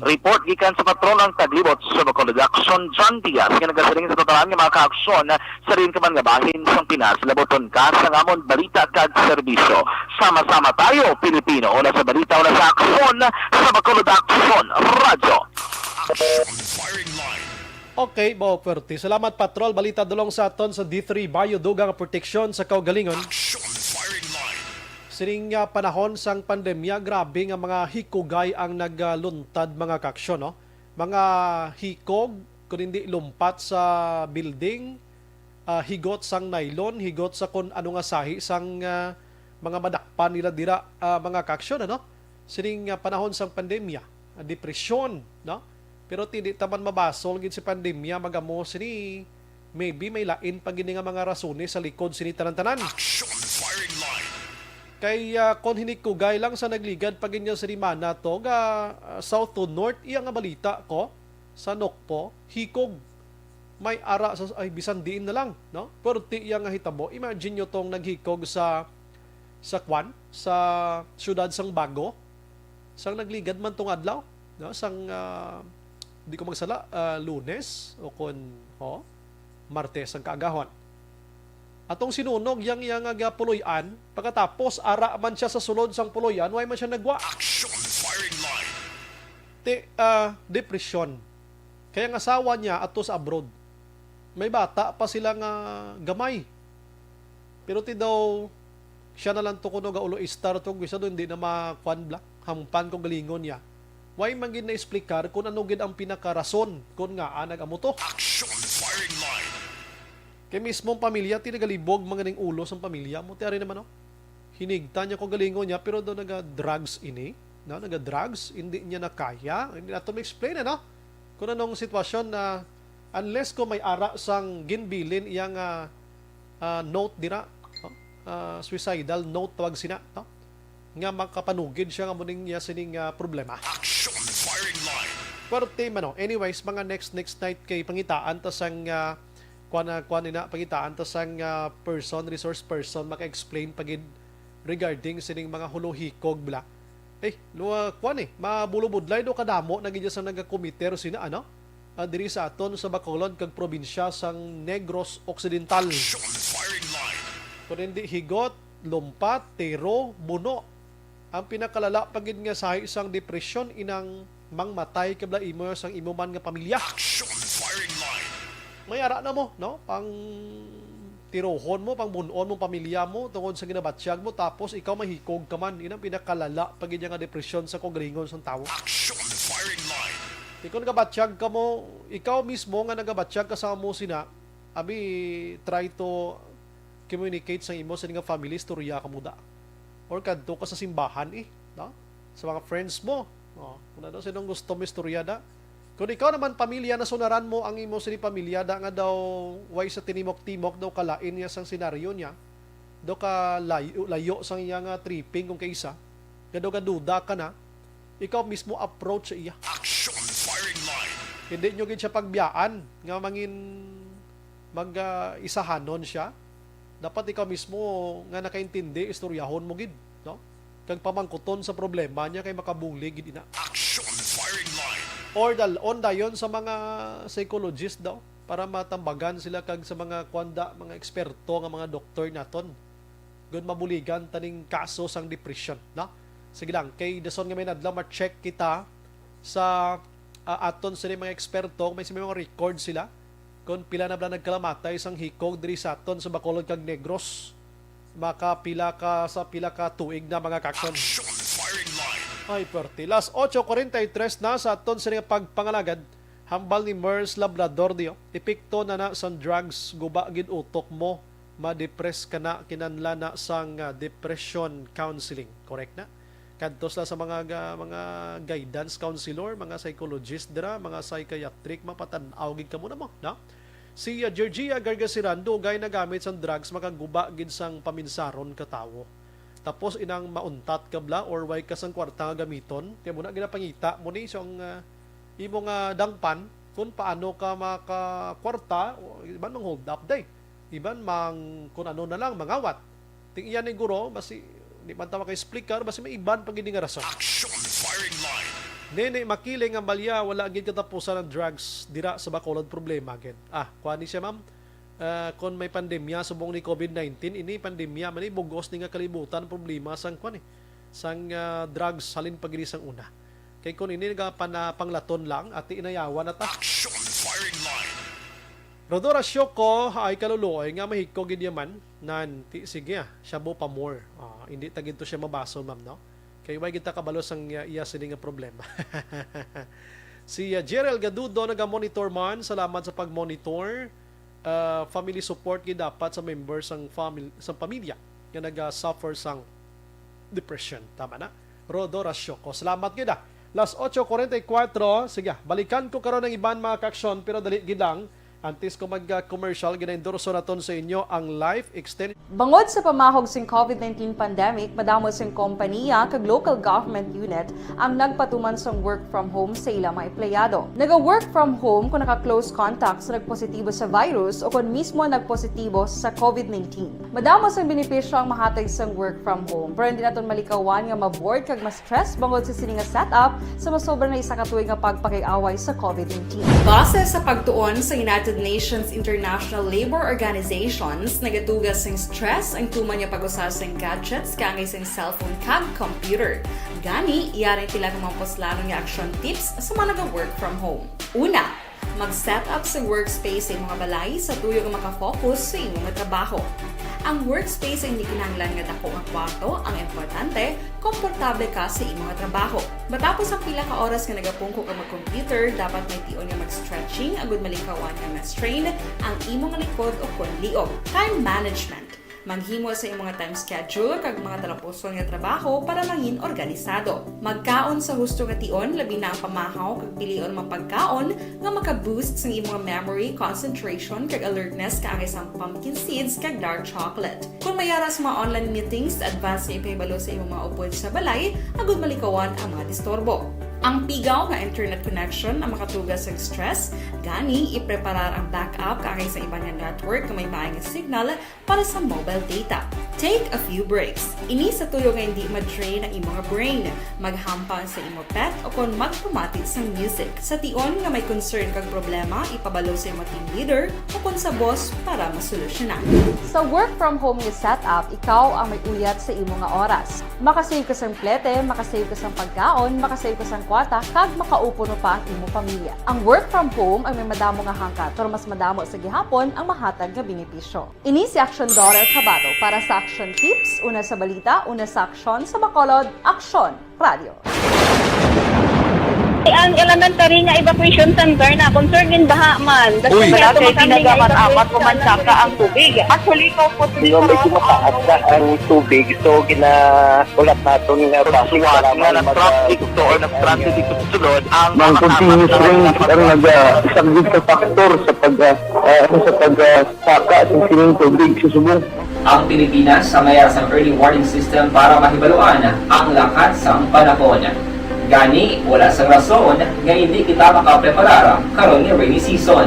Report gikan sa patron ng Taglibot sa Bacolod. Action John Diaz nga nagasaling sa totalan nga mga ka-aksyon sa rin ka man nga bahin sa Pinas. Laboton ka sa ngamon balita kag serbisyo. Sama-sama tayo, Pilipino. Una sa balita, una sa aksyon sa Bacolod Aksyon Radyo. Firing line. Okay, Bao Puerte. Salamat, Patrol. Balita dulong sa aton sa D3 Bayo Dugang Proteksyon sa Kaugalingon. Sining panahon sang pandemya, grabe nga mga hikugay ang nagluntad mga kaksyon. No? Mga hikog, kung hindi lumpat sa building, higot sang nylon, higot sa kung ano nga sahi sang mga madakpan nila dira mga kaksyon. Ano? Sining panahon sang pandemya, depresyon, no? Pero hindi taman mabasol gid si pandemya magamo sini maybe may lain pa gini nga mga rasones sa likod sini tanan-tanan. Kay kon hinikugay lang sa nagligad pag inyo sa Rimana to ga south to north iya nga balita ko sa Nokpo hikog may ara sa ay bisan diin na lang no pero ti iya nga hitabo imagine nyo tong naghikog sa Kwan sa syudad sang Bago sang nagligad man tong adlaw no sang di ko magsala, Lunes o kon Martes ang kaagahon. Atong sinunog yang nga puloy-an, pagkatapos ara man siya sa sulod sang puloy-an, way man siya nagwa. Depression. Kaya nga asawa niya ato sa abroad. May bata pa sila nga gamay. Pero ti daw siya na lang to kuno ga ulo istar to gusto doon di na makwan black hampan ko galingon niya. Why man gid na explicar kung ano gid ang pinakarason kung nga nag-amo to. Kay mismong pamilya tinagalibog mga ning ulo sa pamilya mo tiari naman no. Hinigta niya ko galingon niya pero do naga-drugs ini, no, naga-drugs hindi niya nakaya. Hindi nato ma-explain no. Kung anong sitwasyon na unless ko may ara sang ginbilin iyang note dira, no? Suicidal note tawag sina, no? Nga makapanugid siya nga muning niya sining problema. Pero tema no. Anyways, mga next night kay pangitaan ta sang kuan ina pangitaan ta sang resource person maka-explain pagid regarding sining mga hulohikog bla. Kuan mabulubudlay do kadamo nagidya sa nagakomiter sina ano? Diri sa aton sa Bacolod kag probinsya sang Negros Occidental. Kung hindi higot lumpat, tero, buno. Ang pinakalala pagid nga sa isang depression inang mangmatay kabla imo sang imo man nga pamilya. Action firing line. May ara na mo, no? Pang tirohon mo, pang bunon mo pamilya mo tungod sa ginabatsyag mo tapos ikaw mahikog ka man. Inang pinakalala pagid nga depression sa kongringon sang tawo. Action firing line. Kung nagabatsyag ka mo, ikaw mismo nga nagabatsyag ka sa mo sina, abi try to communicate sa imo sa nga family storya ka muda. Or kadto ka sa simbahan no? Sa mga friends mo. Kung ano sinong gusto mo istorya da. Kung ikaw naman pamilya na sunaran mo ang imo sini pamilya da nga daw way sa tinimok-timok daw kalain niya sang senaryo niya. Daw ka layo sang iya nga tripping kung kaisa. Daw ka duda ka na. Ikaw mismo approach sa iya. Action firing line. Hindi nyo gid siya pagbiyaan nga mangin isahanon siya. Dapat ikaw mismo nga nakaintindi istoryahon mo gid, no? Kag pamangkuton sa problema niya kay makabuli gid ina. Action firing line. Or dalon dayon sa mga psychologist daw para matambagan sila kag sa mga kwanda, mga eksperto nga mga doktor naton. Gun mabuligan taning kaso sang depression, no? Sige lang, kay dason nga may nadla ma-check kita sa aton sa mga eksperto, may mga record sila kung pila na bala nagkalamatay sang hikog diri sa aton sa Bacolod kag Negros. Maka pila ka tuig na mga kakson. Action firing line. Ay, perti. Las 8:43 na sa aton sa pagpangalagad. Hambal ni Mers Labrador diyo. Epekto na na sang drugs, guba gid utok mo, ma-depress ka na, kinanla na sang depression counseling. Correct na? Kadtos la sa mga guidance counselor, mga psychologist dira, mga psychiatric, mapatan-aw gid kamo na mo, no? Si Georgia Gargasiran dugay na gamit sang drugs makaguba gid sang paminsaron ka tawo. Tapos inang mauntat kabla or way ka sang kwarta nga gamiton, kay mo na ginapangita mo ni sang imong dangpan kung paano ka makakwarta, iban mang hold up day. Iban mang kung ano na lang mangawat. Ting iyan ni guro basi di man ta maka-explicar basi may iban pag nga rason. Action firing line. Nene makiling ang balya wala gid katapusan ng drugs dira sa Bacolod problema gid. Kuan ni siya ma'am. Kung may pandemya subong ni COVID-19 ini pandemya man bugos ni nga kalibutan problema sang kuan sang drugs halin pagiri sang una. Kay kun ini nga panglaton lang at inayawan ata. Action firing line. Rodora Syoko ay kaluluoy nga mahikog gid yaman nanti sige siya bo pa more. Hindi tagid to siya mabaso ma'am no. Kay way kita kabalo sang iya sini nga problema. Si Jerel Gadudo naga-monitor man, salamat sa pag-monitor. Family support gid dapat sa members sang pamilya nga naga-suffer sang depression. Tama na. Rodora Syoko. Salamat gid Las 8:44. Sige, balikan ko karon ng iban mga kaksyon pero dali gid lang. Antes ko mag-commercial, gina-endorso naton sa inyo ang Life Extended. Bangod sa pamahog sing COVID-19 pandemic, madamo sing kompanya kag local government unit ang nagpatuman sang work from home sa ilang mga empleyado. Naga-work from home kung naka-close contacts na nagpositibo sa virus o kung mismo nagpositibo sa COVID-19. Madamo sang benepisyo ang mahatag sang work from home, pero hindi naton malikawan nga ma-bored kag ma-stress bangod sa sini nga setup sa masobra na isa ka tuig nga pagpakiaway sa COVID-19. Base sa pagtuon sa United Nations International Labor Organizations, nagatugas ng stress ang tuman niya pag-usas ng gadgets kangay sa cellphone kag computer. Gani, iyarin tila ng mga poslanong action tips sa mga nag-work from home. Una, mag-set up sa workspace sa mga balay sa tuyo nga makafocus sa imong trabaho. Ang workspace ay hindi kinahanglan nga dako nga kwarto, ang importante, komportable ka sa imong trabaho. Matapos ang pila ka oras nga nagapungko ka mag-computer, dapat may tion nga mag-stretching agud malikawan nga ma-strain ang imong likod o konliog. Time management. Maghimo sa imong time schedule kag mga talapuson nga trabaho para mangin organisado. Magkaon sa husto nga tion, labi na ang pamahaw kag pilion mapagkaon nga maka-boost sa imong memory, concentration kag alertness kaagay sa pumpkin seeds kag dark chocolate. Kung mayara sa mga online meetings, advance nga ipahibalo sa imong mga upod sa balay, agud malikawan ang mga disturbo. Ang pigaw nga internet connection ang makatugas sa stress, gani ipreparar ang backup kakay sa ibang nga network na may maayong signal para sa mobile data. Take a few breaks. Ini sa tuyo nga hindi ma-drain ang imong brain, maghampan sa imo pet o kung magpumati sa music. Sa tion nga may concern kag problema, ipabalo sa imo team leader o kung sa boss para masolusyonan. Sa work from home nga setup, ikaw ang may uyat sa imo nga oras. Makasave ka sa plete, makasave ka sa pagkaon, makasave ka sa kwata, kag makaupo no pa ang imo pamilya. Ang work from home ay may madamo nga hangkat, pero mas madamo sa gihapon ang mahatag nga benepisyo. Ini si Action Daughter Cabato para sa Action Tips, una sa balita, una sa aksyon sa Bacolod, Aksyon Radio. Ang elementary nga evacuation center na concern din baha man. Kasi kaya tumagaman apat kumansaka ang tubig. Actually, ko po Di ba medyo mataas na ang tubig, so ginaulat natin nga pasiwala nga nag-traffic to or nag-transit dito sa sulod ang continuous rain ang nag-isagid sa factor sa pagsaka sa sining tubig sa subong. Ang Pilipinas sa mayas ang early warning system para mahibaluan ang lakat sa panahon. Gani, wala sa rason nga hindi kita makapreparara karon ni rainy season.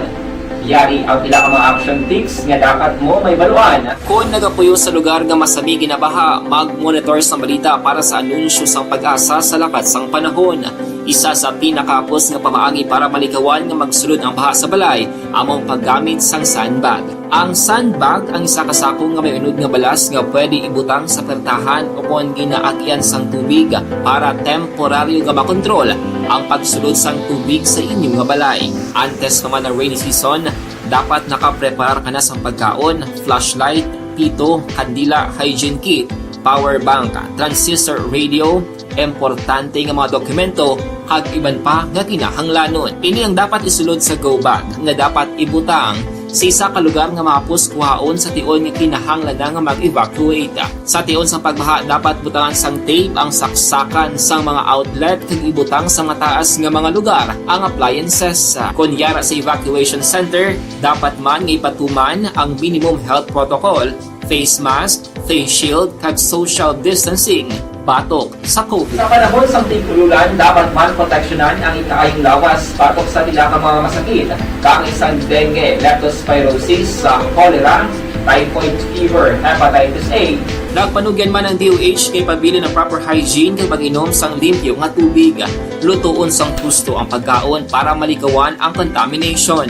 Yari ang pila ka mga action tips nga dapat mo may baluan. Kung nagapuyo sa lugar nga masabi ginabaha, mag-monitor sa balita para sa anunsyo sang pag-asa sa lakat sang panahon. Isa sa pinakapos nga pamaagi para malikawan nga magsulod ang baha sa balay, among paggamit sang sandbag. Ang sandbag ang isa kasako nga may unod nga balas nga pwede ibutang sa pertahan o kung ginaagyan sang tubig para temporaryo nga makontrol ang pagsulod sang tubig sa inyong nga balay. Antes naman ng rainy season, dapat nakapreparar ka na sa pagkaon, flashlight, pito, kandila, hygiene kit, power bank, transistor radio, importante nga mga dokumento, kag iban pa nga kinahanglanon. Ini ang dapat isulod sa go bag nga dapat ibutang sa isa ka lugar nga mapos kuhaon sa tion nga kinahanglan nga mag-evacuate. Sa tion sa pagbaha, dapat butangan sang tape ang saksakan sang mga outlet kag ibutang sa mataas nga mga lugar ang appliances. Kunyara sa evacuation center, dapat man nga ipatuman ang minimum health protocol, face mask, face shield, kag social distancing batok sa COVID. Sa panahon sa tigululan, dapat man proteksyonan ang ikaayong lawas batok sa tila ka mga masakit, kang isang dengue, leptospirosis, cholera, typhoid fever, hepatitis A. Nagpanugyan man ang DOH kay pabili ng proper hygiene kay pag-inom sang limpyo nga tubig. Lutuon sang husto ang pagkaon para malikawan ang contamination.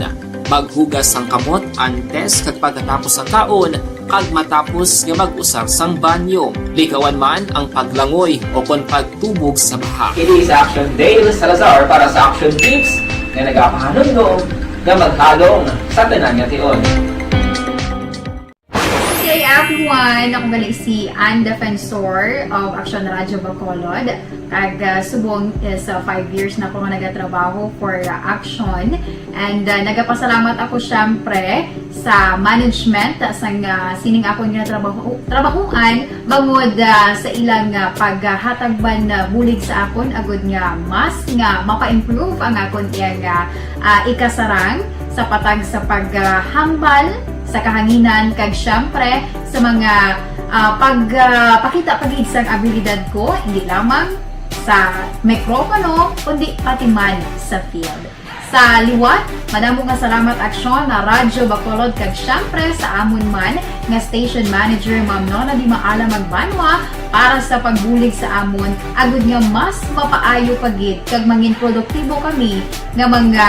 Maghugas sang kamot antes kag pagkatapos ang kaon, kag matapos nga mag-usar sang banyo. Likawan man ang paglangoy o kon pagtubog sa baha. Kini sa Action Dale Salazar para sa Action Tips nga nagapahanong nga maghalong sa tanan nga tion. Hey everyone! Ako gali si Ann Defensor of Action Radio Bacolod. Kag subong is 5 years na ako nga nagatrabaho for Action. And nagapasalamat ako syempre sa management sang sining ako nga trabahuan bangod sa ilang paghatagban bulig sa akon agud nga mas nga mapa-improve ang akon nga ikasarang sa patag sa paghambal sa kahanginan kag syempre sa mga pagpakita pagid sang abilidad ko hindi lamang sa mikropono kundi pati man sa field. Sa liwat, madamo nga salamat Aksyon na Radyo Bacolod kag syempre sa amon man nga station manager Ma'am Nona Di Maala Magbanwa para sa pagbulig sa amon agud nga mas mapaayo pagid kag mangin produktibo kami nga mga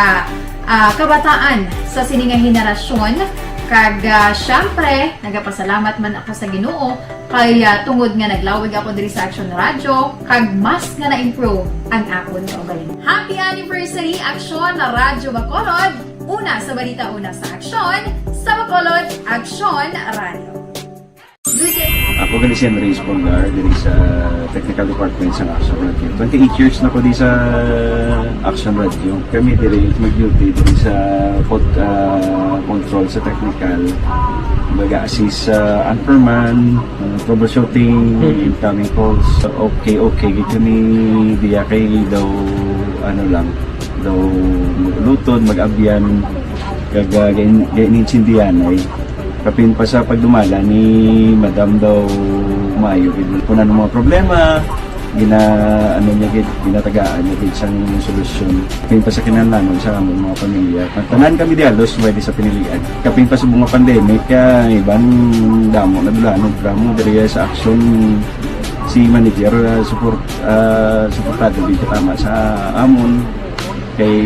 kabataan sa sininga henerasyon. Kag syempre, nagapasalamat man ako sa Ginoo kay tungod nga naglawig ako diri sa Action Radio kag mas nga na-improve ang akon kaugalingon. Happy anniversary Action na Radyo Bacolod! Una sa balita, una sa aksyon sa Bacolod, Action Radio. Ako gali si Henry Espolgar diri sa Technical Department sa Action Radio. 28 years na ko di sa Action Radio. Kami diri mag-duty diri sa control sa technical. Mag-assist sa anchorman, troubleshooting, incoming calls. Okay. Gito ni diya kay daw daw lutod, mag-abyan, ganinsindihan ay kapin pa sa pagdumala ni Madam daw Mayo. Punan ng mga problema, ano niya gid, ginatagaan niya gid sang solusyon. Kapin pa sa kinahanglan sa among mga pamilya. Tanan kami dialos pwede sa pinilian. Kapin pa sa mga pandemic, ibang damo na dulanon programo diri sa action si manager suportado dito tama sa amon kay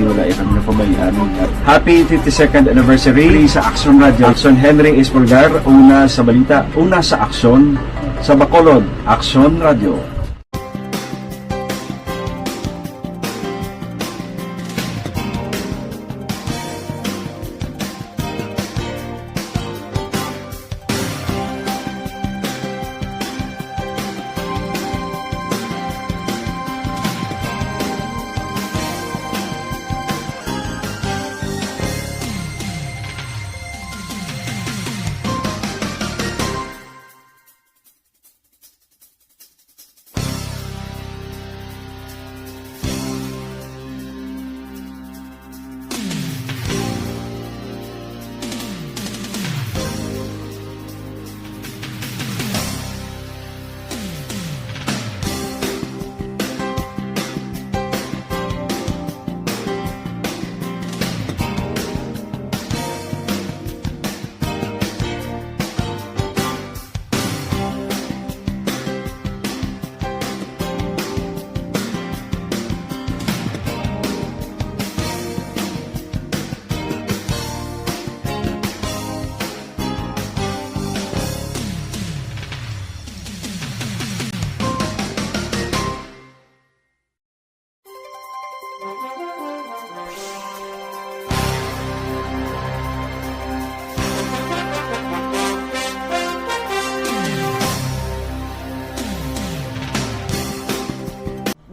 wala ikang napabayaan. Happy 52nd anniversary sa Action Radio. Action Henry Espolgar, una sa balita, una sa aksyon sa Bacolod. Action Radio.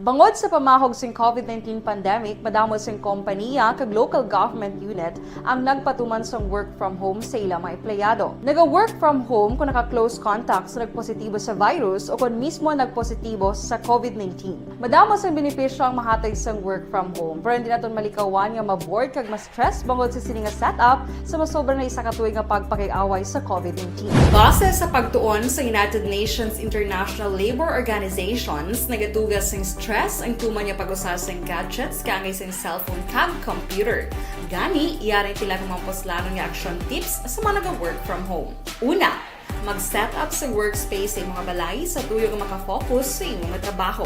Bangod sa pamahog sing COVID-19 pandemic, madamo sing kompanya kag local government unit ang nagpatuman sang work from home sa ilang mga empleyado. Naga-work from home kung naka-close contacts na nagpositibo sa virus o kung mismo nagpositibo sa COVID-19. Madamo sang benepisyo ang mahatag sang work from home, pero hindi naton malikawan nga ma-bored kag ma-stress bangod sa sini nga setup sa masobra na isa ka tuig nga pagpakiaway sa COVID-19. Base sa pagtuon sa United Nations International Labour Organizations, nagatugas sing stress ang tuman niya pag-usas ng gadgets kangay sa cellphone kag computer. Gani, iyari tila ng mga poslanon nga action tips sa mga nag-work from home. Una, mag-set up sa workspace sa mga balay sa tuyo nga makafocus sa imong trabaho.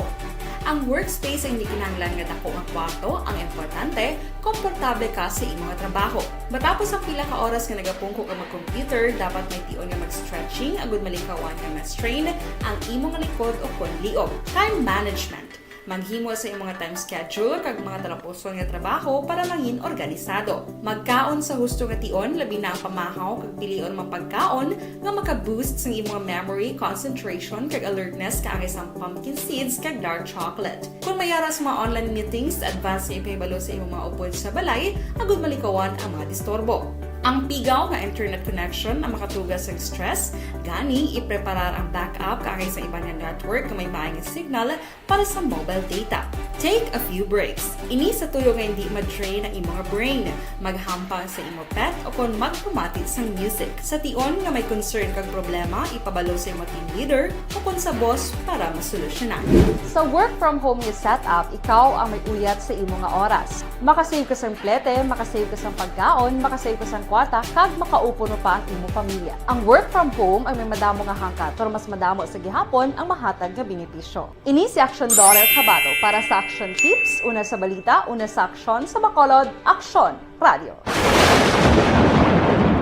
Ang workspace ay hindi kinahanglan nga dako nga kwarto, ang importante, komportable ka sa imong trabaho. Matapos ang pila ka oras nga nagapungko ka mag-computer, dapat may tion nga mag-stretching agud malikawan nga ma-strain ang imong likod o konliog. Time management. Maghimo sa imong time schedule kag mga talapuson nga trabaho para mangin organisado. Magkaon sa husto nga tion, labi na ang pamahaw kag pilion mang pagkaon nga maka-boost sa imong memory, concentration kag alertness kaagay sa pumpkin seeds kag dark chocolate. Kung mayara sa mga online meetings, advance nga ipahibalo sa imong mga upod sa balay, agud malikawan ang mga disturbo. Ang pigaw nga internet connection ang makatugas sa stress, gani ipreparar ang backup kaagay sa ibang network na may maayong signal para sa mobile data. Take a few breaks. Ini sa tuyo nga hindi ma-drain ang imong brain, maghampang sa imong pet o kung magpumatit sa music. Sa tion nga may concern kag problema, ipabalo sa imong team leader o kung sa boss para masolusyonan. Sa work from home nga setup, ikaw ang may uyat sa imong nga oras. Makasave ka sa plete, makasave ka sa pagkaon, makasave ka sa kwarta, kag makaupo no pa ang imong pamilya. Ang work from home ay may madamo nga hangkat, pero mas madamo sa gihapon ang mahatag nga benepisyo. Ini si Action Dollar Cabato para sa Action Tips, una sa balita, una sa aksyon sa Bacolod, Action Radio.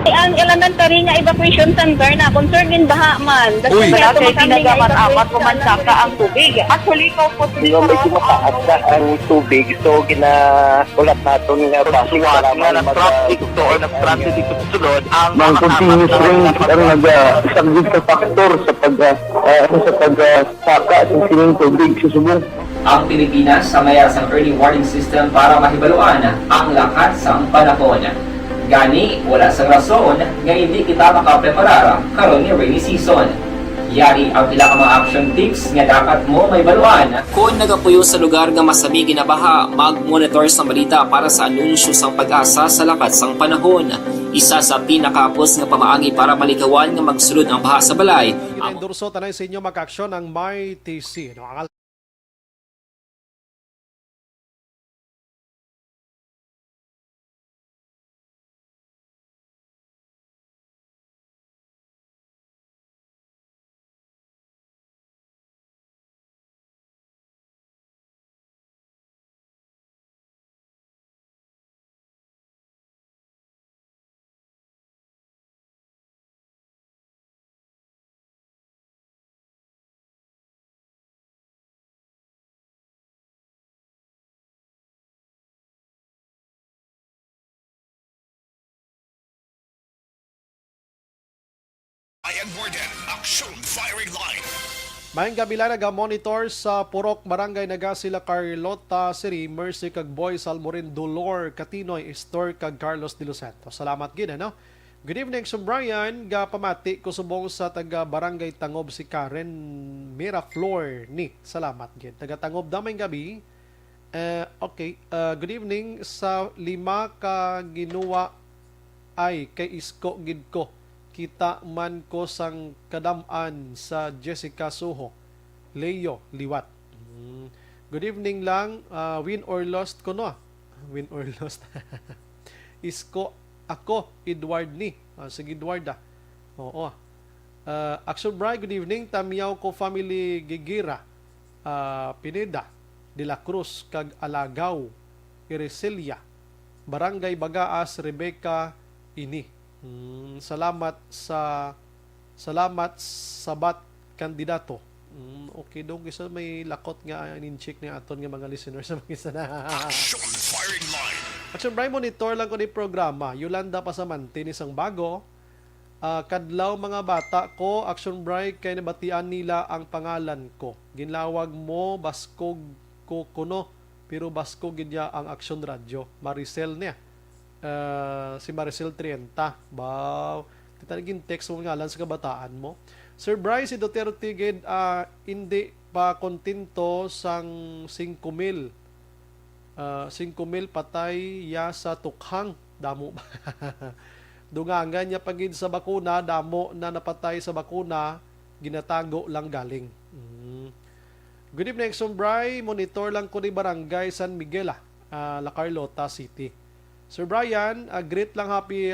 Ang elementary nga evacuation center na concern din baha man. Uy, kasi tinagaman amat kumansaka ang tubig. Actually, ikaw po ito. Di ba medyo mataas na ang tubig. So, ulat natin nga pasiwala nga ng traffic to or nag-transit dito sa sulod. Ang continuous rain ang nag-sagbig sa factor sa pagsaka at sining tubig sa subong. Ang Pilipinas sa mayas ang early warning system para mahibaluan ang lakat sang panahon. Gani, wala sa rason nga hindi kita makapreparara karon ni rainy season. Yari ang pila ka mga action tips nga dapat mo may baluan. Kung nagapuyo sa lugar nga masabi ginabaha, mag-monitor sa balita para sa anunsyo sang pag-asa sa lakat sang panahon. Isa sa pinakapos nga pamaagi para malikawan nga magsulod ang baha sa balay. Endorso tanay sa inyo mag-aksyon ang MyTC. Ayan Warden, Action Firing Line. Mayang gabi lang naga-monitor sa Purok Barangay Naga sila Carlota Siri, Mercy kag Boy Salmorin Dolor, Katinoy, Estor kag Carlos de los Santos. Salamat gid ano. Good evening so Brian, ga pamati ko subong sa taga Barangay Tangob si Karen Miraflor ni. Salamat gid. Taga Tangob damay gabi. Okay, good evening sa 5 ka ginuwa ay kay Isko gid ko. Kita man ko sang kadaman sa Jessica Suho, Leo Liwat. Good evening lang, win or lost ko no. Win or lost. Isko ako, Edward ni. Sige Edward ah. Oo. Action Bright, good evening. Tamiyaw ko family Gigira, Pineda, De La Cruz, kag Alagaw, Iriselia, Barangay Bagaas, Rebecca, Ini. Salamat sabat kandidato. Okay dong isa may lakot nga in-check ni aton nga mga listeners sa mga isa na. Action Firing Line. Action Bright, monitor lang ko ni programa. Yolanda Pasamanti ni isang bago. Kadlaw mga bata ko, Action Bright, kay nabatian nila ang pangalan ko. Ginlawag mo Baskog ko kuno, pero Baskog gidya ang Action Radio. Maricel niya. Si Maricel 30. Wow. Kita naging text mo ngalan sa kabataan mo. Sir Bryce, si Duterte gid hindi pa kontento sang 5,000. 5,000 patay ya sa tukhang. Damo ba? Dungangan niya pagid sa bakuna, damo na napatay sa bakuna, ginatago lang galing. Good evening, Sir Bryce. Monitor lang ko ni Barangay San Miguel, La Carlota City. Sir Brian, great lang happy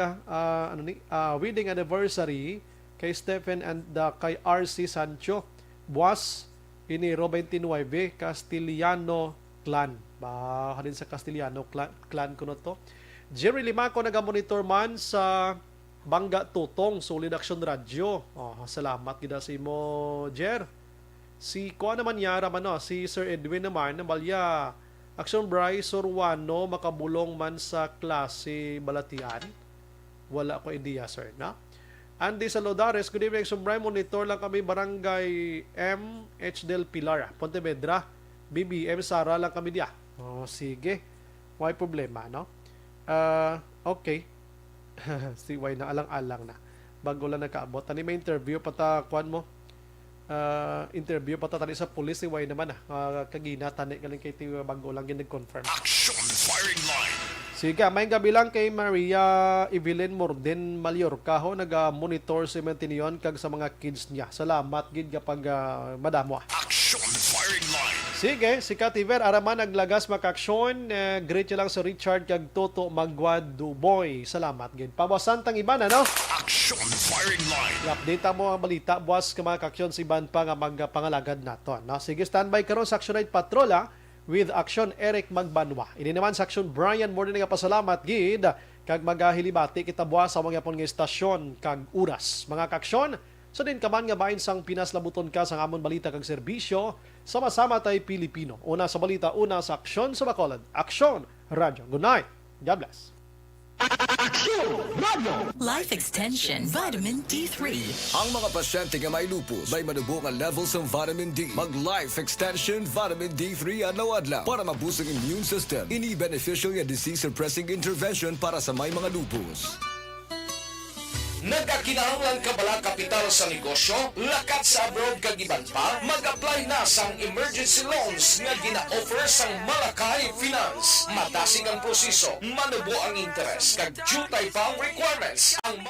wedding anniversary kay Stephen and kay RC Sancho. Buwas Enero 29, Castillano Clan. Ba, din sa Castillano Clan ko na to. Jerry Limaco naga-monitor man sa Bangga Tutong, Solid Action Radio. Salamat gida si mo, Jer. Si Kuan naman yara man no, si Sir Edwin naman nabalya. Action Bryce Sorwano, makabulong man sa klase balatian. Wala ko idea, sir, na? Andy Salodares, good evening, Action Bryce. Monitor lang kami, Barangay M. H. Del Pilar, Pontevedra. BBM Sara lang kami diya. Sige. May problema, no? Okay. Si Way na alang-alang na. Bago lang nakaabot. Tani may interview, patakuan mo. Interview pa tani sa police si Way naman kagina tani galing kay tiwa bago lang gin-confirm. Action Firing Line. Sige, may gabi lang kay Maria Evelyn Morden Mallorca ho naga-monitor si Mentinion kag sa mga kids niya. Salamat gid kapag madamo. Action Firing Line. Sige, si Kativer araman naglagas makaksyon. Great lang sa Richard kag Toto Magwad Duboy. Salamat gid. Pabasantang iban ano? Action Firing Line. I-update mo ang balita buwas ka mga kaksyon si Iban pa nga magpangalagad nato. No? Sige, standby karon sa Action Night Patrola with Action Eric Magbanwa. Ini naman sa Action Brian more nga pasalamat gid kag magahilibati kita buwas sa mga pon nga istasyon kag oras. Mga kaksyon, so din kaman nga bahin sang Pinas labuton ka sang amon balita kag serbisyo sama-sama tay Pilipino. Una sa balita, una sa Aksyon sa Bacolod. Action Radio. Good night. God bless. Life Extension Vitamin D3. Ang mga pasyente nga may lupus may manubong ang levels ng vitamin D. Mag-Life Extension Vitamin D3 adlaw-adlaw para maboost ang immune system. Ini beneficial nga disease-suppressing intervention para sa may mga lupus. Nagakinahanglan ka bala kapital sa negosyo, lakat sa abroad kag iban pa, mag-apply na sang emergency loans nga gina-offer sang Malakay Finance. Matasig ang proseso, manubo ang interest kag jutay pa ang requirements. Ang